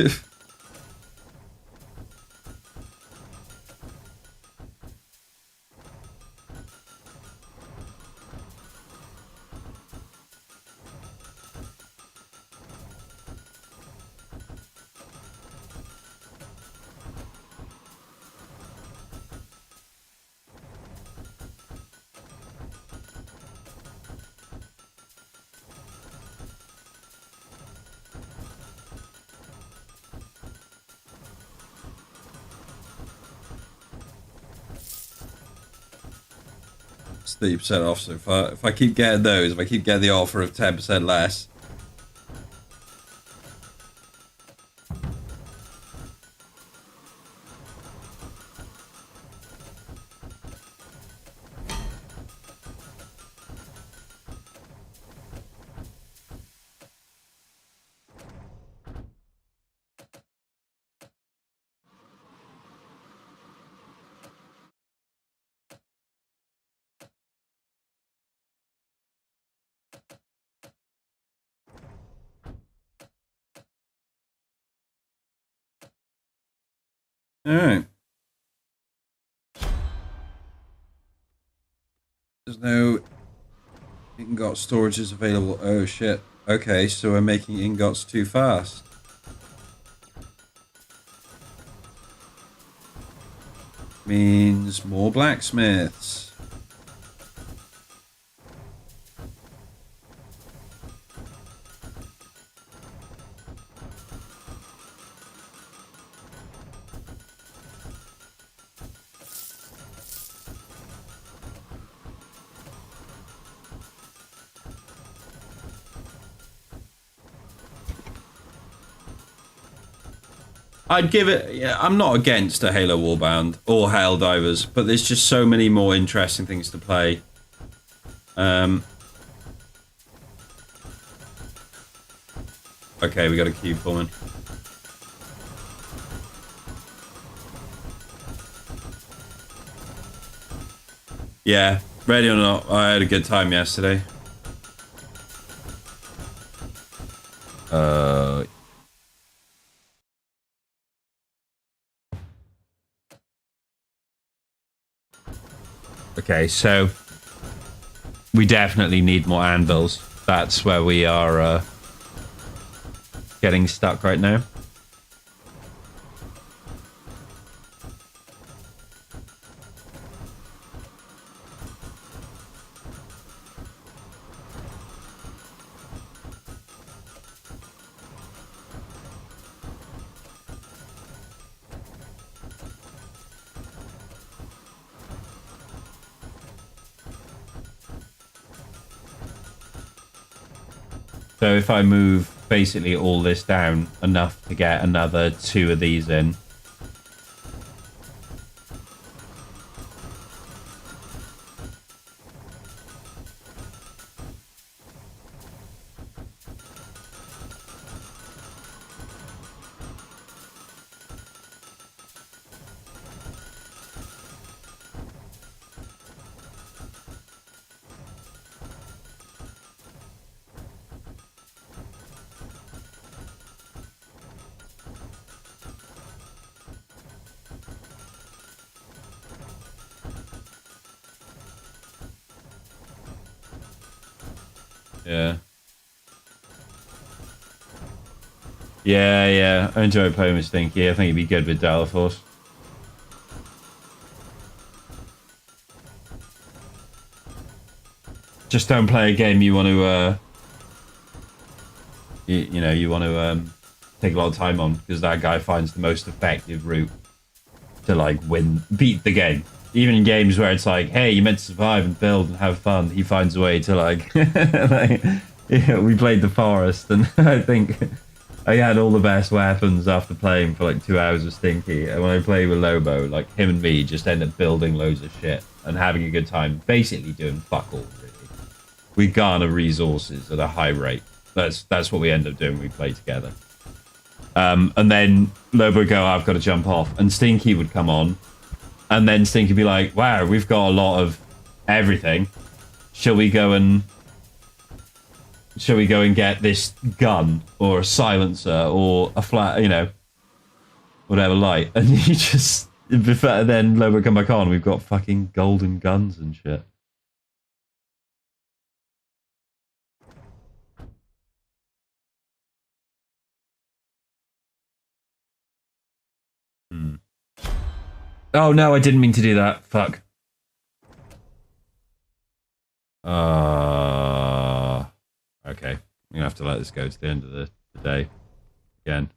It's 30% off so far. If I keep getting those, if I keep getting the offer of 10% less. Alright. There's no ingot storages available. Oh shit. Okay, so we're making ingots too fast. Means more blacksmiths. I'd give it. Yeah, I'm not against a Halo Warbound or Helldivers, but there's just so many more interesting things to play. Okay, we got a cube forming. Yeah, ready or not, I had a good time yesterday. Okay, so we definitely need more anvils. That's where we are getting stuck right now. So if I move basically all this down enough to get another 2 of these in. Yeah. Yeah. I enjoy playing with Stinky. I think he'd be good with Force. Just don't play a game you want to, you want to take a lot of time on, because that guy finds the most effective route to like beat the game. Even in games where it's like, hey, you meant to survive and build and have fun, he finds a way to like, we played the forest, and I think I had all the best weapons after playing for like 2 hours with Stinky. And when I play with Lobo, like him and me just end up building loads of shit and having a good time, basically doing fuck all, really. We garner resources at a high rate. That's what we end up doing when we play together. And then Lobo would go, I've got to jump off. And Stinky would come on. And then Stinky would be like, wow, we've got a lot of everything. Shall we go and get this gun or a silencer or a flat, whatever light? And you just, then Lobo would come back on. We've got fucking golden guns and shit. Oh no, I didn't mean to do that. Fuck. Okay. I'm gonna have to let this go to the end of the day. Again.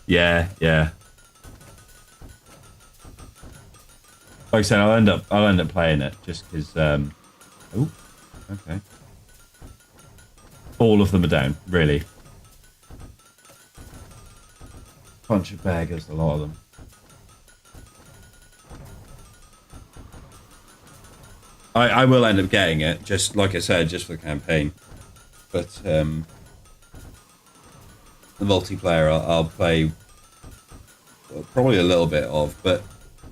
Yeah. Like I said, I'll end up playing it just because. Oh, okay. All of them are down, really. Bunch of beggars, a lot of them. I will end up getting it, just like I said, just for the campaign. But the multiplayer I'll play probably a little bit of. But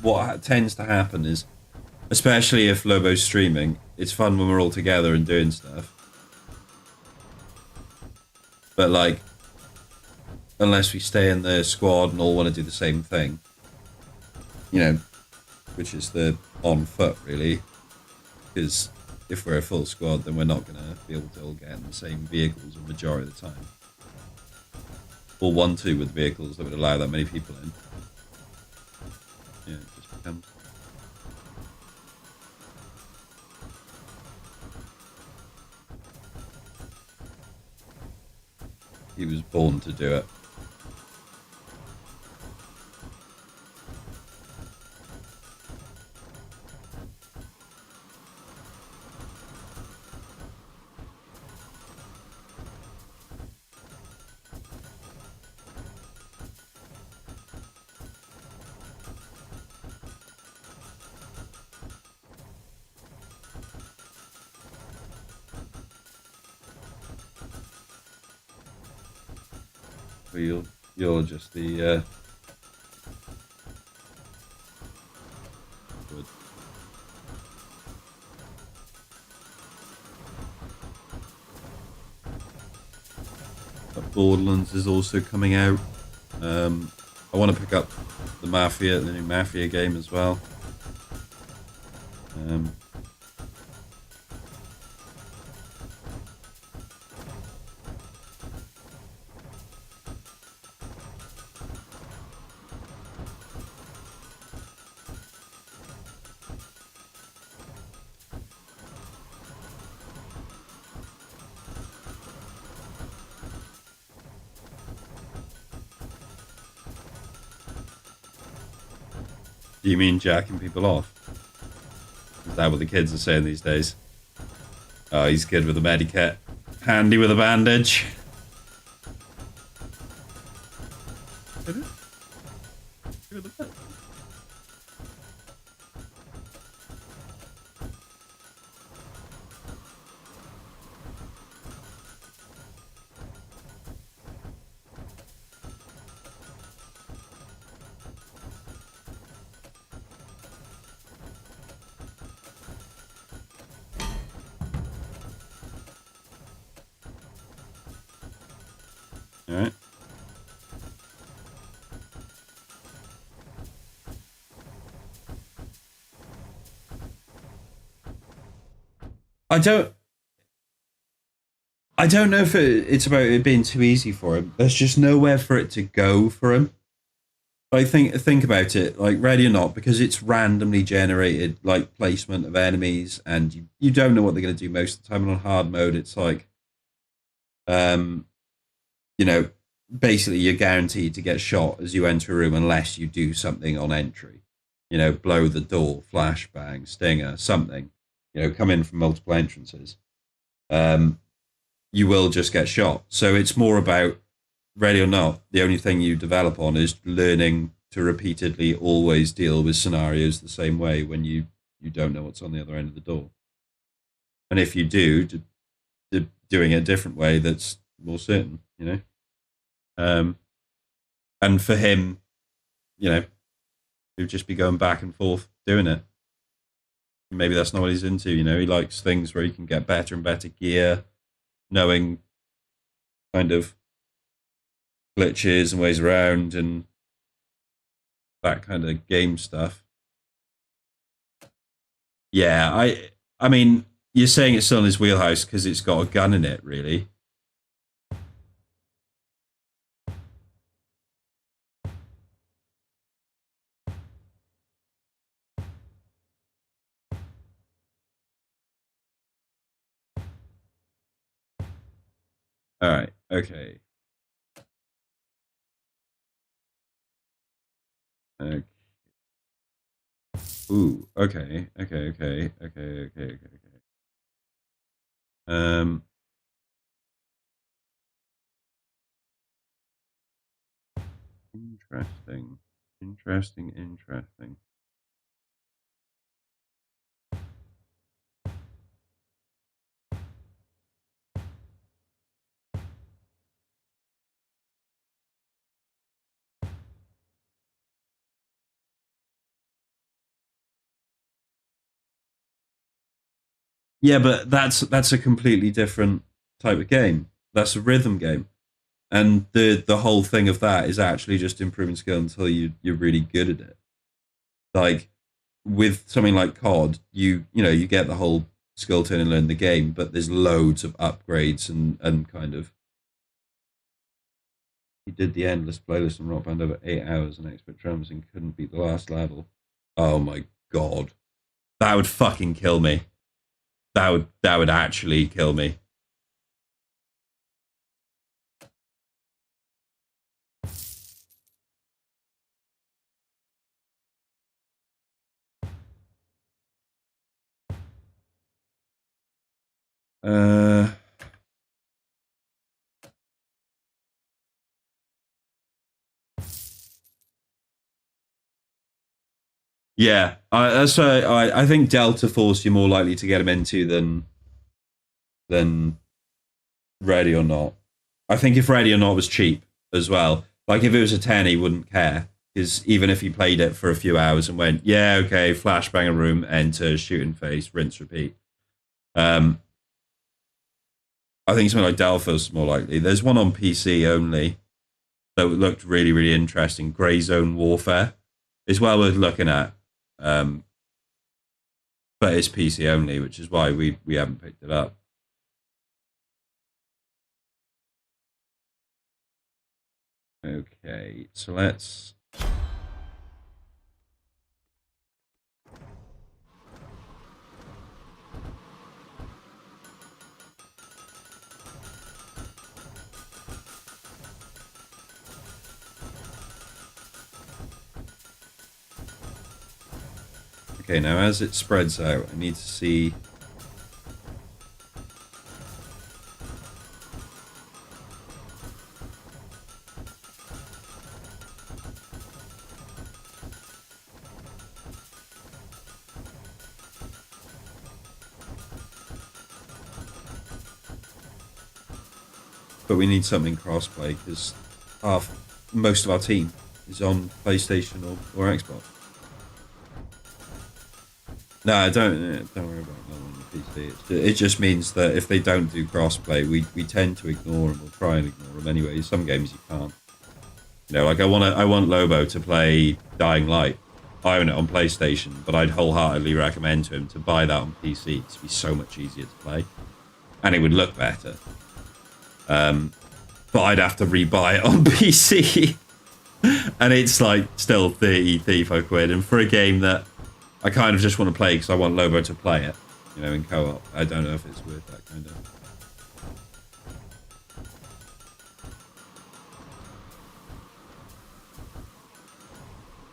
what tends to happen is, especially if Lobo's streaming, it's fun when we're all together and doing stuff. But like, unless we stay in the squad and all want to do the same thing, which is the on foot, really. Because if we're a full squad, then we're not going to be able to all get in the same vehicles the majority of the time. Or 1-2 with vehicles that would allow that many people in. Yeah, it just becomes... He was born to do it. You're just the good. Borderlands is also coming out. I want to pick up the new Mafia game as well. Do you mean jacking people off? that what the kids are saying these days? Oh, he's good with a medikit. Handy with a bandage. All right. I don't know if it's about it being too easy for him. There's just nowhere for it to go for him. Like think about it, like Ready or Not, because it's randomly generated like placement of enemies, and you don't know what they're going to do most of the time. And on hard mode, it's like, you know, basically you're guaranteed to get shot as you enter a room unless you do something on entry. You know, blow the door, flashbang, stinger, something. You know, come in from multiple entrances. You will just get shot. So it's more about Ready or Not. The only thing you develop on is learning to repeatedly always deal with scenarios the same way when you don't know what's on the other end of the door. And if you do, doing it a different way that's more certain, you know. And for him, you know, he'd just be going back and forth doing it. Maybe that's not what he's into, you know. He likes things where he can get better and better gear, knowing kind of glitches and ways around and that kind of game stuff. Yeah, I mean, you're saying it's still in his wheelhouse because it's got a gun in it, really. All right, okay. Ooh, okay. Um, interesting. Yeah, but that's a completely different type of game. That's a rhythm game. And the whole thing of that is actually just improving skill until you're really good at it. Like with something like COD, you know you get the whole skill turn and learn the game, but there's loads of upgrades and kind of. He did the endless playlist on Rock Band over 8 hours on expert drums and couldn't beat the last level. Oh my god, that would fucking kill me. That would actually kill me. Yeah, that's I think Delta Force you're more likely to get him into than Ready or Not. I think if Ready or Not was cheap as well, like if it was a 10, he wouldn't care. Because even if he played it for a few hours and went, yeah, okay, flashbang a room, enter, shoot in face, rinse, repeat. I think something like Delphos is more likely. There's one on PC only that looked really, really interesting. Grey Zone Warfare is well worth looking at. But it's PC only, which is why we haven't picked it up. Okay, so let's. Okay, now as it spreads out, I need to see... But we need something crossplay because most of our team is on PlayStation or Xbox. No, don't worry about that on the PC. It just means that if they don't do crossplay, we tend to ignore them or try and ignore them anyway. Some games you can't. You know, like I want Lobo to play Dying Light. I own it on PlayStation, but I'd wholeheartedly recommend to him to buy that on PC. It'd be so much easier to play, and it would look better. But I'd have to rebuy it on PC, and it's like still 35 quid. And for a game that I kind of just want to play because I want Lobo to play it, you know, in co-op, I don't know if it's worth that kind of.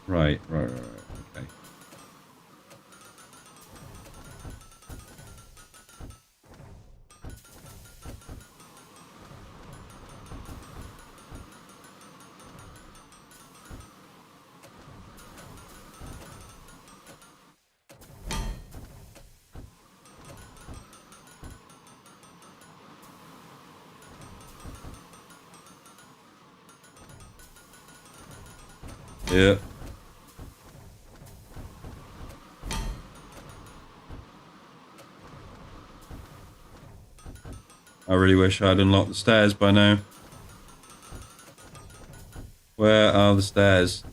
Right. Okay. Yeah. I really wish I'd unlocked the stairs by now. Where are the stairs?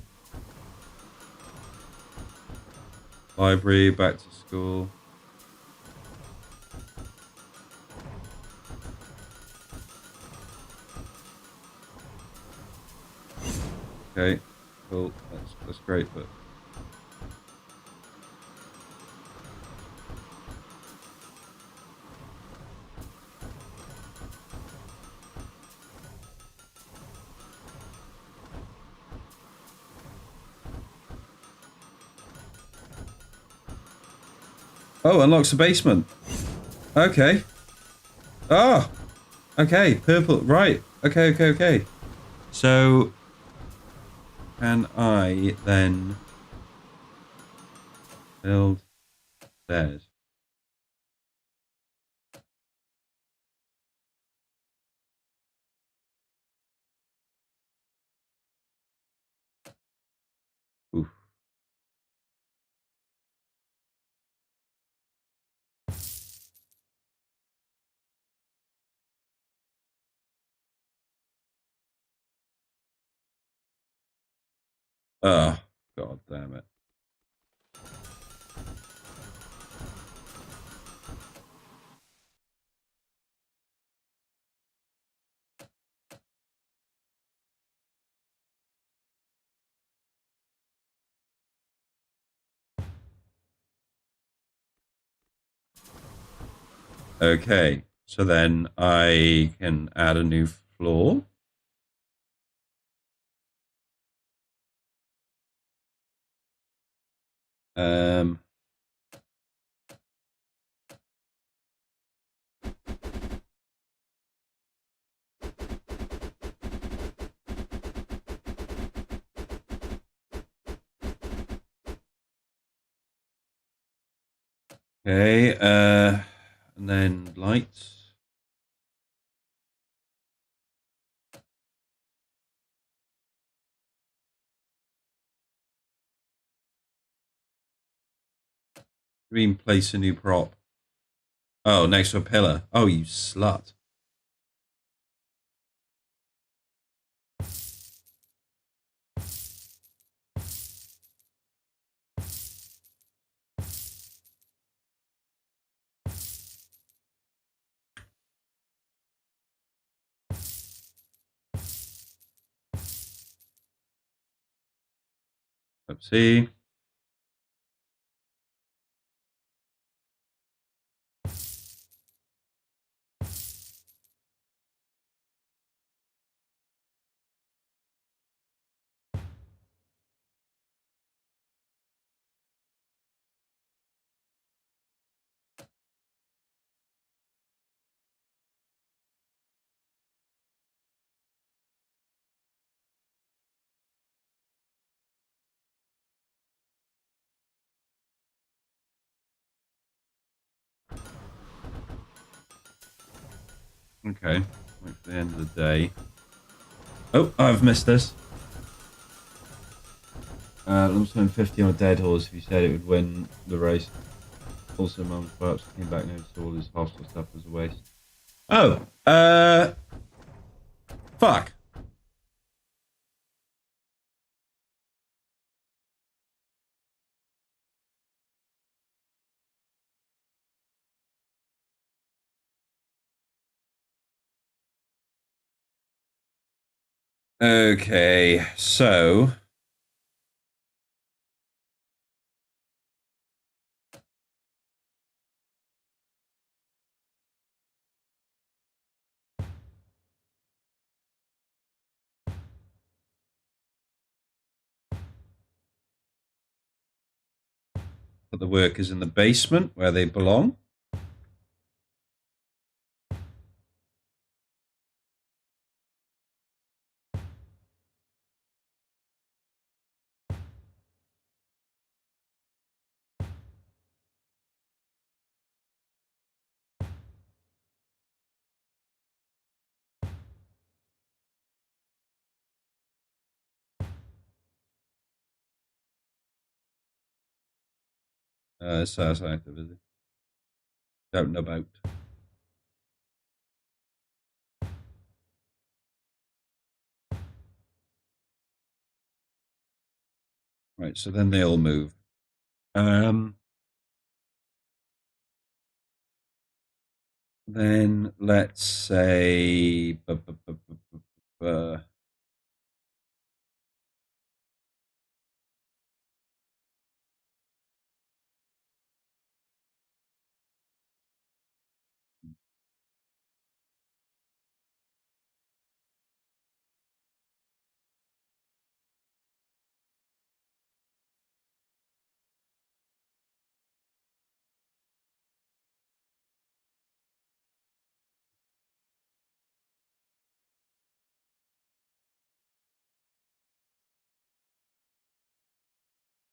Library, back to school. Okay, cool. That's great, but oh, unlocks the basement. Okay. Oh, okay. Purple. Right. Okay. So, can I then build stairs? Oof. Oh, god damn it. Okay, so then I can add a new floor. Um, okay, and then lights. Green, place a new prop. Oh, next to a pillar. Oh, you slut. Oopsie. Okay. Wait for the end of the day. Oh, I've missed this. Lumsden 50 on a dead horse if he said it would win the race. Also, Mum's perhaps came back and noticed all his hostile stuff was a waste. Oh, fuck. Okay, so put the workers in the basement where they belong. So that's active, is it? Don't know about. Right, so then they all move. Then let's say.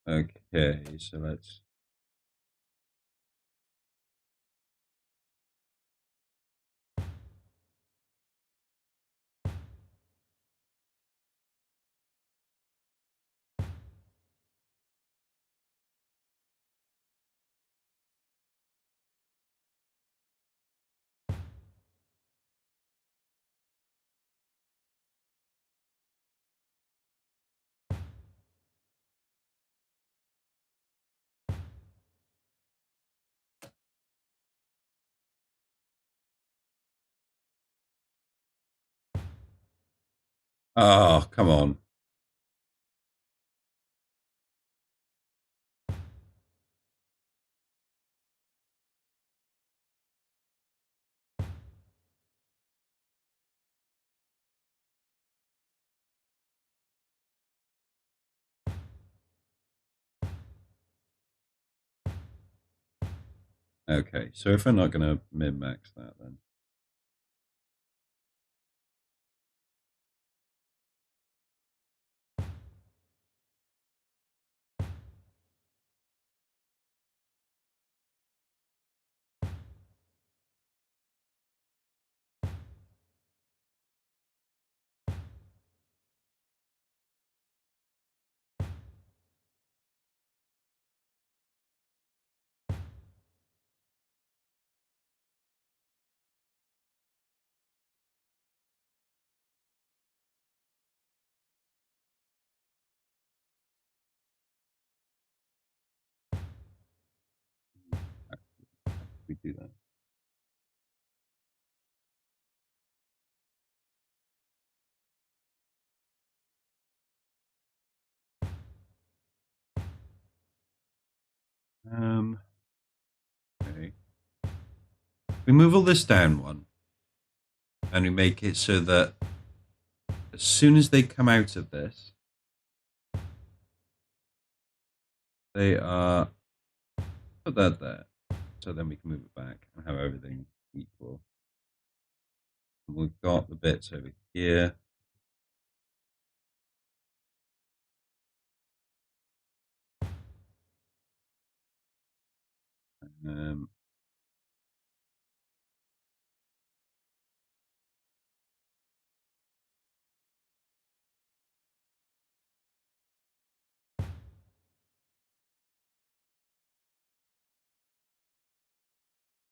Okay, so let's. Oh, come on. Okay, so if we're not going to min max that, then. We do that. Okay. We move all this down one, and we make it so that as soon as they come out of this, they are put that there. So then we can move it back and have everything equal. And we've got the bits over here. Um,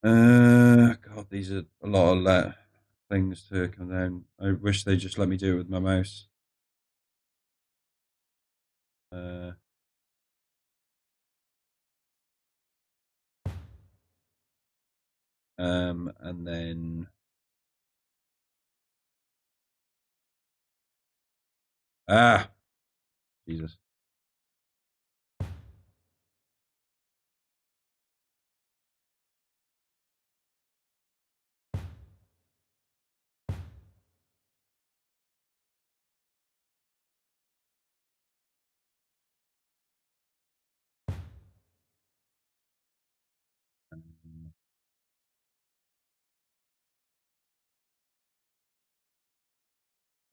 God, these are a lot of things to come down. I wish they just let me do it with my mouse. Uh, and then Jesus.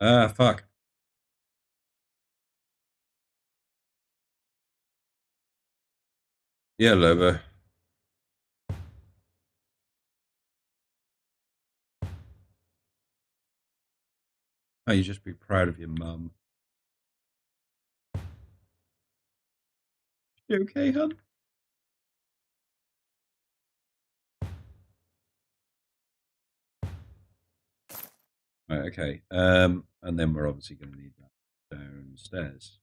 Fuck. Yeah, Lobo. Oh, you just be proud of your mum. You okay, hun? Right, okay. And then we're obviously going to need that downstairs.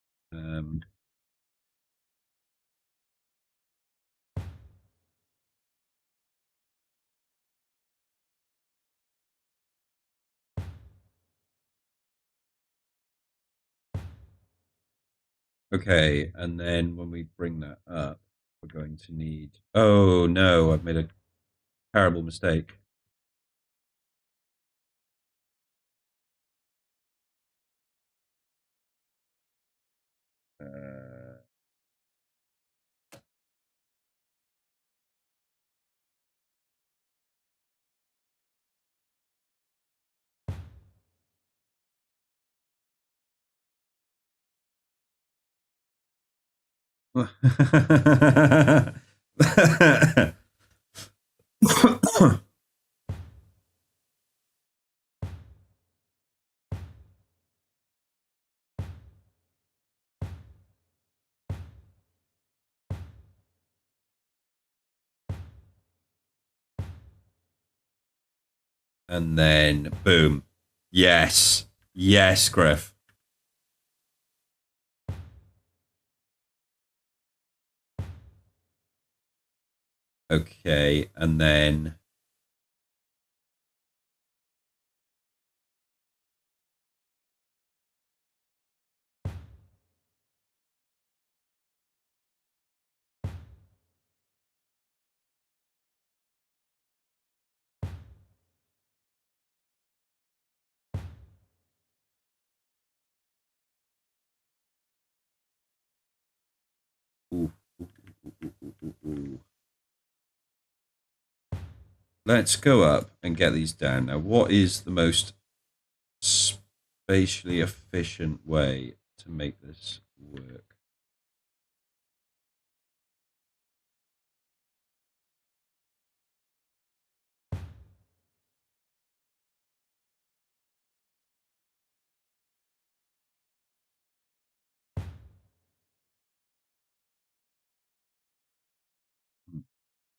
Okay, and then when we bring that up, we're going to need. Oh no, I've made a terrible mistake. Uh, and then boom. Yes. Yes, Griff. Okay, and then ooh, ooh. Let's go up and get these down. Now, what is the most spatially efficient way to make this work?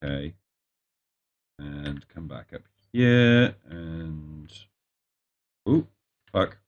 Okay. And come back up here and oh fuck.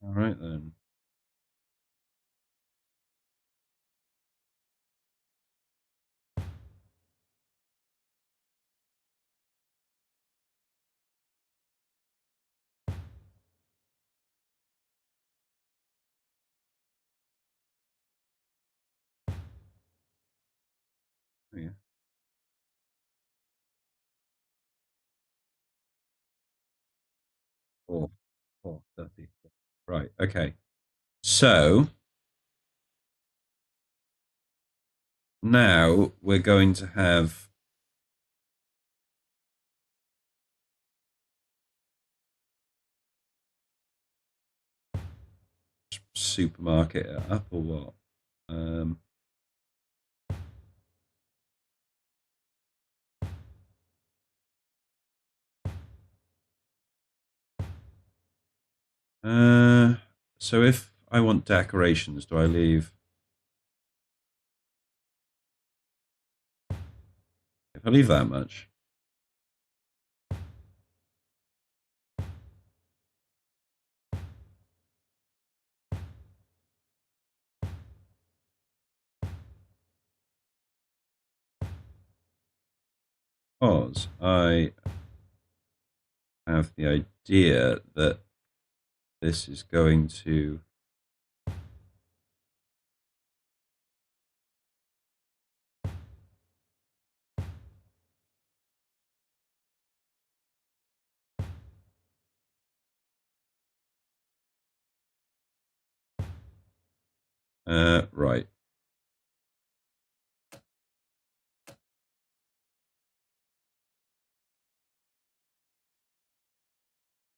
All right then. Yeah. 4, 4, 30. Right, okay. So now we're going to have supermarket up or what? So if I want decorations, do I leave? If I leave that much, because I have the idea that this is going to right.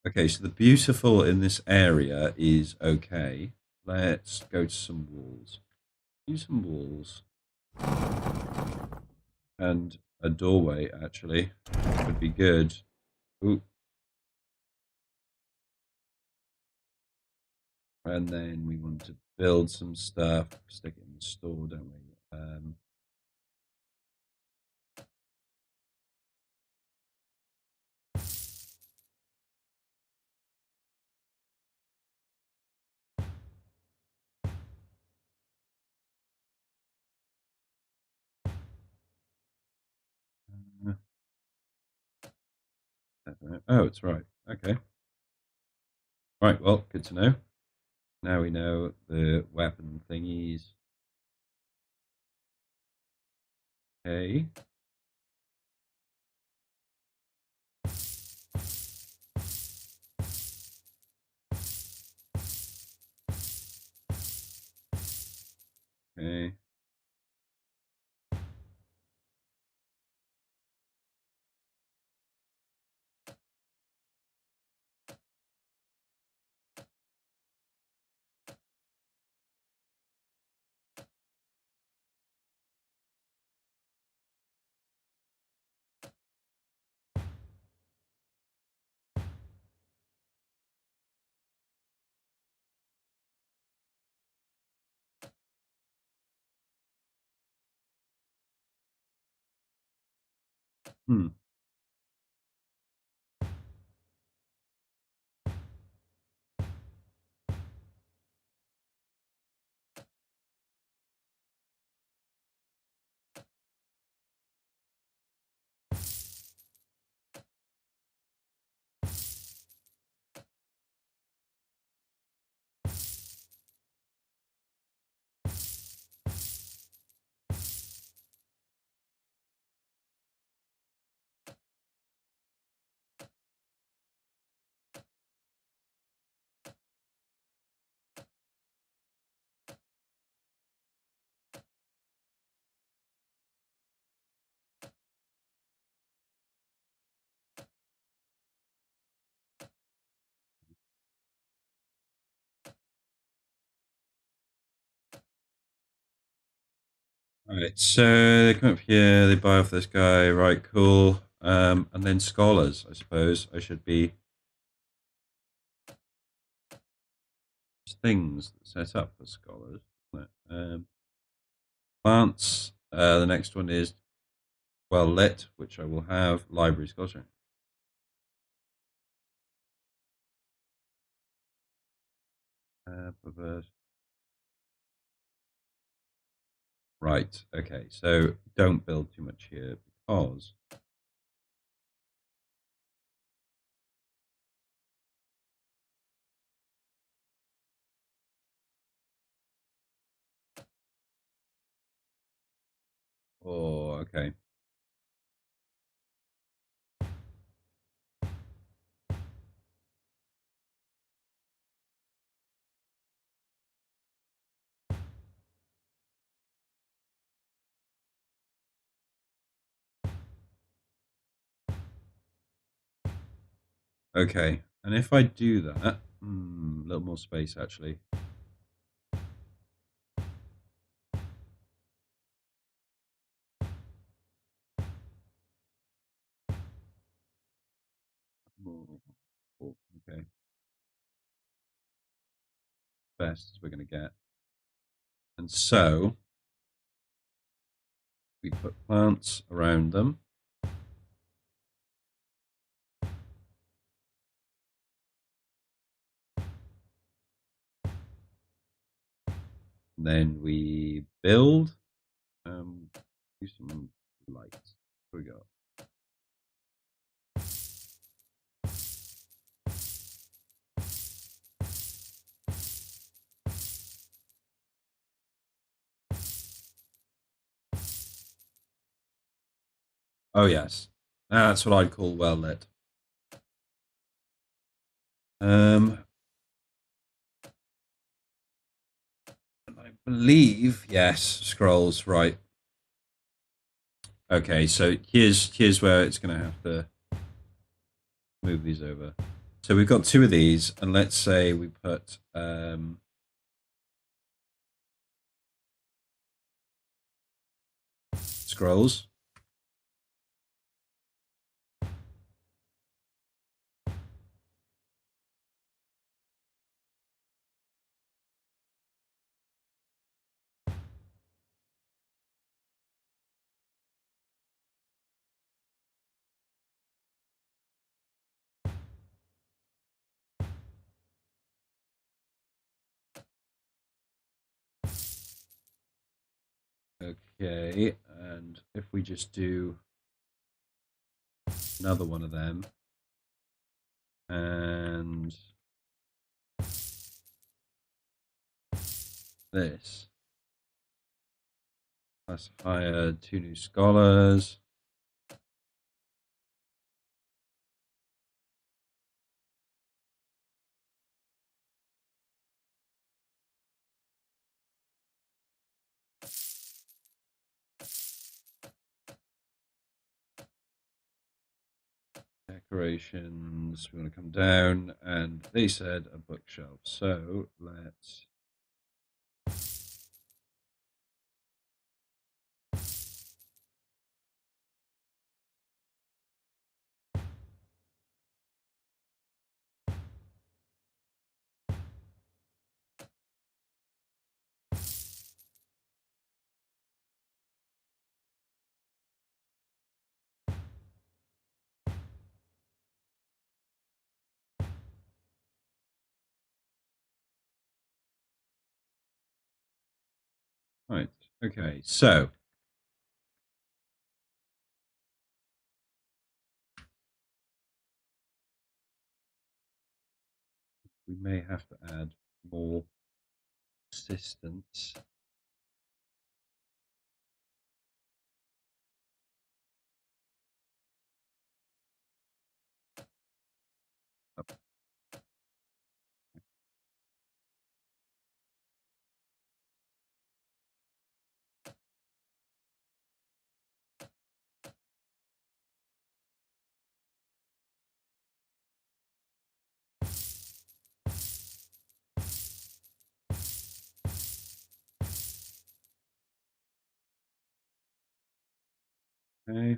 Okay, so the beautiful in this area is okay. Let's go to some walls. Use some walls. And a doorway, actually, would be good. Ooh. And then we want to build some stuff, stick it in the store, don't we? Oh, it's right. Okay. Right, well, good to know. Now we know the weapon thingies. Okay. Okay. Hmm. All right, so they come up here, they buy off this guy, right, cool. And then scholars, I suppose. I should be things set up for scholars. Plants, the next one is well lit, which I will have. Library scholarship. Perverse. Right, okay, so don't build too much here because oh, okay. Okay, and if I do that, a little more space actually. Oh, okay, best as we're going to get. And so we put plants around them. And then we build. Do some lights. Here we go. Oh yes, that's what I'd call well lit. I believe yes. Scrolls right. Okay, so here's where it's going to have to move these over. So we've got 2 of these, and let's say we put scrolls. Okay, and if we just do another one of them, and this. Let's hire 2 new scholars. Decorations, we want to come down, and they said a bookshelf. So let's right. Okay, so we may have to add more assistance. Okay.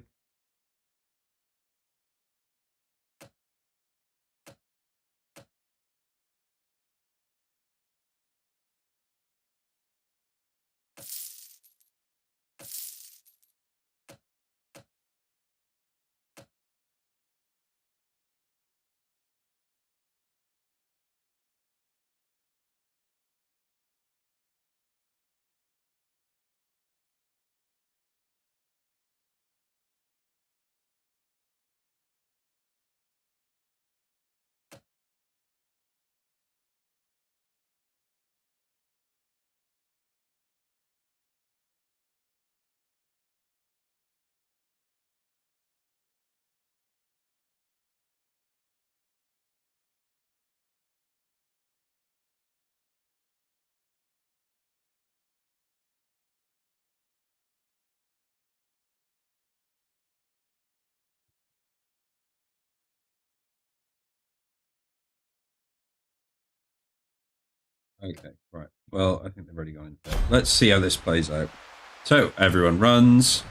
Okay, right. Well, I think they've already gone into it. Let's see how this plays out. So, everyone runs.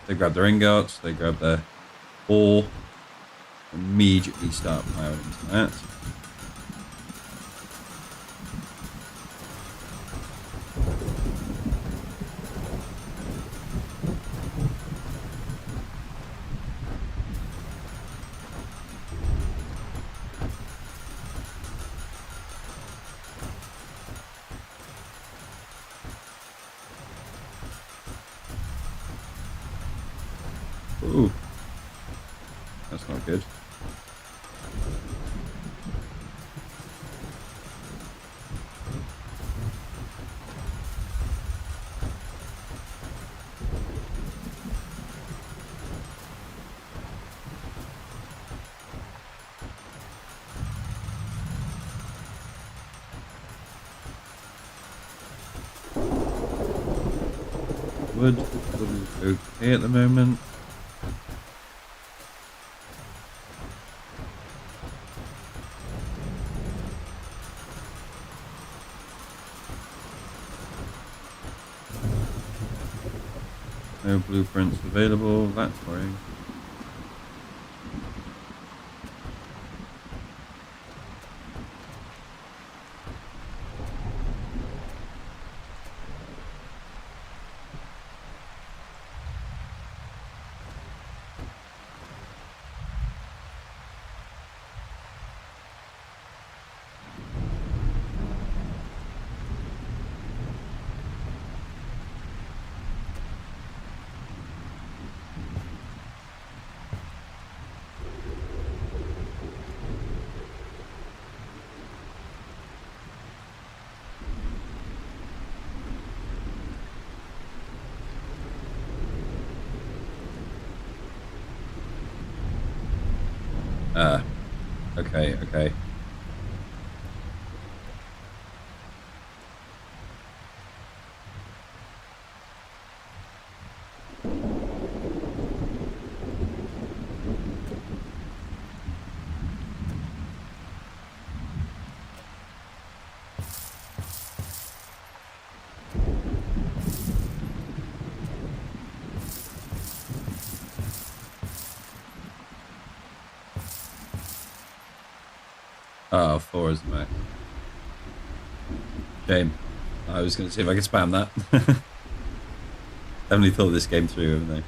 They grab their ingots. They grab their ore. Immediately start plowing into that. Ooh. That's not good. Wood is okay at the moment. No blueprints available. That's worrying. Okay, okay. Oh, 4 is the max. Shame. I was going to see if I could spam that. Definitely thought this game through, haven't they?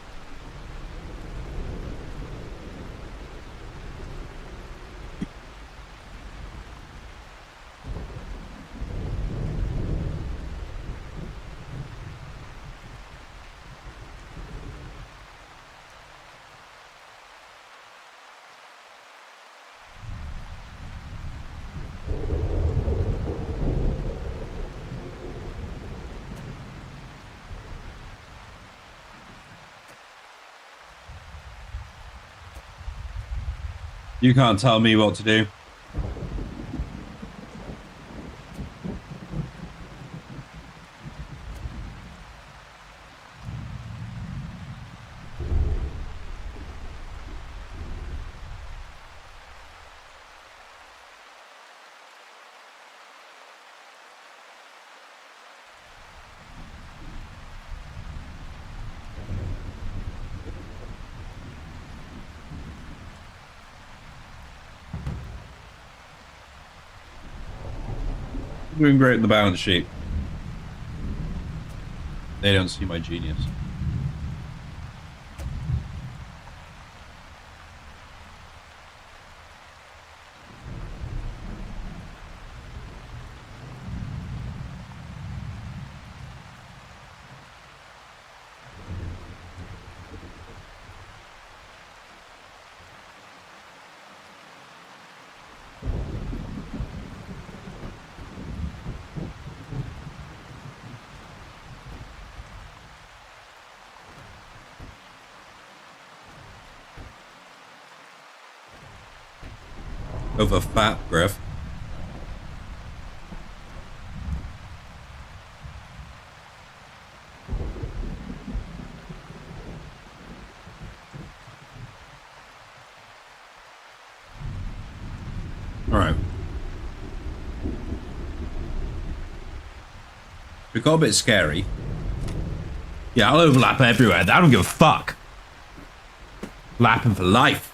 You can't tell me what to do. Doing great in the balance sheet. They don't see my genius. Over fat, Griff. All right. It got a bit scary. Yeah, I'll overlap everywhere. I don't give a fuck. Lapping for life.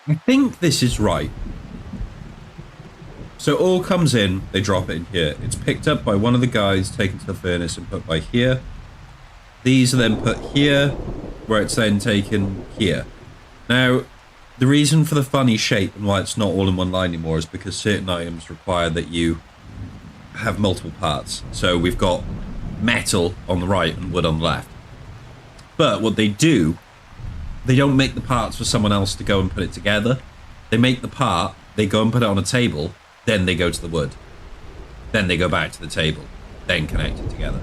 I think this is right. So all comes in, they drop it in here. It's picked up by one of the guys, taken to the furnace and put by here. These are then put here, where it's then taken here. Now, the reason for the funny shape and why it's not all in one line anymore is because certain items require that you have multiple parts. So we've got metal on the right and wood on the left. But what they do, they don't make the parts for someone else to go and put it together. They make the part, they go and put it on a table, then they go to the wood. Then they go back to the table, then connect it together.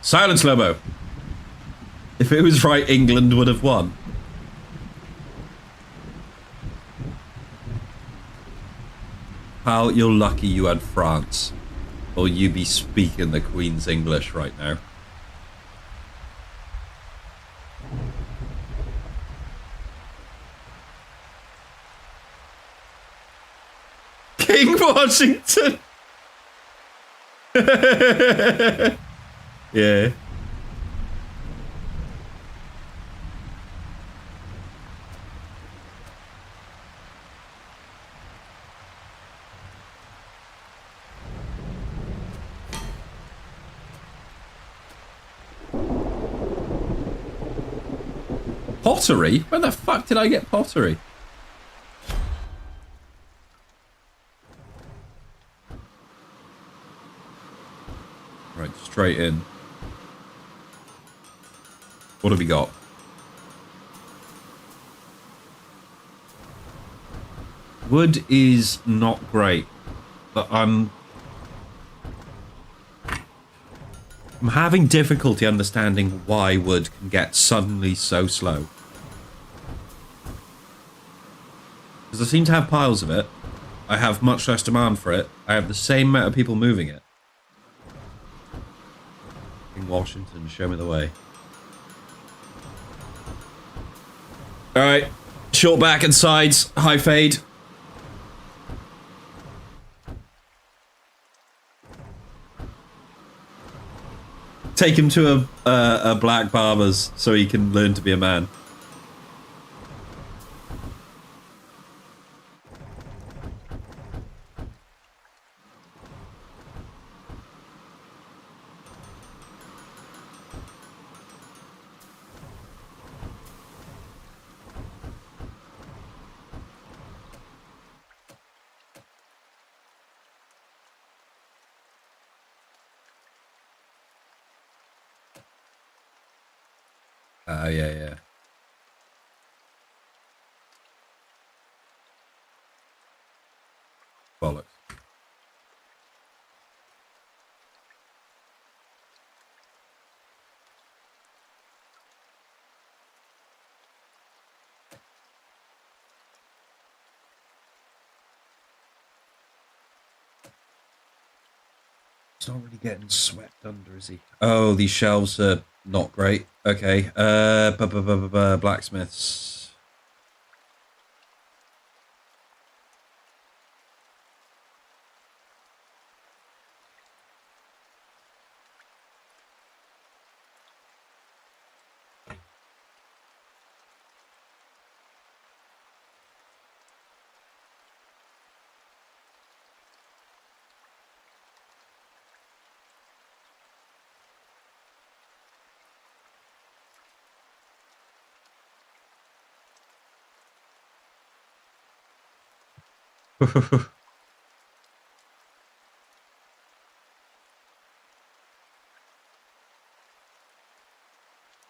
Silence, Lobo. If it was right, England would have won. Pal, you're lucky you had France, or you be speaking the Queen's English right now. King Washington! Yeah. Pottery? Where the fuck did I get pottery? Right, straight in. What have we got? Wood is not great, but I'm having difficulty understanding why wood can get suddenly so slow. Because I seem to have piles of it. I have much less demand for it. I have the same amount of people moving it. In Washington, show me the way. Alright. Short back and sides. High fade. Take him to a black barber's so he can learn to be a man. Oh, yeah, yeah. Bollocks. He's not really getting swept under, is he? Oh, these shelves are not great. Okay. Blacksmiths.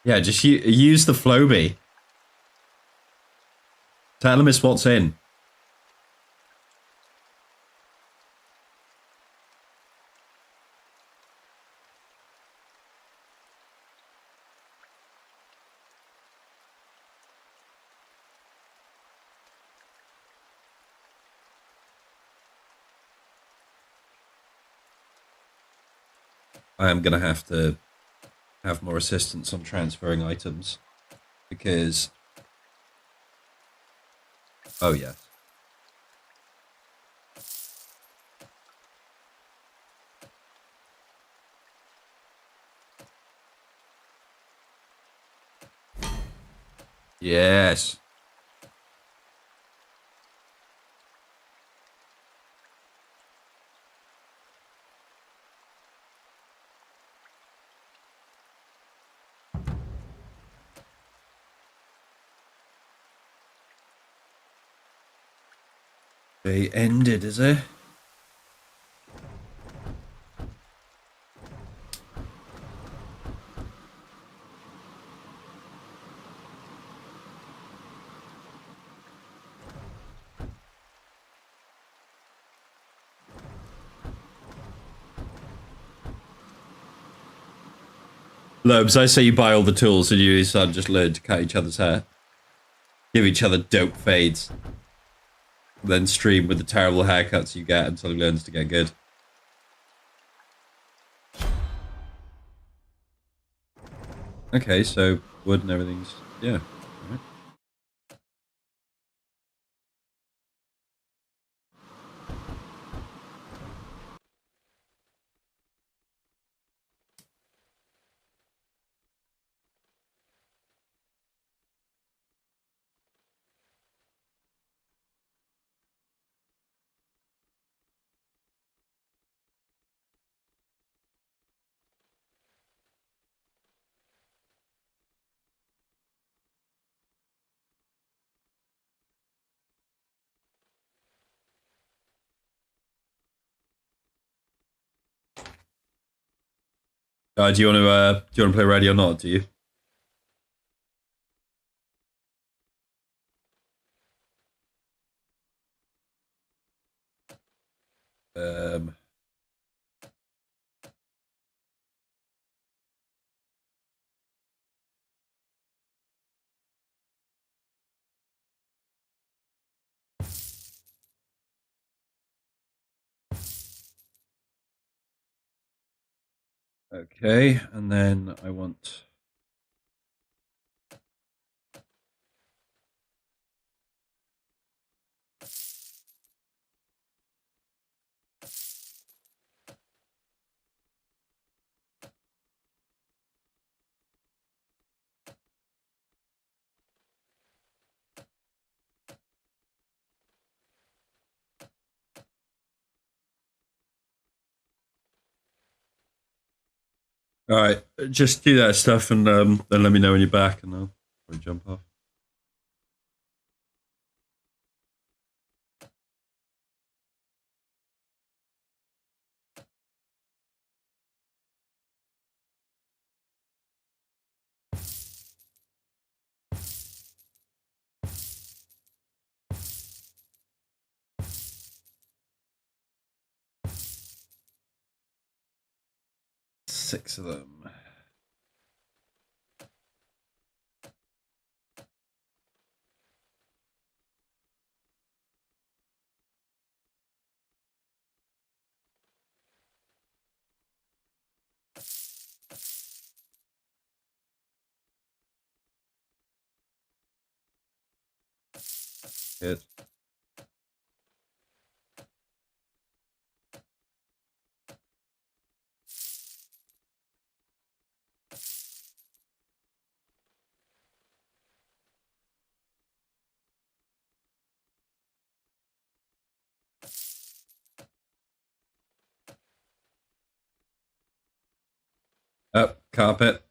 Yeah, just use the Floby. Tell him it's what's in. I am going to have more assistance on transferring items. Because... Oh, yeah. Yes. They ended, is it? Lobes, I say you buy all the tools and you and your son just learn to cut each other's hair. Give each other dope fades. Then stream with the terrible haircuts you get until he learns to get good. Okay, so wood and everything's... Yeah. Right. Do you want to play ready or not? Do you? Um. Okay, and then I want... All right, just do that stuff and then let me know when you're back and I'll jump off. 6 of them. Good. Up, carpet.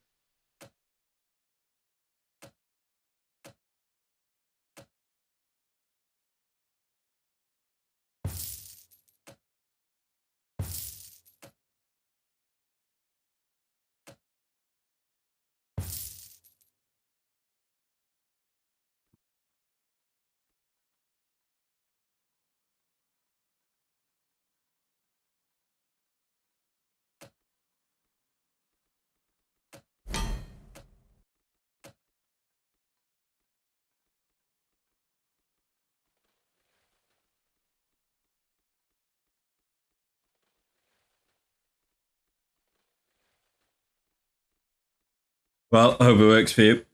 Well, I hope it works for you.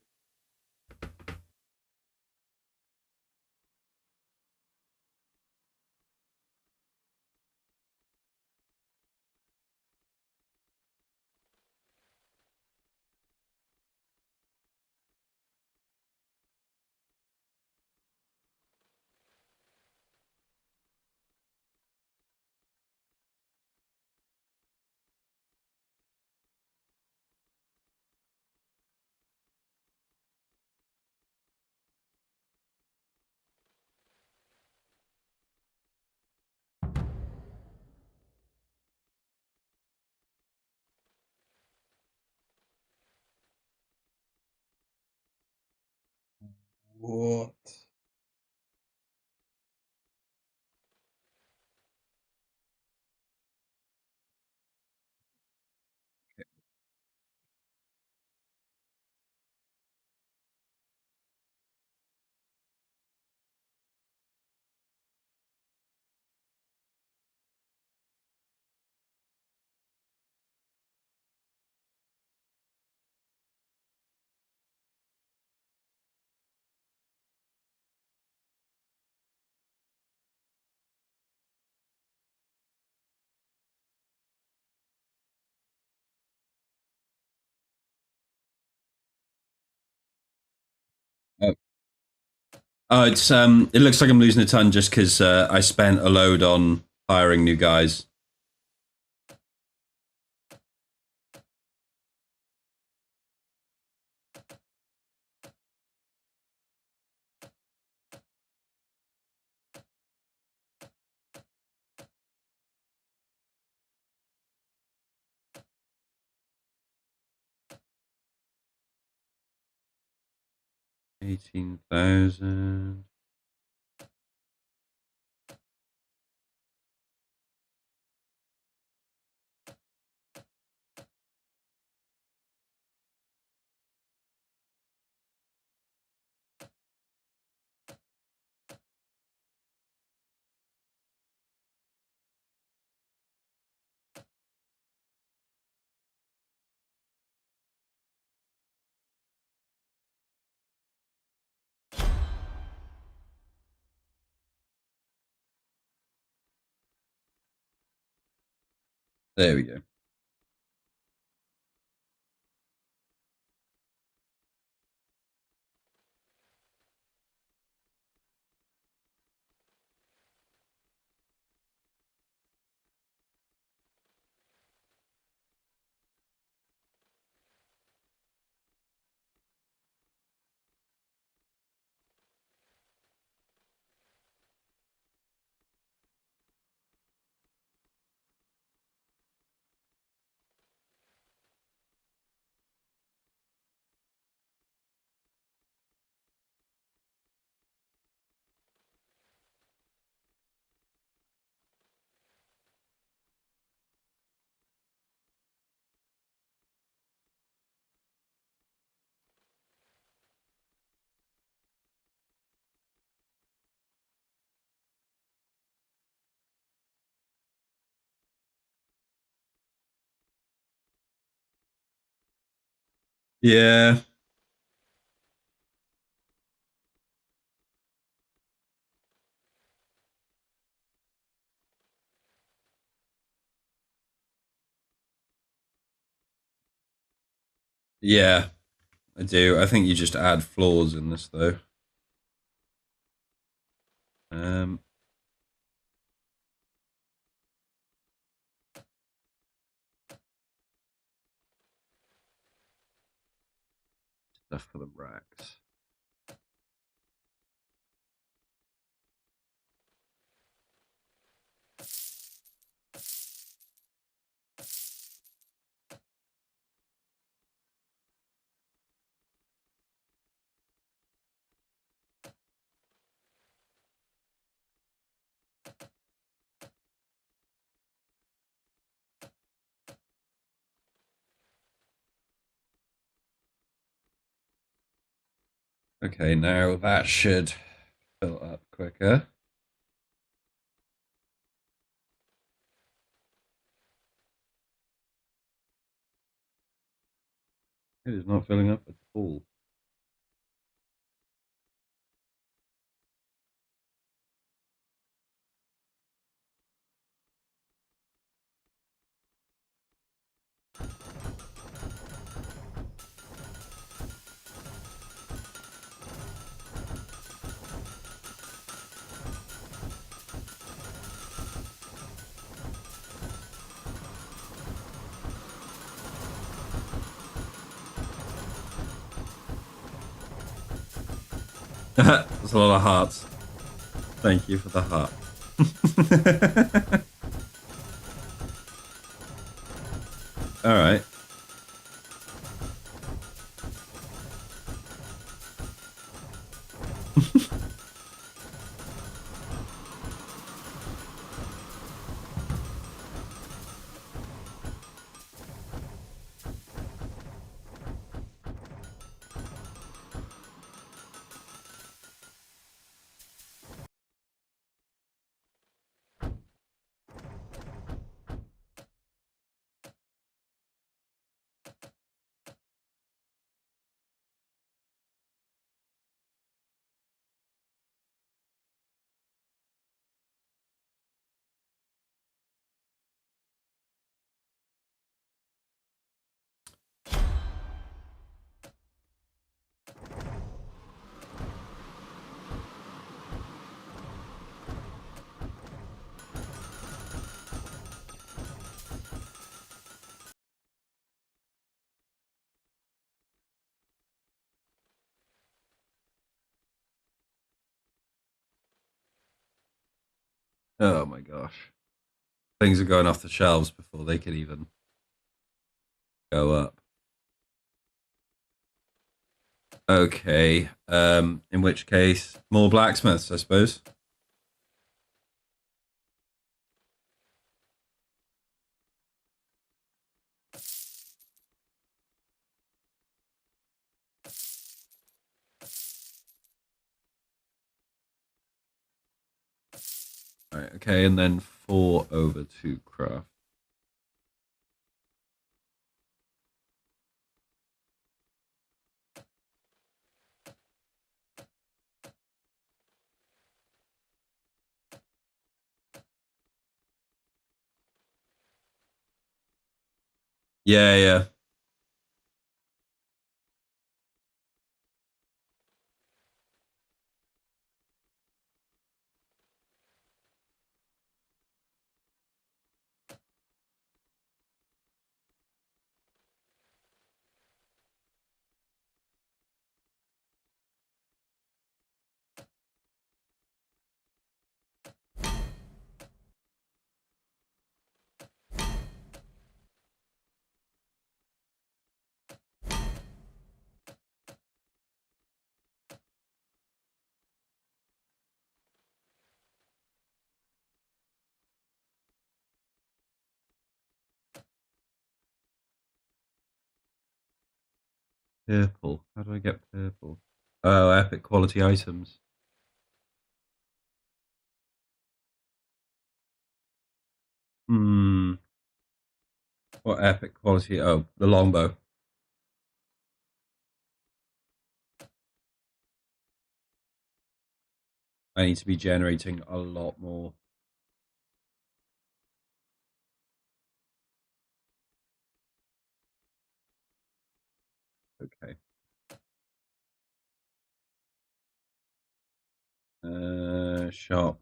What? Oh, it's it looks like I'm losing a ton just because I spent a load on hiring new guys. $18,000. There we go. Yeah. Yeah, I do. I think you just add flaws in this though. Um, Stuff for the racks. Okay, now that should fill up quicker. It is not filling up at all. That's a lot of hearts. Thank you for the heart. All right. Oh my gosh. Things are going off the shelves before they can even go up. Okay. In which case, more blacksmiths, I suppose. All right, okay, and then four over to craft. Yeah, yeah. Purple. How do I get purple? Oh, epic quality items. Hmm. What epic quality? Oh, the longbow. I need to be generating a lot more. Okay. Sharp.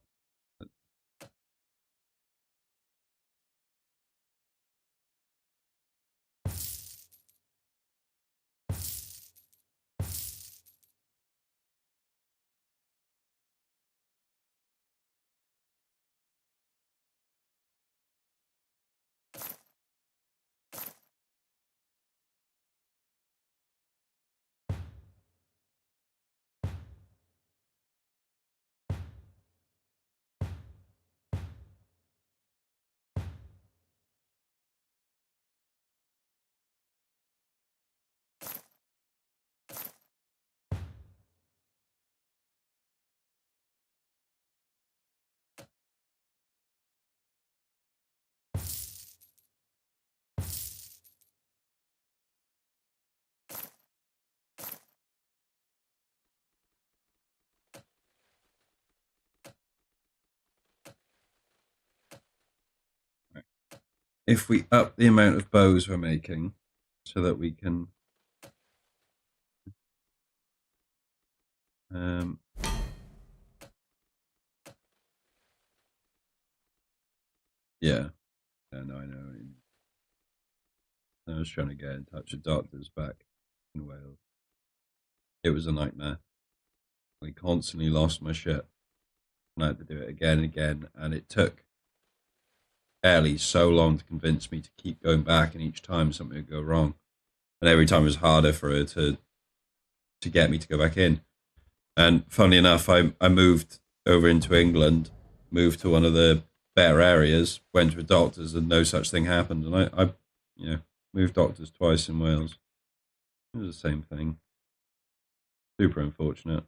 If we up the amount of bows we're making so that we can yeah. Yeah, no, I know. I was trying to get in touch with doctors back in Wales. It was a nightmare. I constantly lost my shit. And I had to do it again and again. And it took Ellie so long to convince me to keep going back, and each time something would go wrong. And every time it was harder for her to get me to go back in. And funnily enough, I moved over into England, moved to one of the better areas, went to a doctor's, and no such thing happened. And I moved doctors twice in Wales. It was the same thing. Super unfortunate.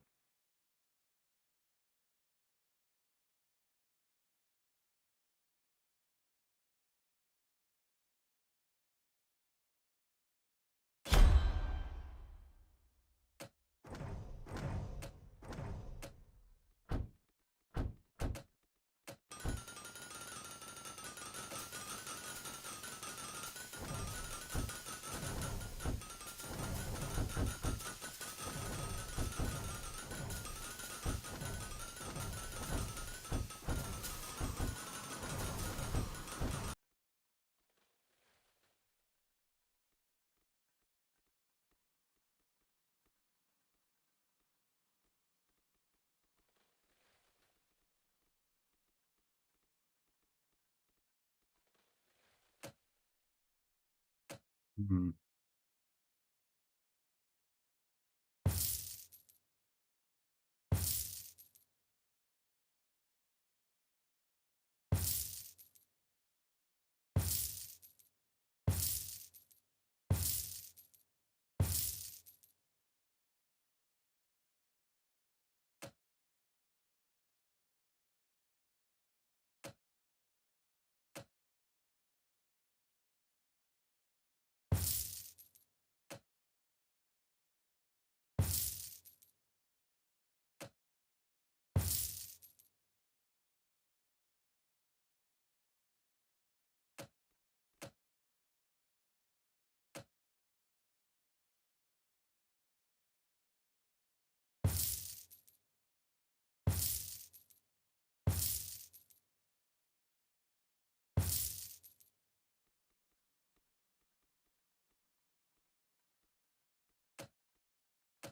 Mm-hmm.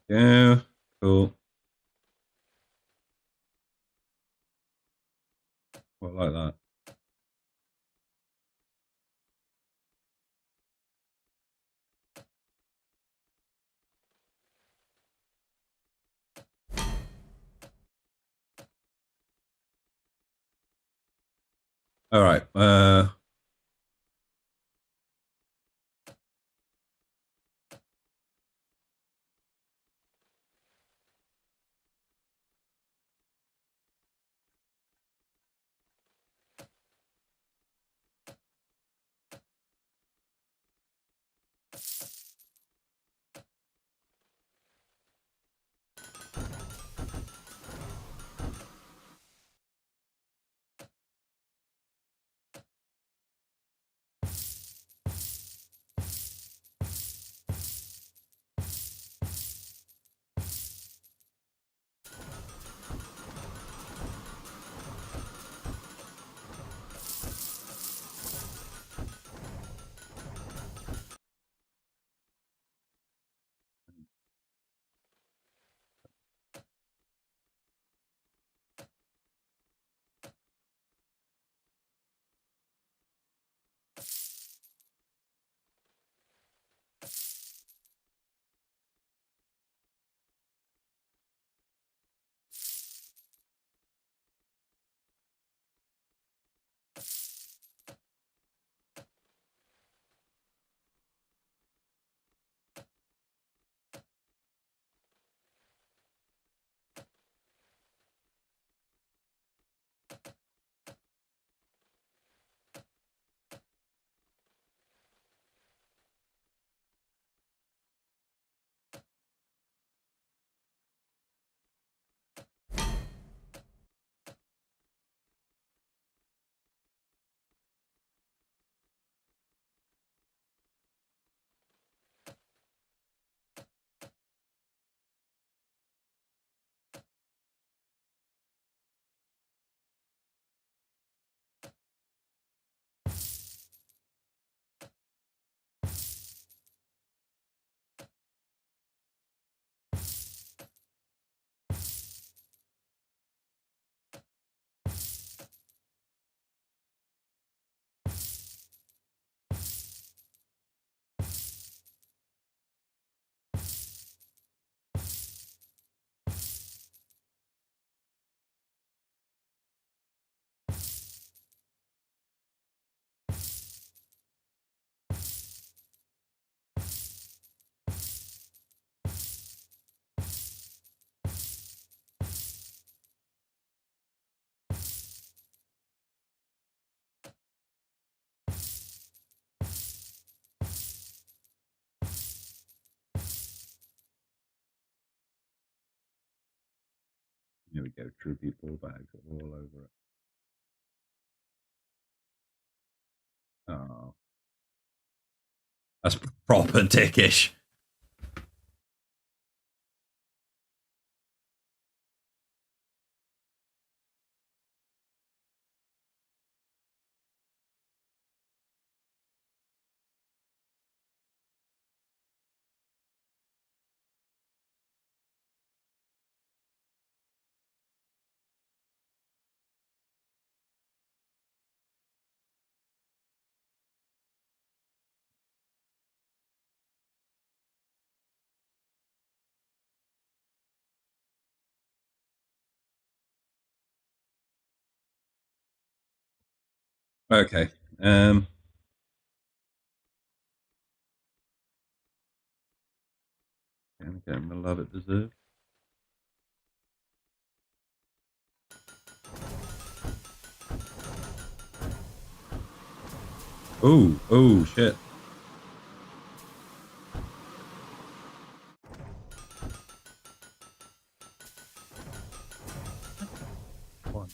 Yeah, cool. Well, I like that. All right. Here we go. True people bags all over it. Oh, that's proper dickish. Okay. And again, the love it deserves. Oh, shit. One.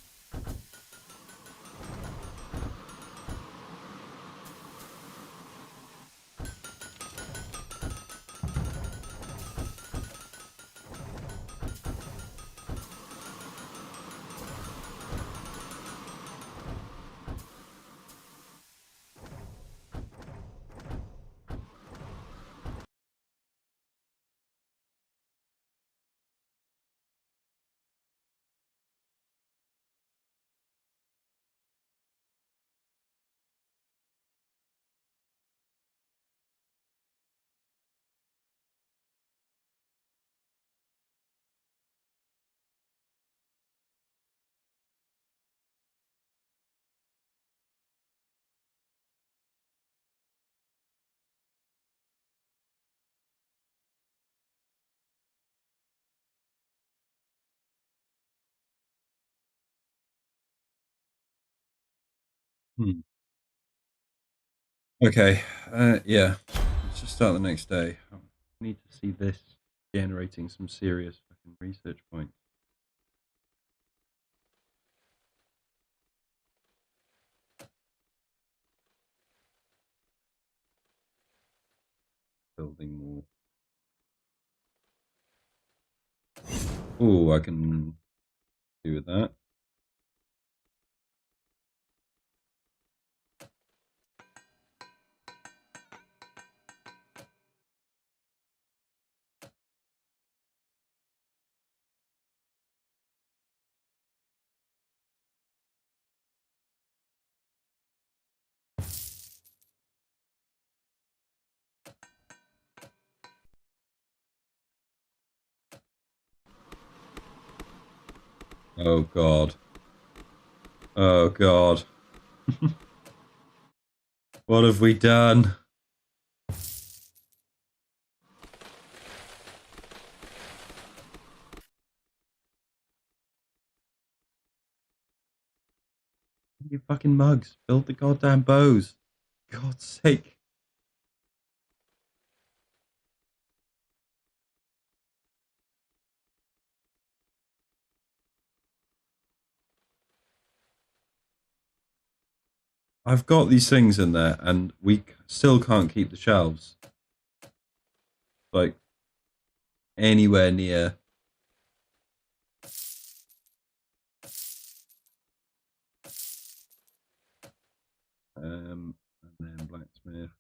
Hmm. Okay. Yeah. Let's just start the next day. I need to see this generating some serious fucking research points. Building more. Oh, I can do with that. Oh god. Oh god. What have we done? You fucking mugs. Build the goddamn bows. God's sake. I've got these things in there and we still can't keep the shelves. Like, anywhere near. And then blacksmith.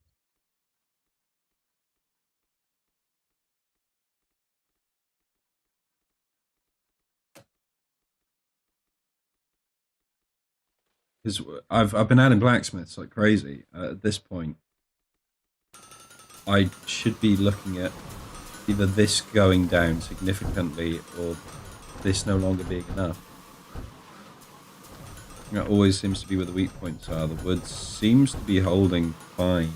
Because I've been adding blacksmiths like crazy. At this point, I should be looking at either this going down significantly or this no longer being enough. That always seems to be where the weak points are. The wood seems to be holding fine.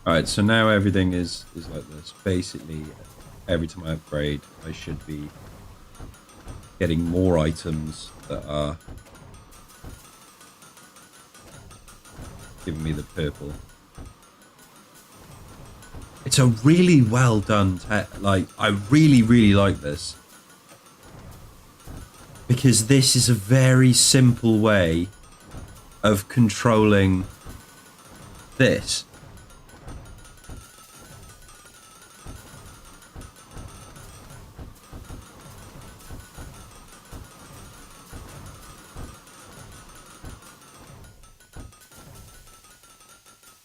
Alright, so now everything is like this. Basically, every time I upgrade, I should be getting more items that are giving me the purple. It's a really well done like, I really, really like this. Because this is a very simple way of controlling this.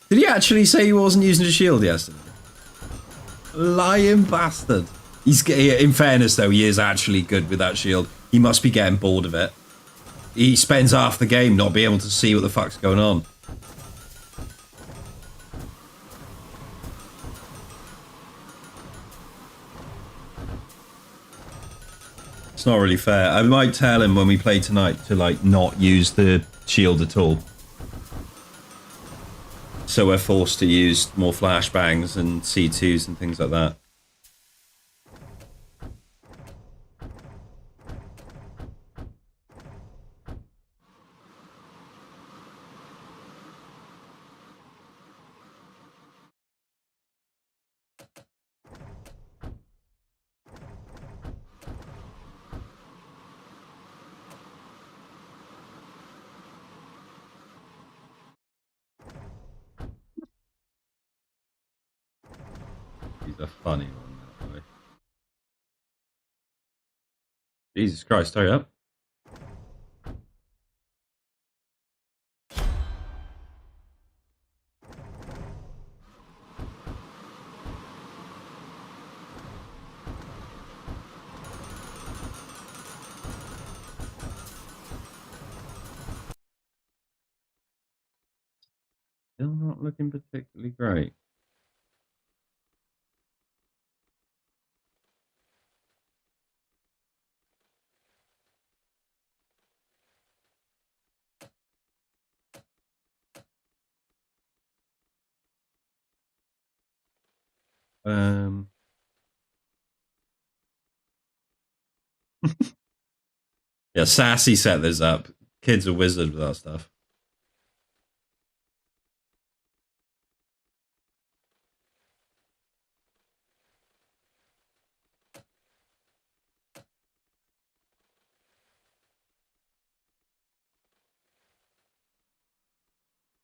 Did he actually say he wasn't using a shield yesterday? Lying bastard. In fairness though, he is actually good with that shield. He must be getting bored of it. He spends half the game not being able to see what the fuck's going on. It's not really fair. I might tell him when we play tonight to like not use the shield at all. So we're forced to use more flashbangs and C2s and things like that. He's a funny one, that boy. Jesus Christ, hurry up. Still not looking particularly great. Yeah, Sassy set this up. Kid's a wizard with that stuff.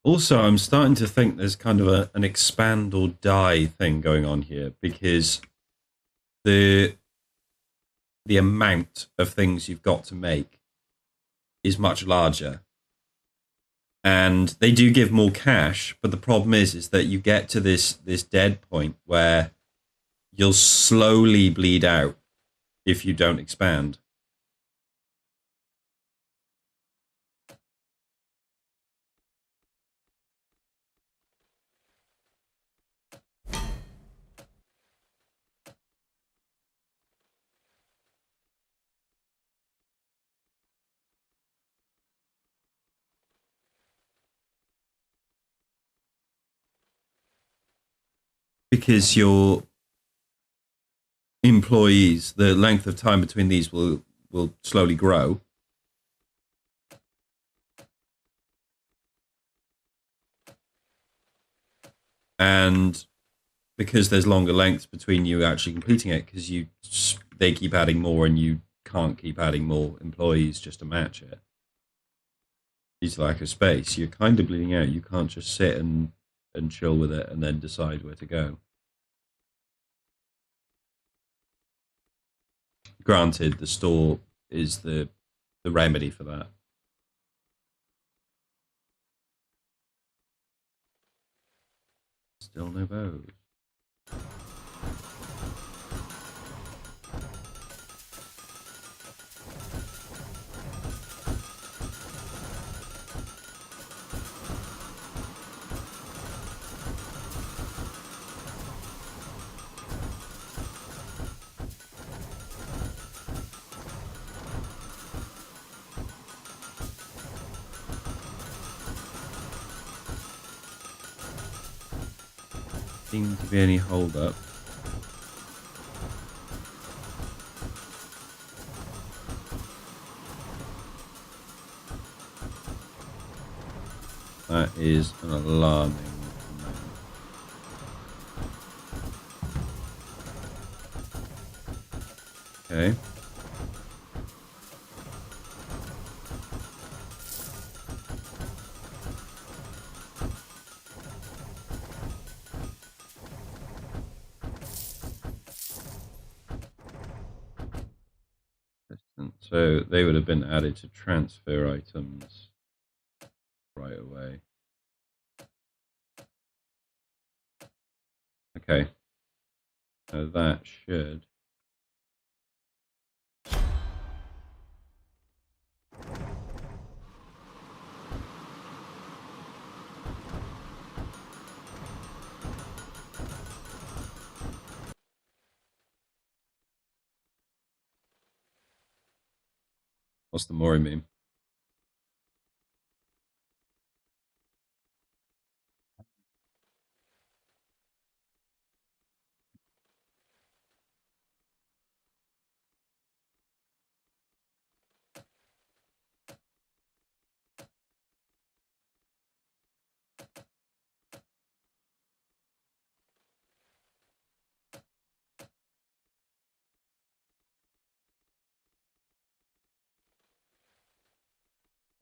Also, I'm starting to think there's kind of an expand or die thing going on here, because the amount of things you've got to make is much larger. And they do give more cash, but the problem is that you get to this dead point where you'll slowly bleed out if you don't expand. Because your employees, the length of time between these will slowly grow. And because there's longer lengths between you actually completing it, because they keep adding more and you can't keep adding more employees just to match it. Due to lack of space, you're kind of bleeding out. You can't just sit and chill with it and then decide where to go. Granted, the store is the remedy for that. Still no bows. Seem to be any hold up. is an alarming amount. Okay. So they would have been added to transfer items right away. Okay. So that should. What's the Mori meme?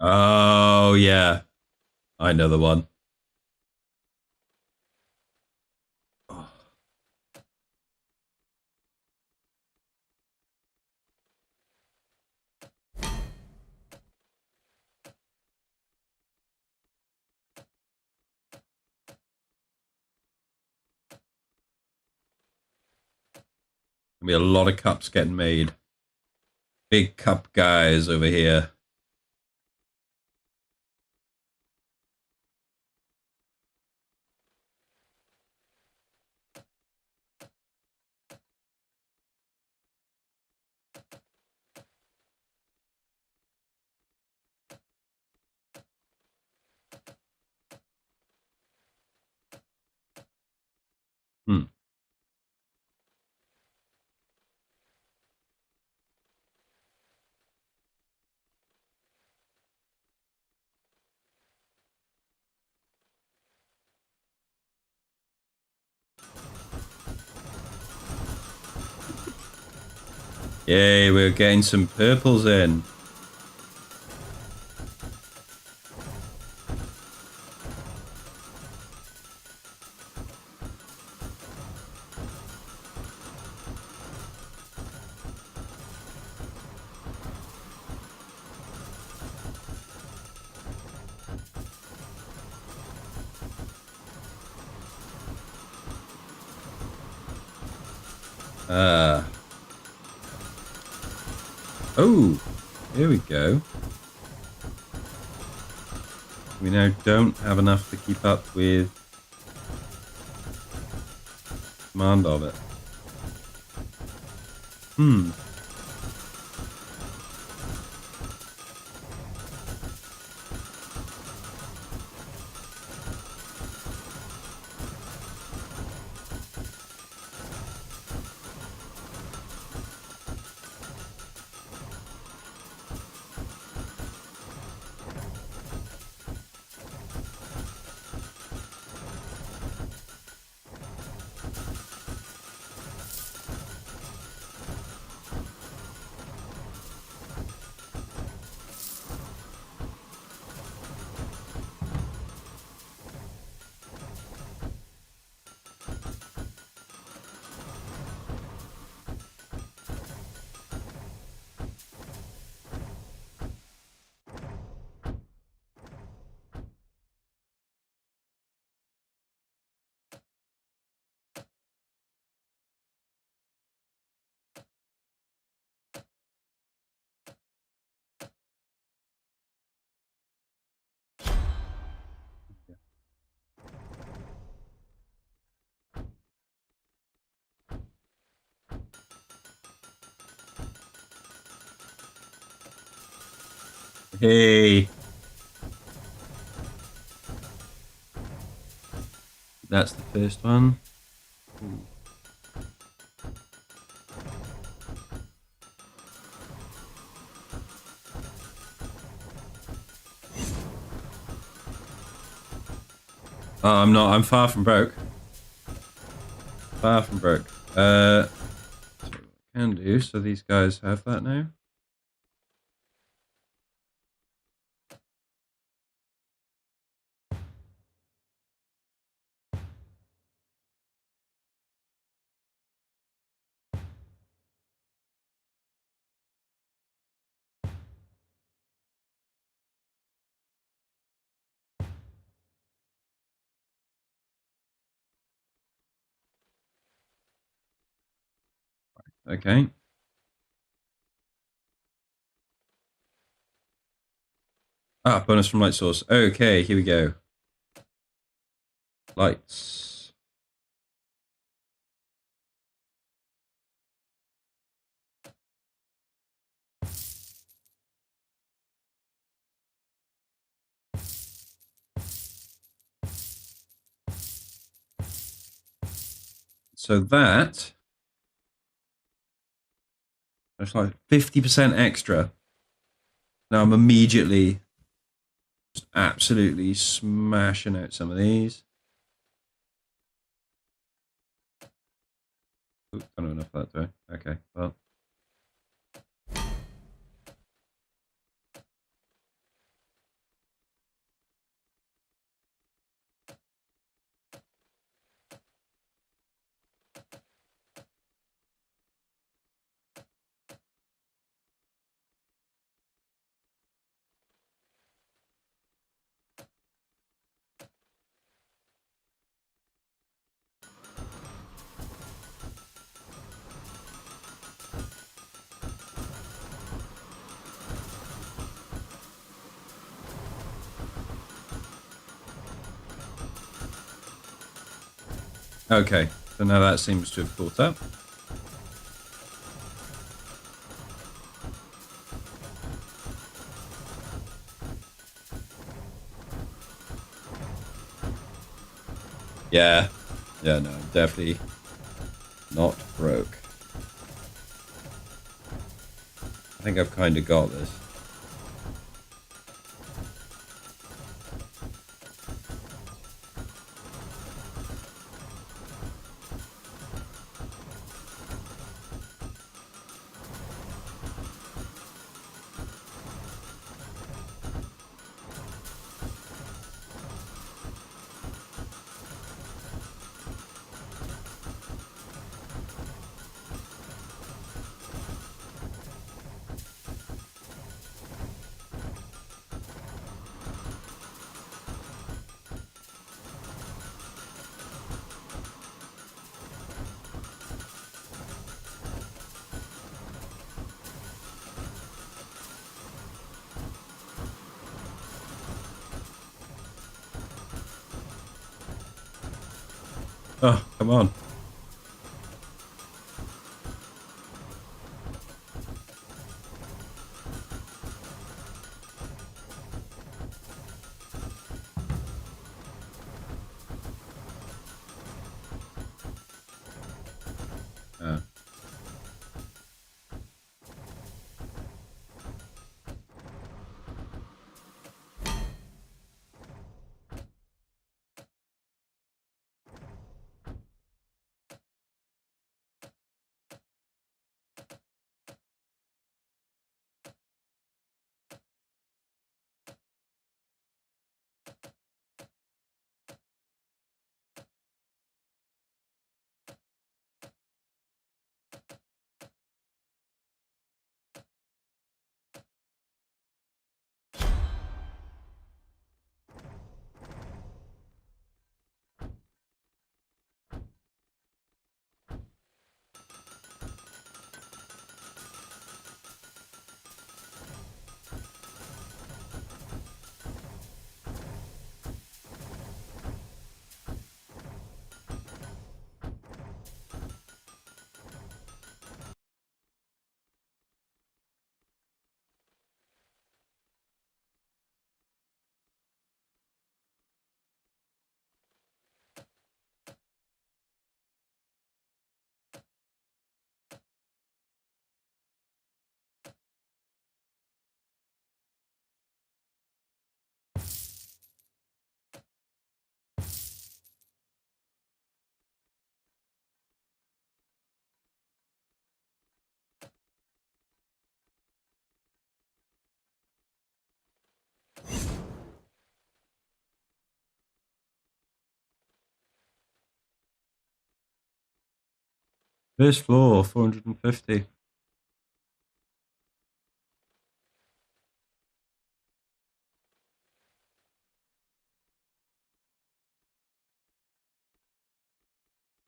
Oh yeah, I know the one. Oh, there'll be a lot of cups getting made. Big cup guys over here. Hmm. Yay, we're getting some purples in. Oh, here we go. We now don't have enough to keep up with demand of it. Hmm. Hey, that's the first one. Ooh. I'm not. I'm far from broke. Far from broke. So what I can do. So these guys have that now. Okay. Ah, bonus from light source. Okay, here we go. Lights. So that's like 50% extra. Now I'm immediately just absolutely smashing out some of these. Ooh, don't know enough of that, do I? Okay, well. Okay, so now that seems to have caught up. Yeah. Yeah, no, definitely not broke. I think I've kind of got this. Oh, come on. Uh, First floor, 450.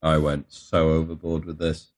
I went so overboard with this.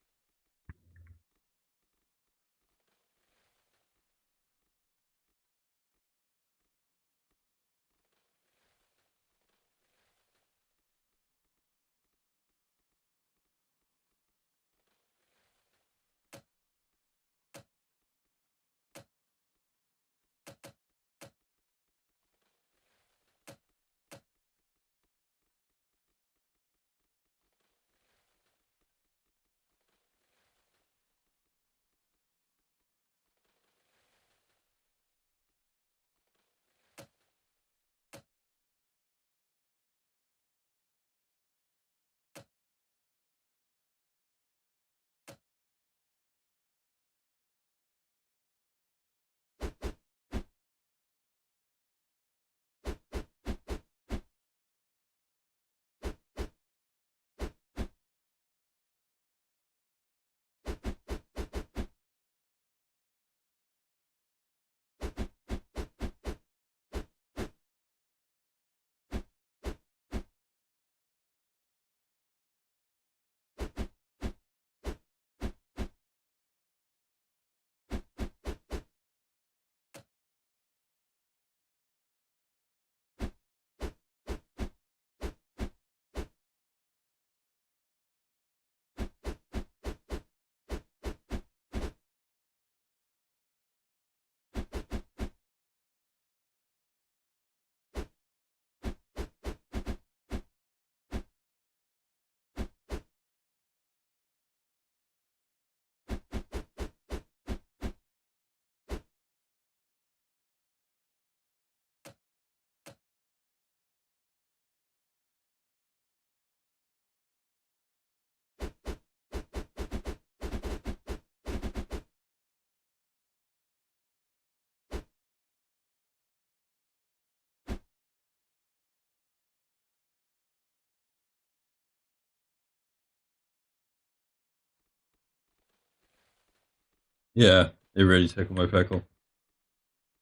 Yeah, it really tickled my pickle.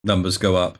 Numbers go up.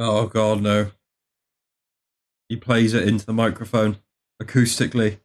Oh god, no. He plays it into the microphone acoustically.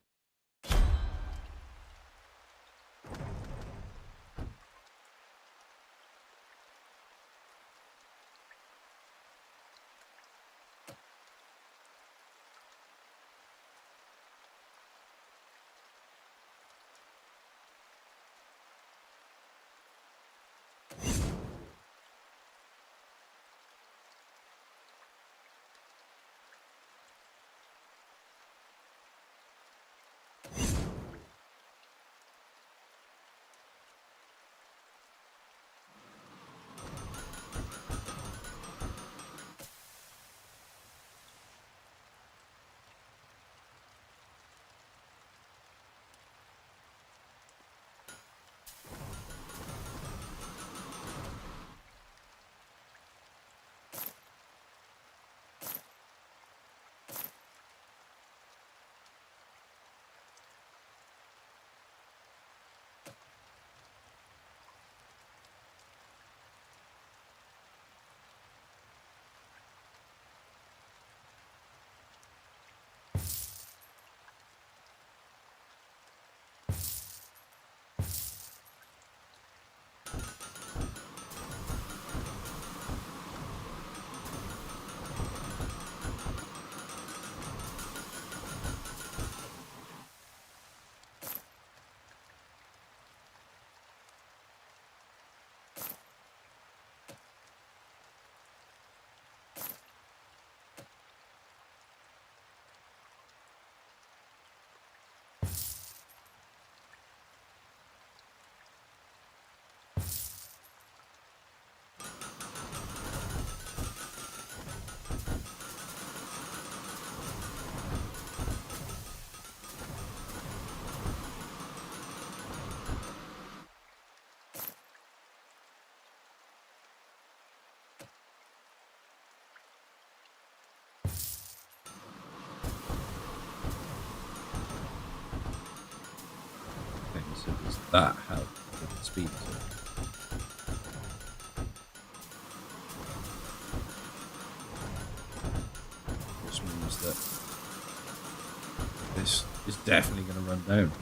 Okay, so does that help with the speed? Which means that this is definitely going to run down.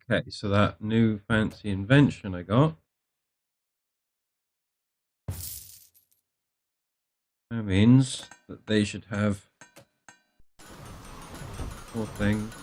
Okay, so that new fancy invention I got, that means that they should have more things.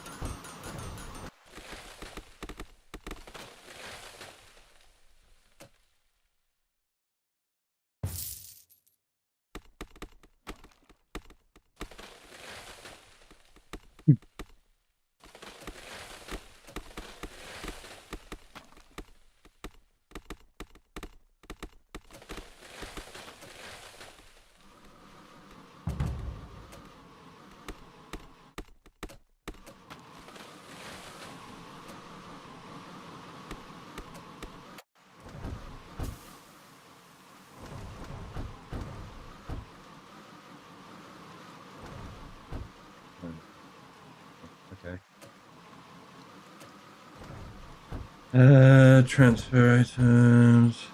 Transfer items.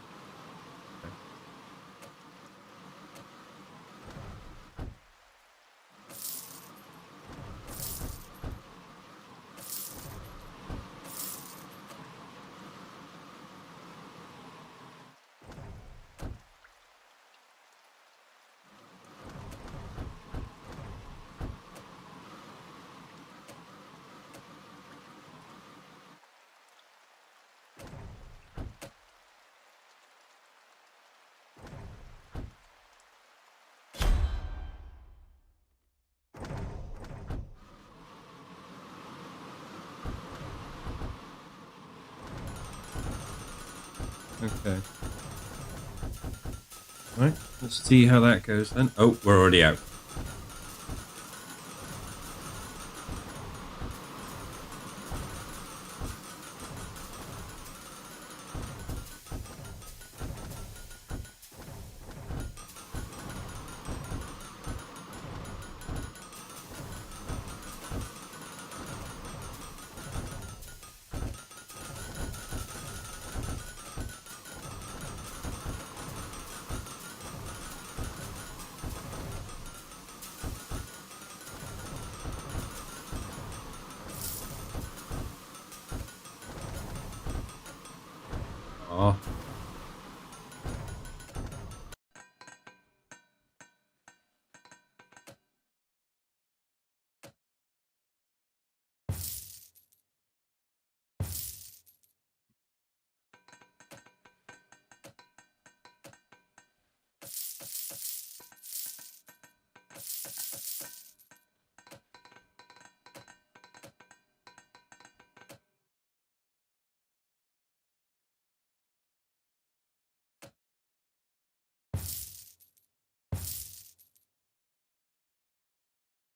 Okay. Right, let's see how that goes then. Oh, we're already out. Oh.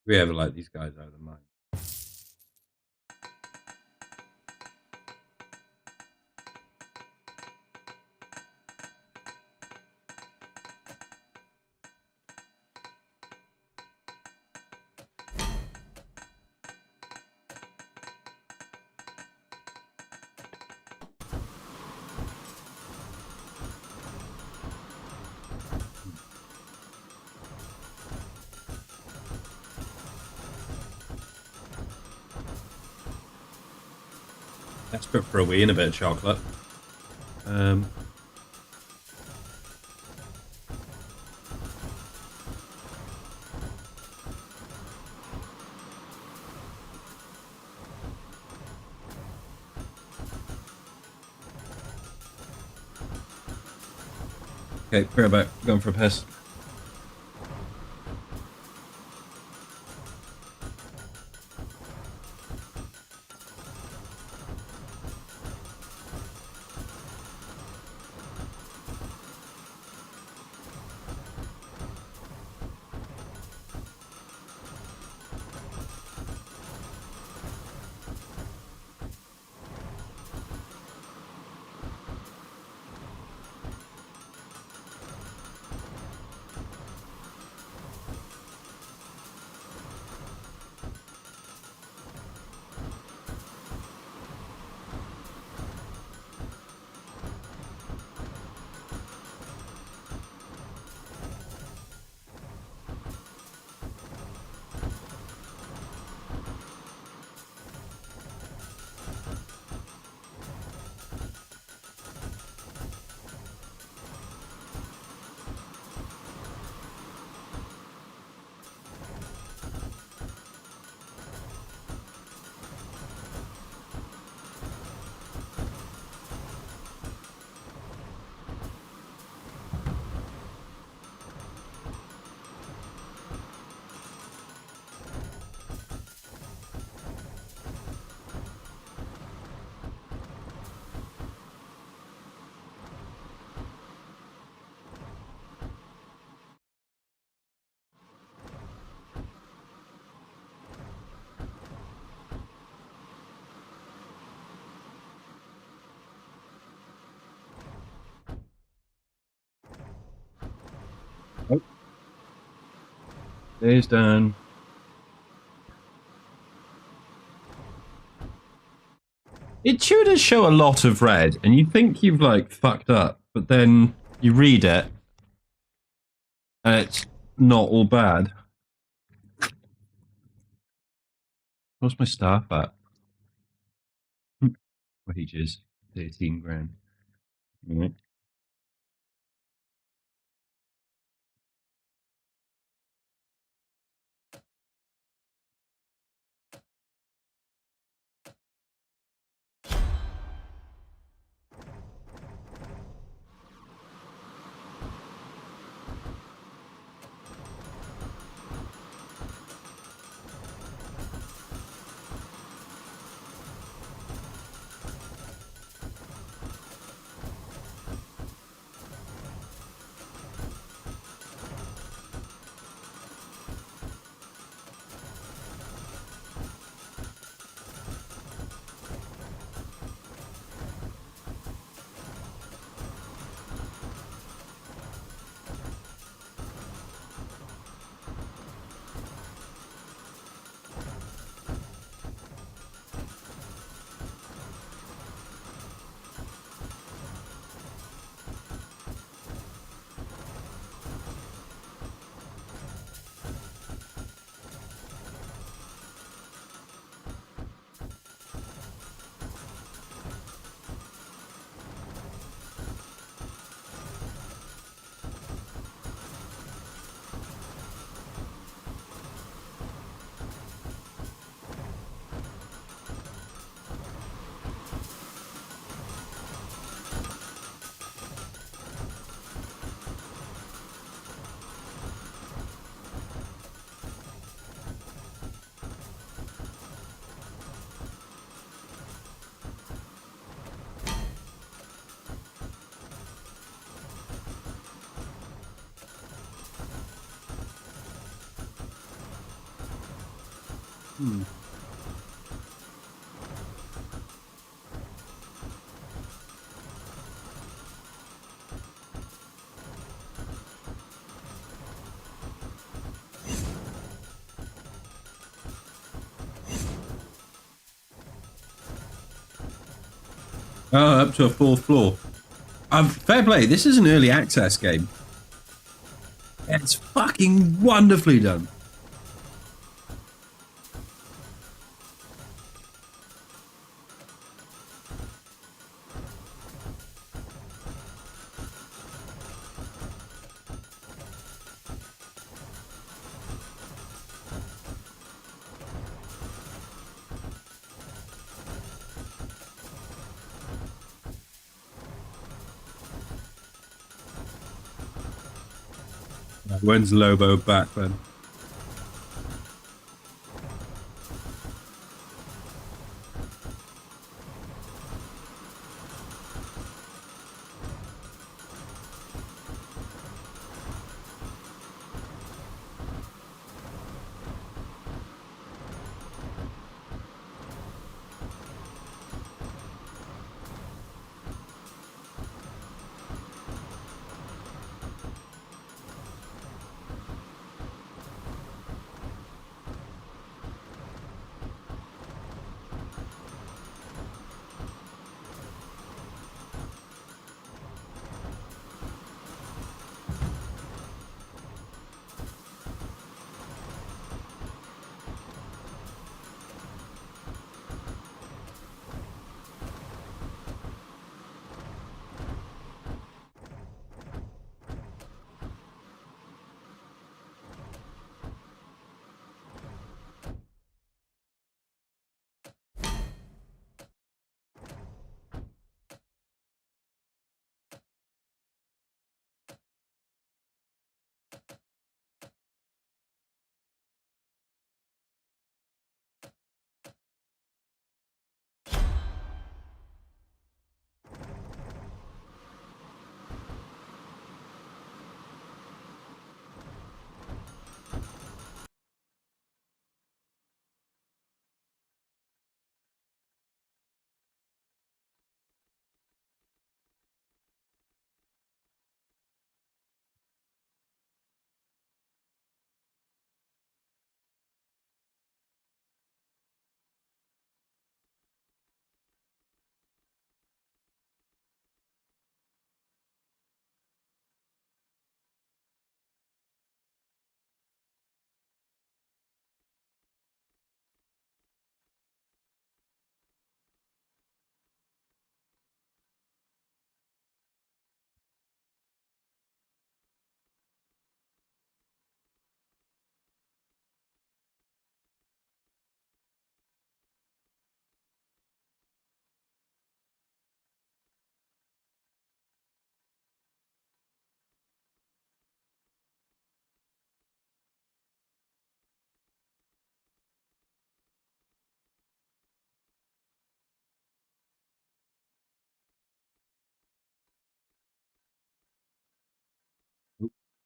We ever let these guys out of the mine? Desperate for a wee and a bit of chocolate. Okay, right back. Going for a piss. Oh. Day's done. It should show a lot of red, and you think you've like fucked up, but then you read it, and it's not all bad. What's my staff at? Wages, 13 grand. All right. Oh, up to a fourth floor. Fair play. This is an early access game. It's fucking wonderfully done. When's Lobo back then?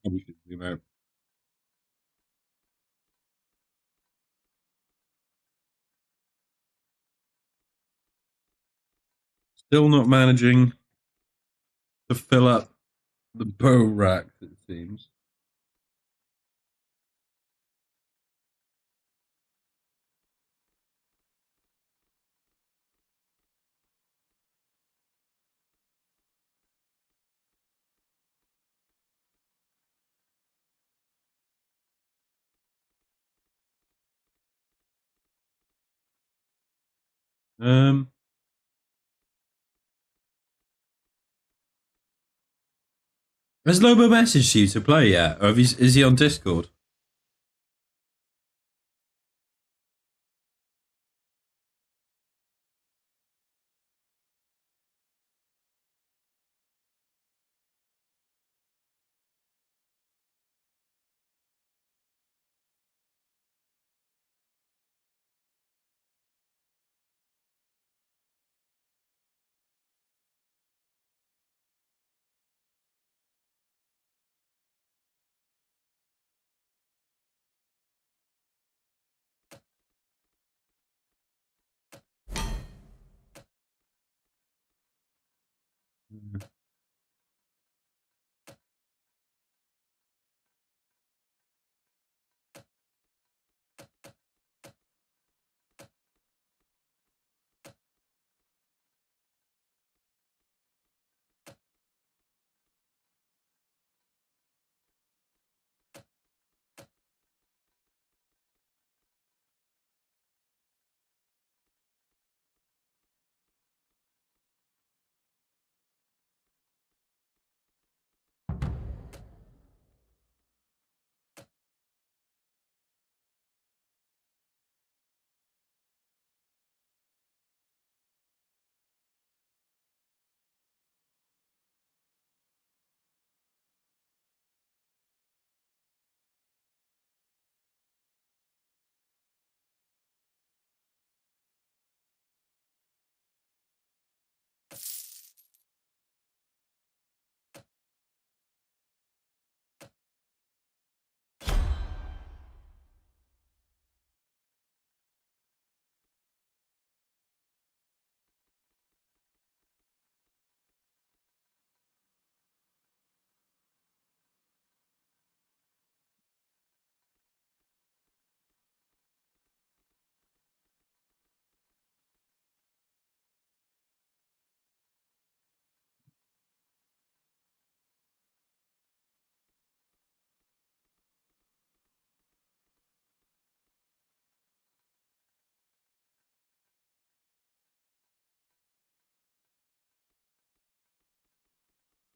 Probably should zoom out. Still not managing to fill up the bow rack, it seems. Um, has Lobo messaged you to play yet? Or is he on Discord?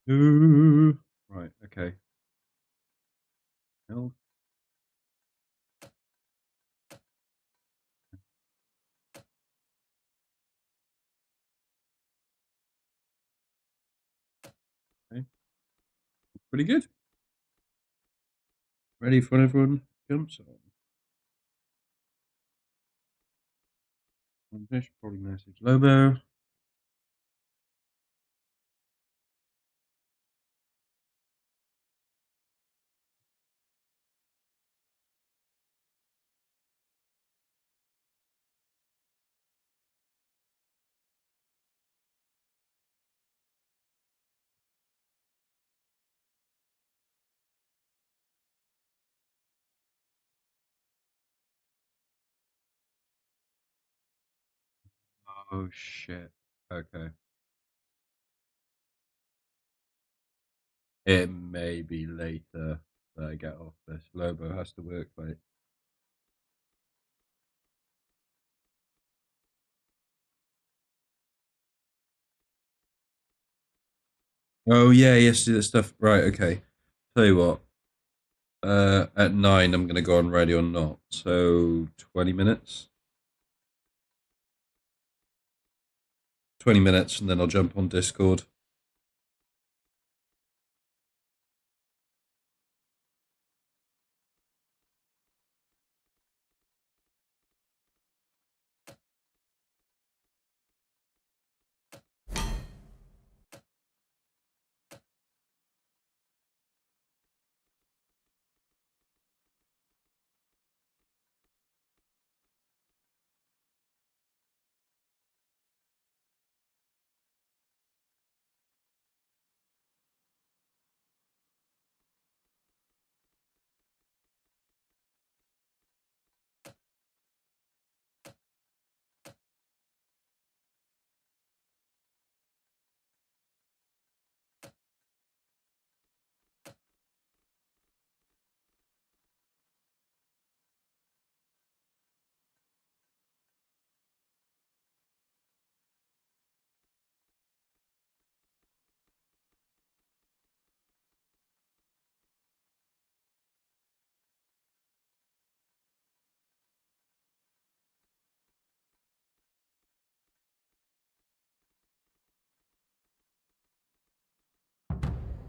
Right, okay. Hell, okay. Pretty good. Ready for everyone jumps on. Fish, probably message Lobo. Oh shit. Okay. It may be later that I get off this. Lobo has to work late. Oh yeah, he has to do this stuff. Right, okay. Tell you what. At 9 I'm gonna go on ready or not. So 20 minutes. 20 minutes and then I'll jump on Discord.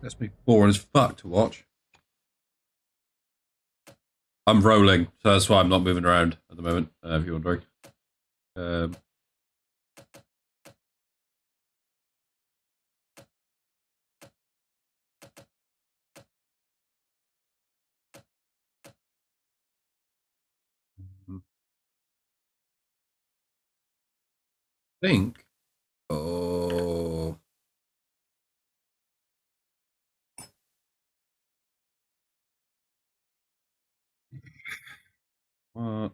That's me boring as fuck to watch. I'm rolling, so that's why I'm not moving around at the moment, if you're wondering. Um, I think. Oh. What?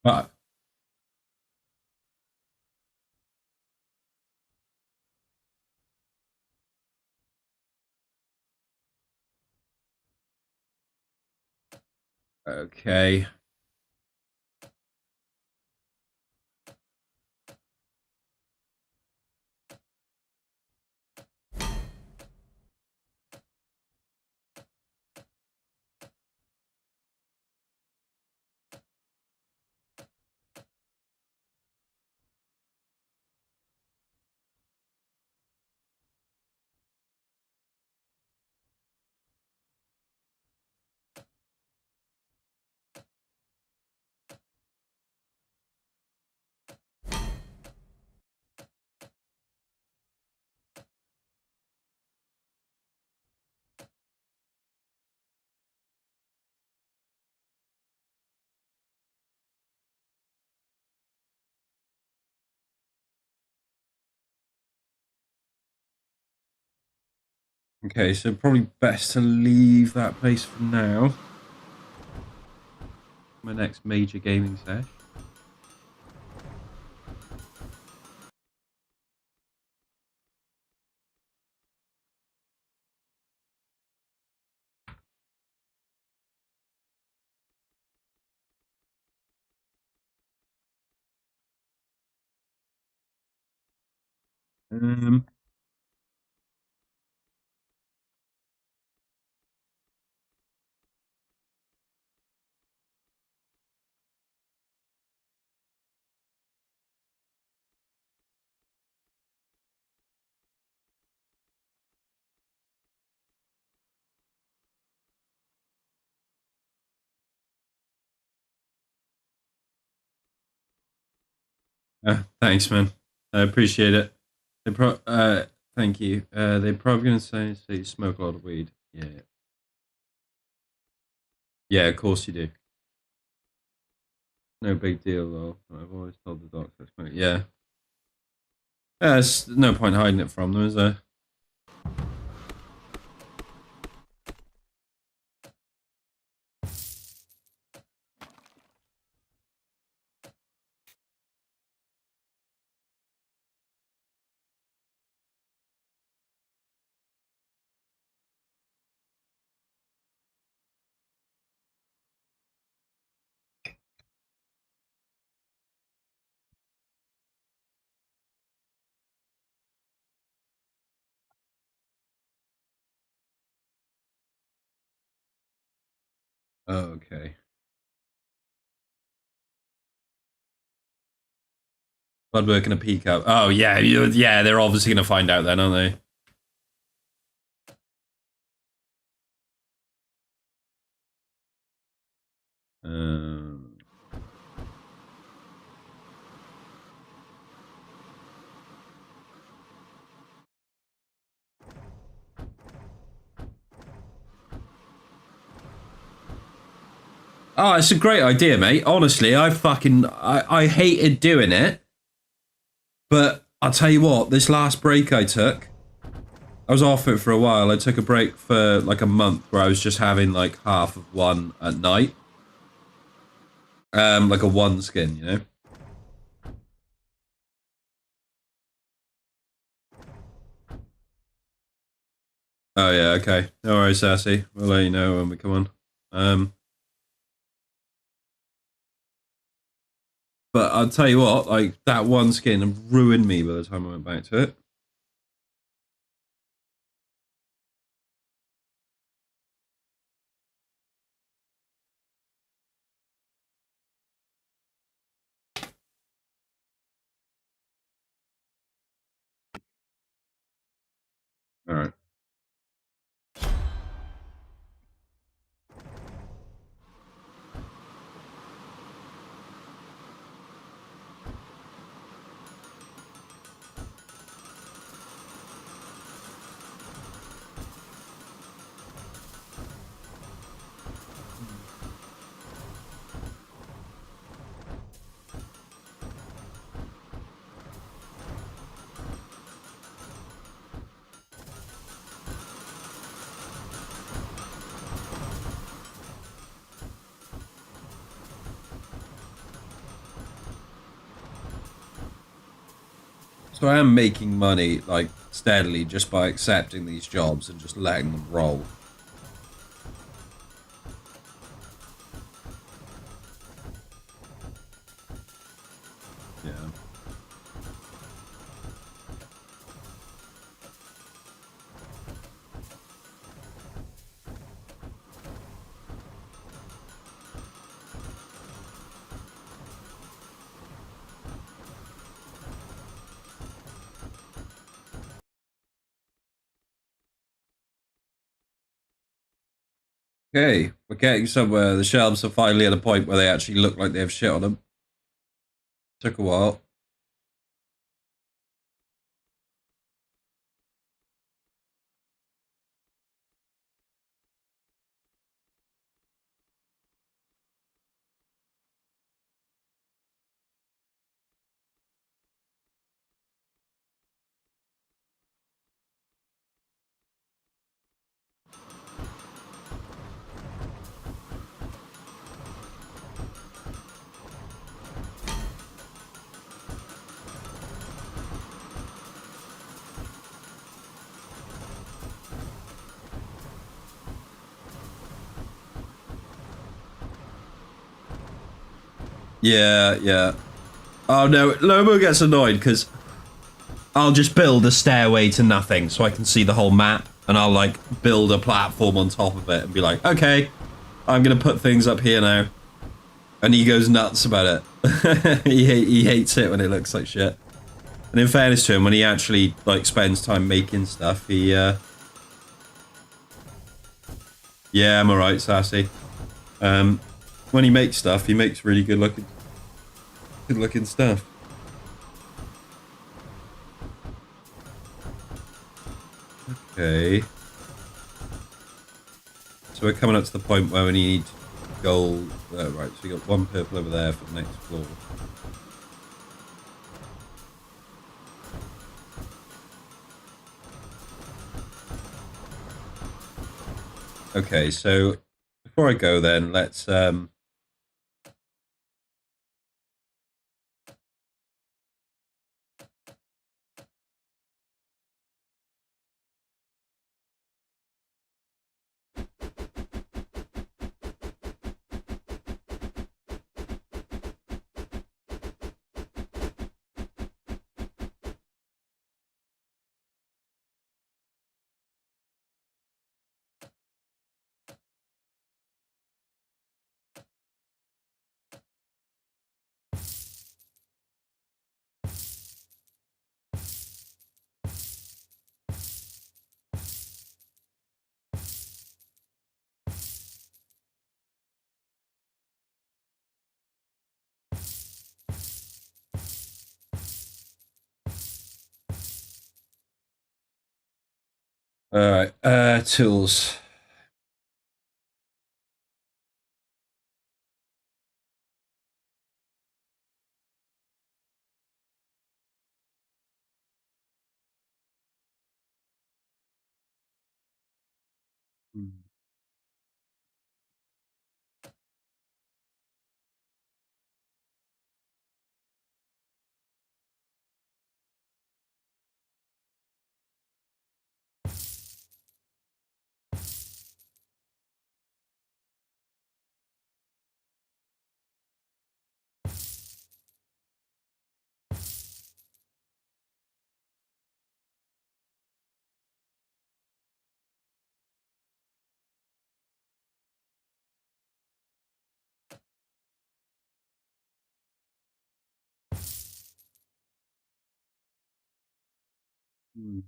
But okay. Okay, so probably best to leave that place for now. My next major gaming sesh. Um, thanks, man. I appreciate it. Thank you. They're probably gonna say so you smoke a lot of weed. Yeah. Yeah, of course you do. No big deal though. I've always told the doctor. Yeah. There's no point hiding it from them, is there? Okay. Blood work and a peak up. Oh yeah, yeah. They're obviously gonna find out then, aren't they? Um, oh, it's a great idea, mate. Honestly, I hated doing it, but I'll tell you what. This last break I took, I was off it for a while. I took a break for like a month where I was just having like half of one at night. Like a one skin, you know. Oh yeah, okay. No worries, Sassy. We'll let you know when we come on. But I'll tell you what, like that one skin ruined me by the time I went back to it. All right. So I am making money like steadily just by accepting these jobs and just letting them roll. Yeah. Okay, we're getting somewhere. The shelves are finally at a point where they actually look like they have shit on them. Took a while. Yeah, yeah. Oh no, Lomo gets annoyed because I'll just build a stairway to nothing so I can see the whole map, and I'll like build a platform on top of it and be like, okay, I'm gonna put things up here now. And he goes nuts about it. He hates it when it looks like shit. And in fairness to him, when he actually like spends time making stuff, he yeah, I'm alright, Sassy. When he makes stuff, he makes really good looking stuff. Okay. So we're coming up to the point where we need gold. Right, so we got one purple over there for the next floor. Okay, so before I go then, let's All right. Tools. Hmm. Hmm.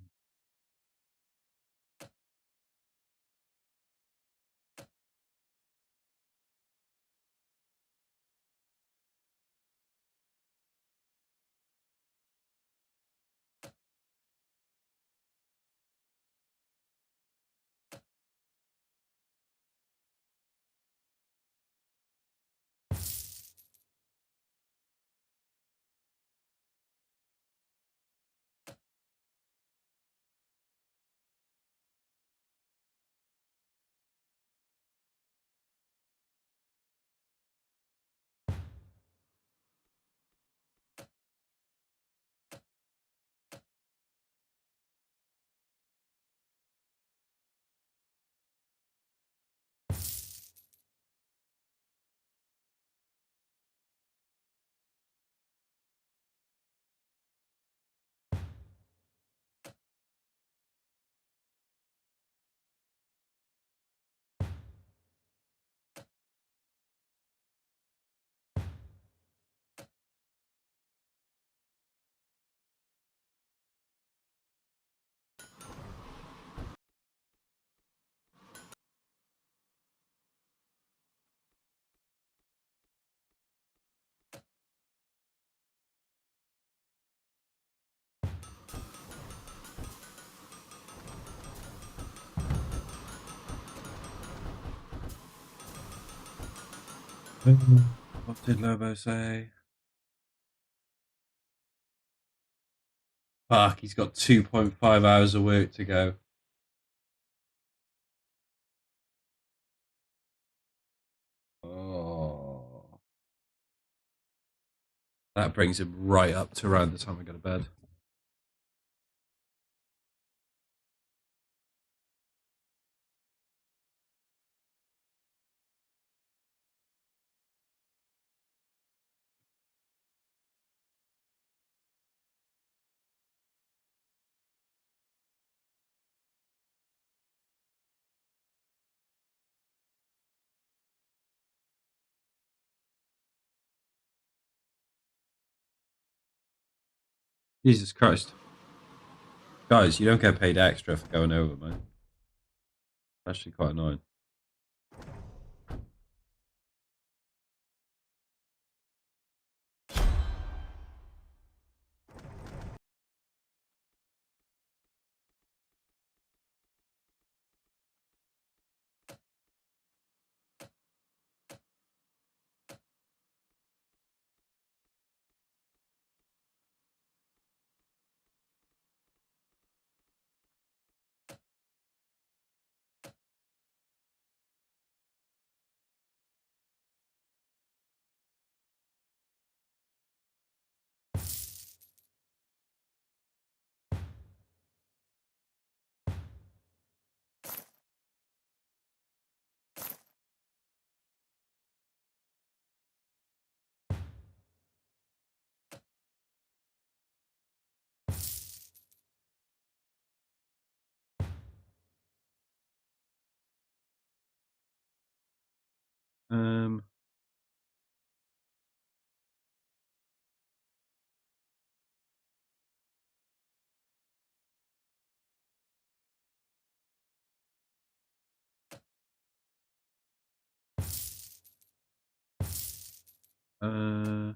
What did Lobo say? Fuck, he's got 2.5 hours of work to go. Oh. That brings him right up to around the time I go to bed. Jesus Christ. Guys, you don't get paid extra for going over, man. Actually quite annoying. Um, uh,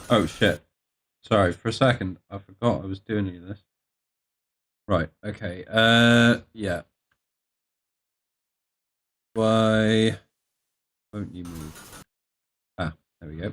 Oh shit. Sorry, for a second I forgot I was doing any of this. Right, okay. Yeah. Why won't you move? Ah, there we go.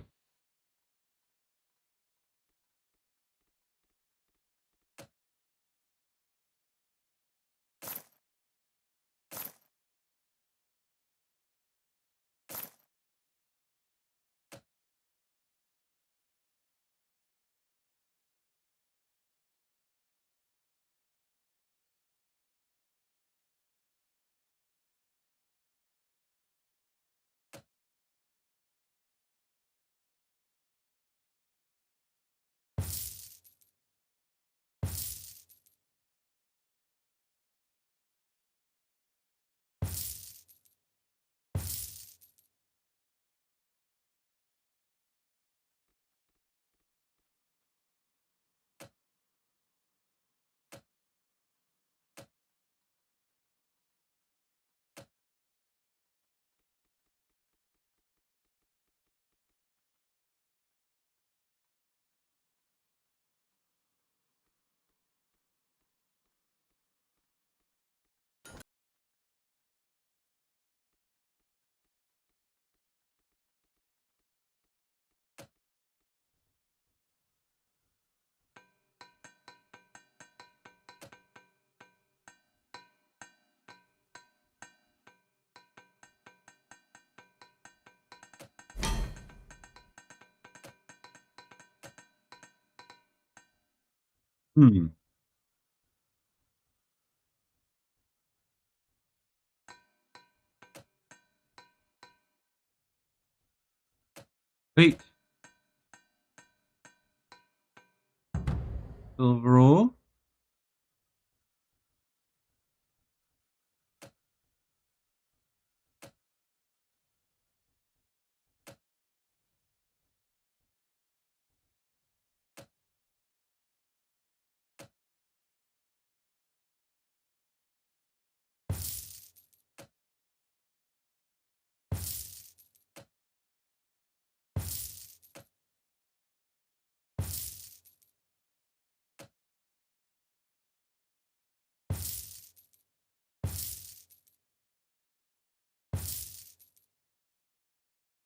Hmm. Wait. Silver ore?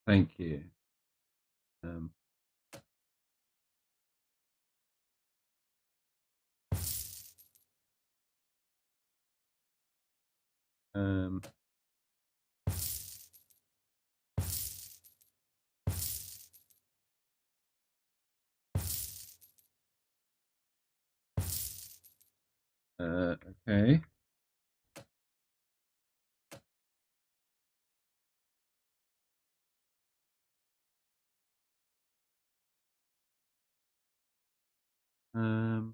Thank you. Um, um, okay. Um,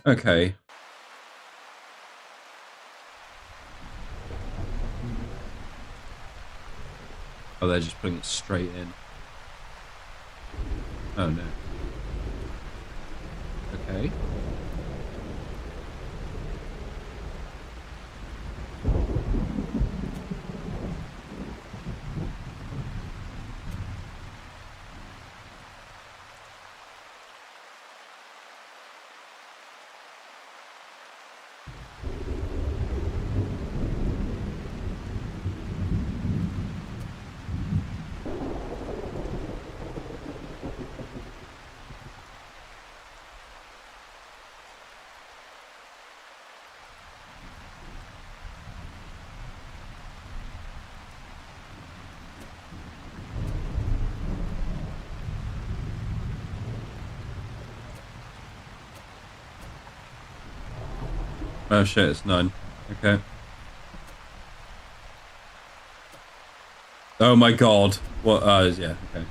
okay. Oh, they're just putting it straight in. Oh no. Okay. Oh shit, it's 9. Okay. Oh my god. What? Yeah, okay.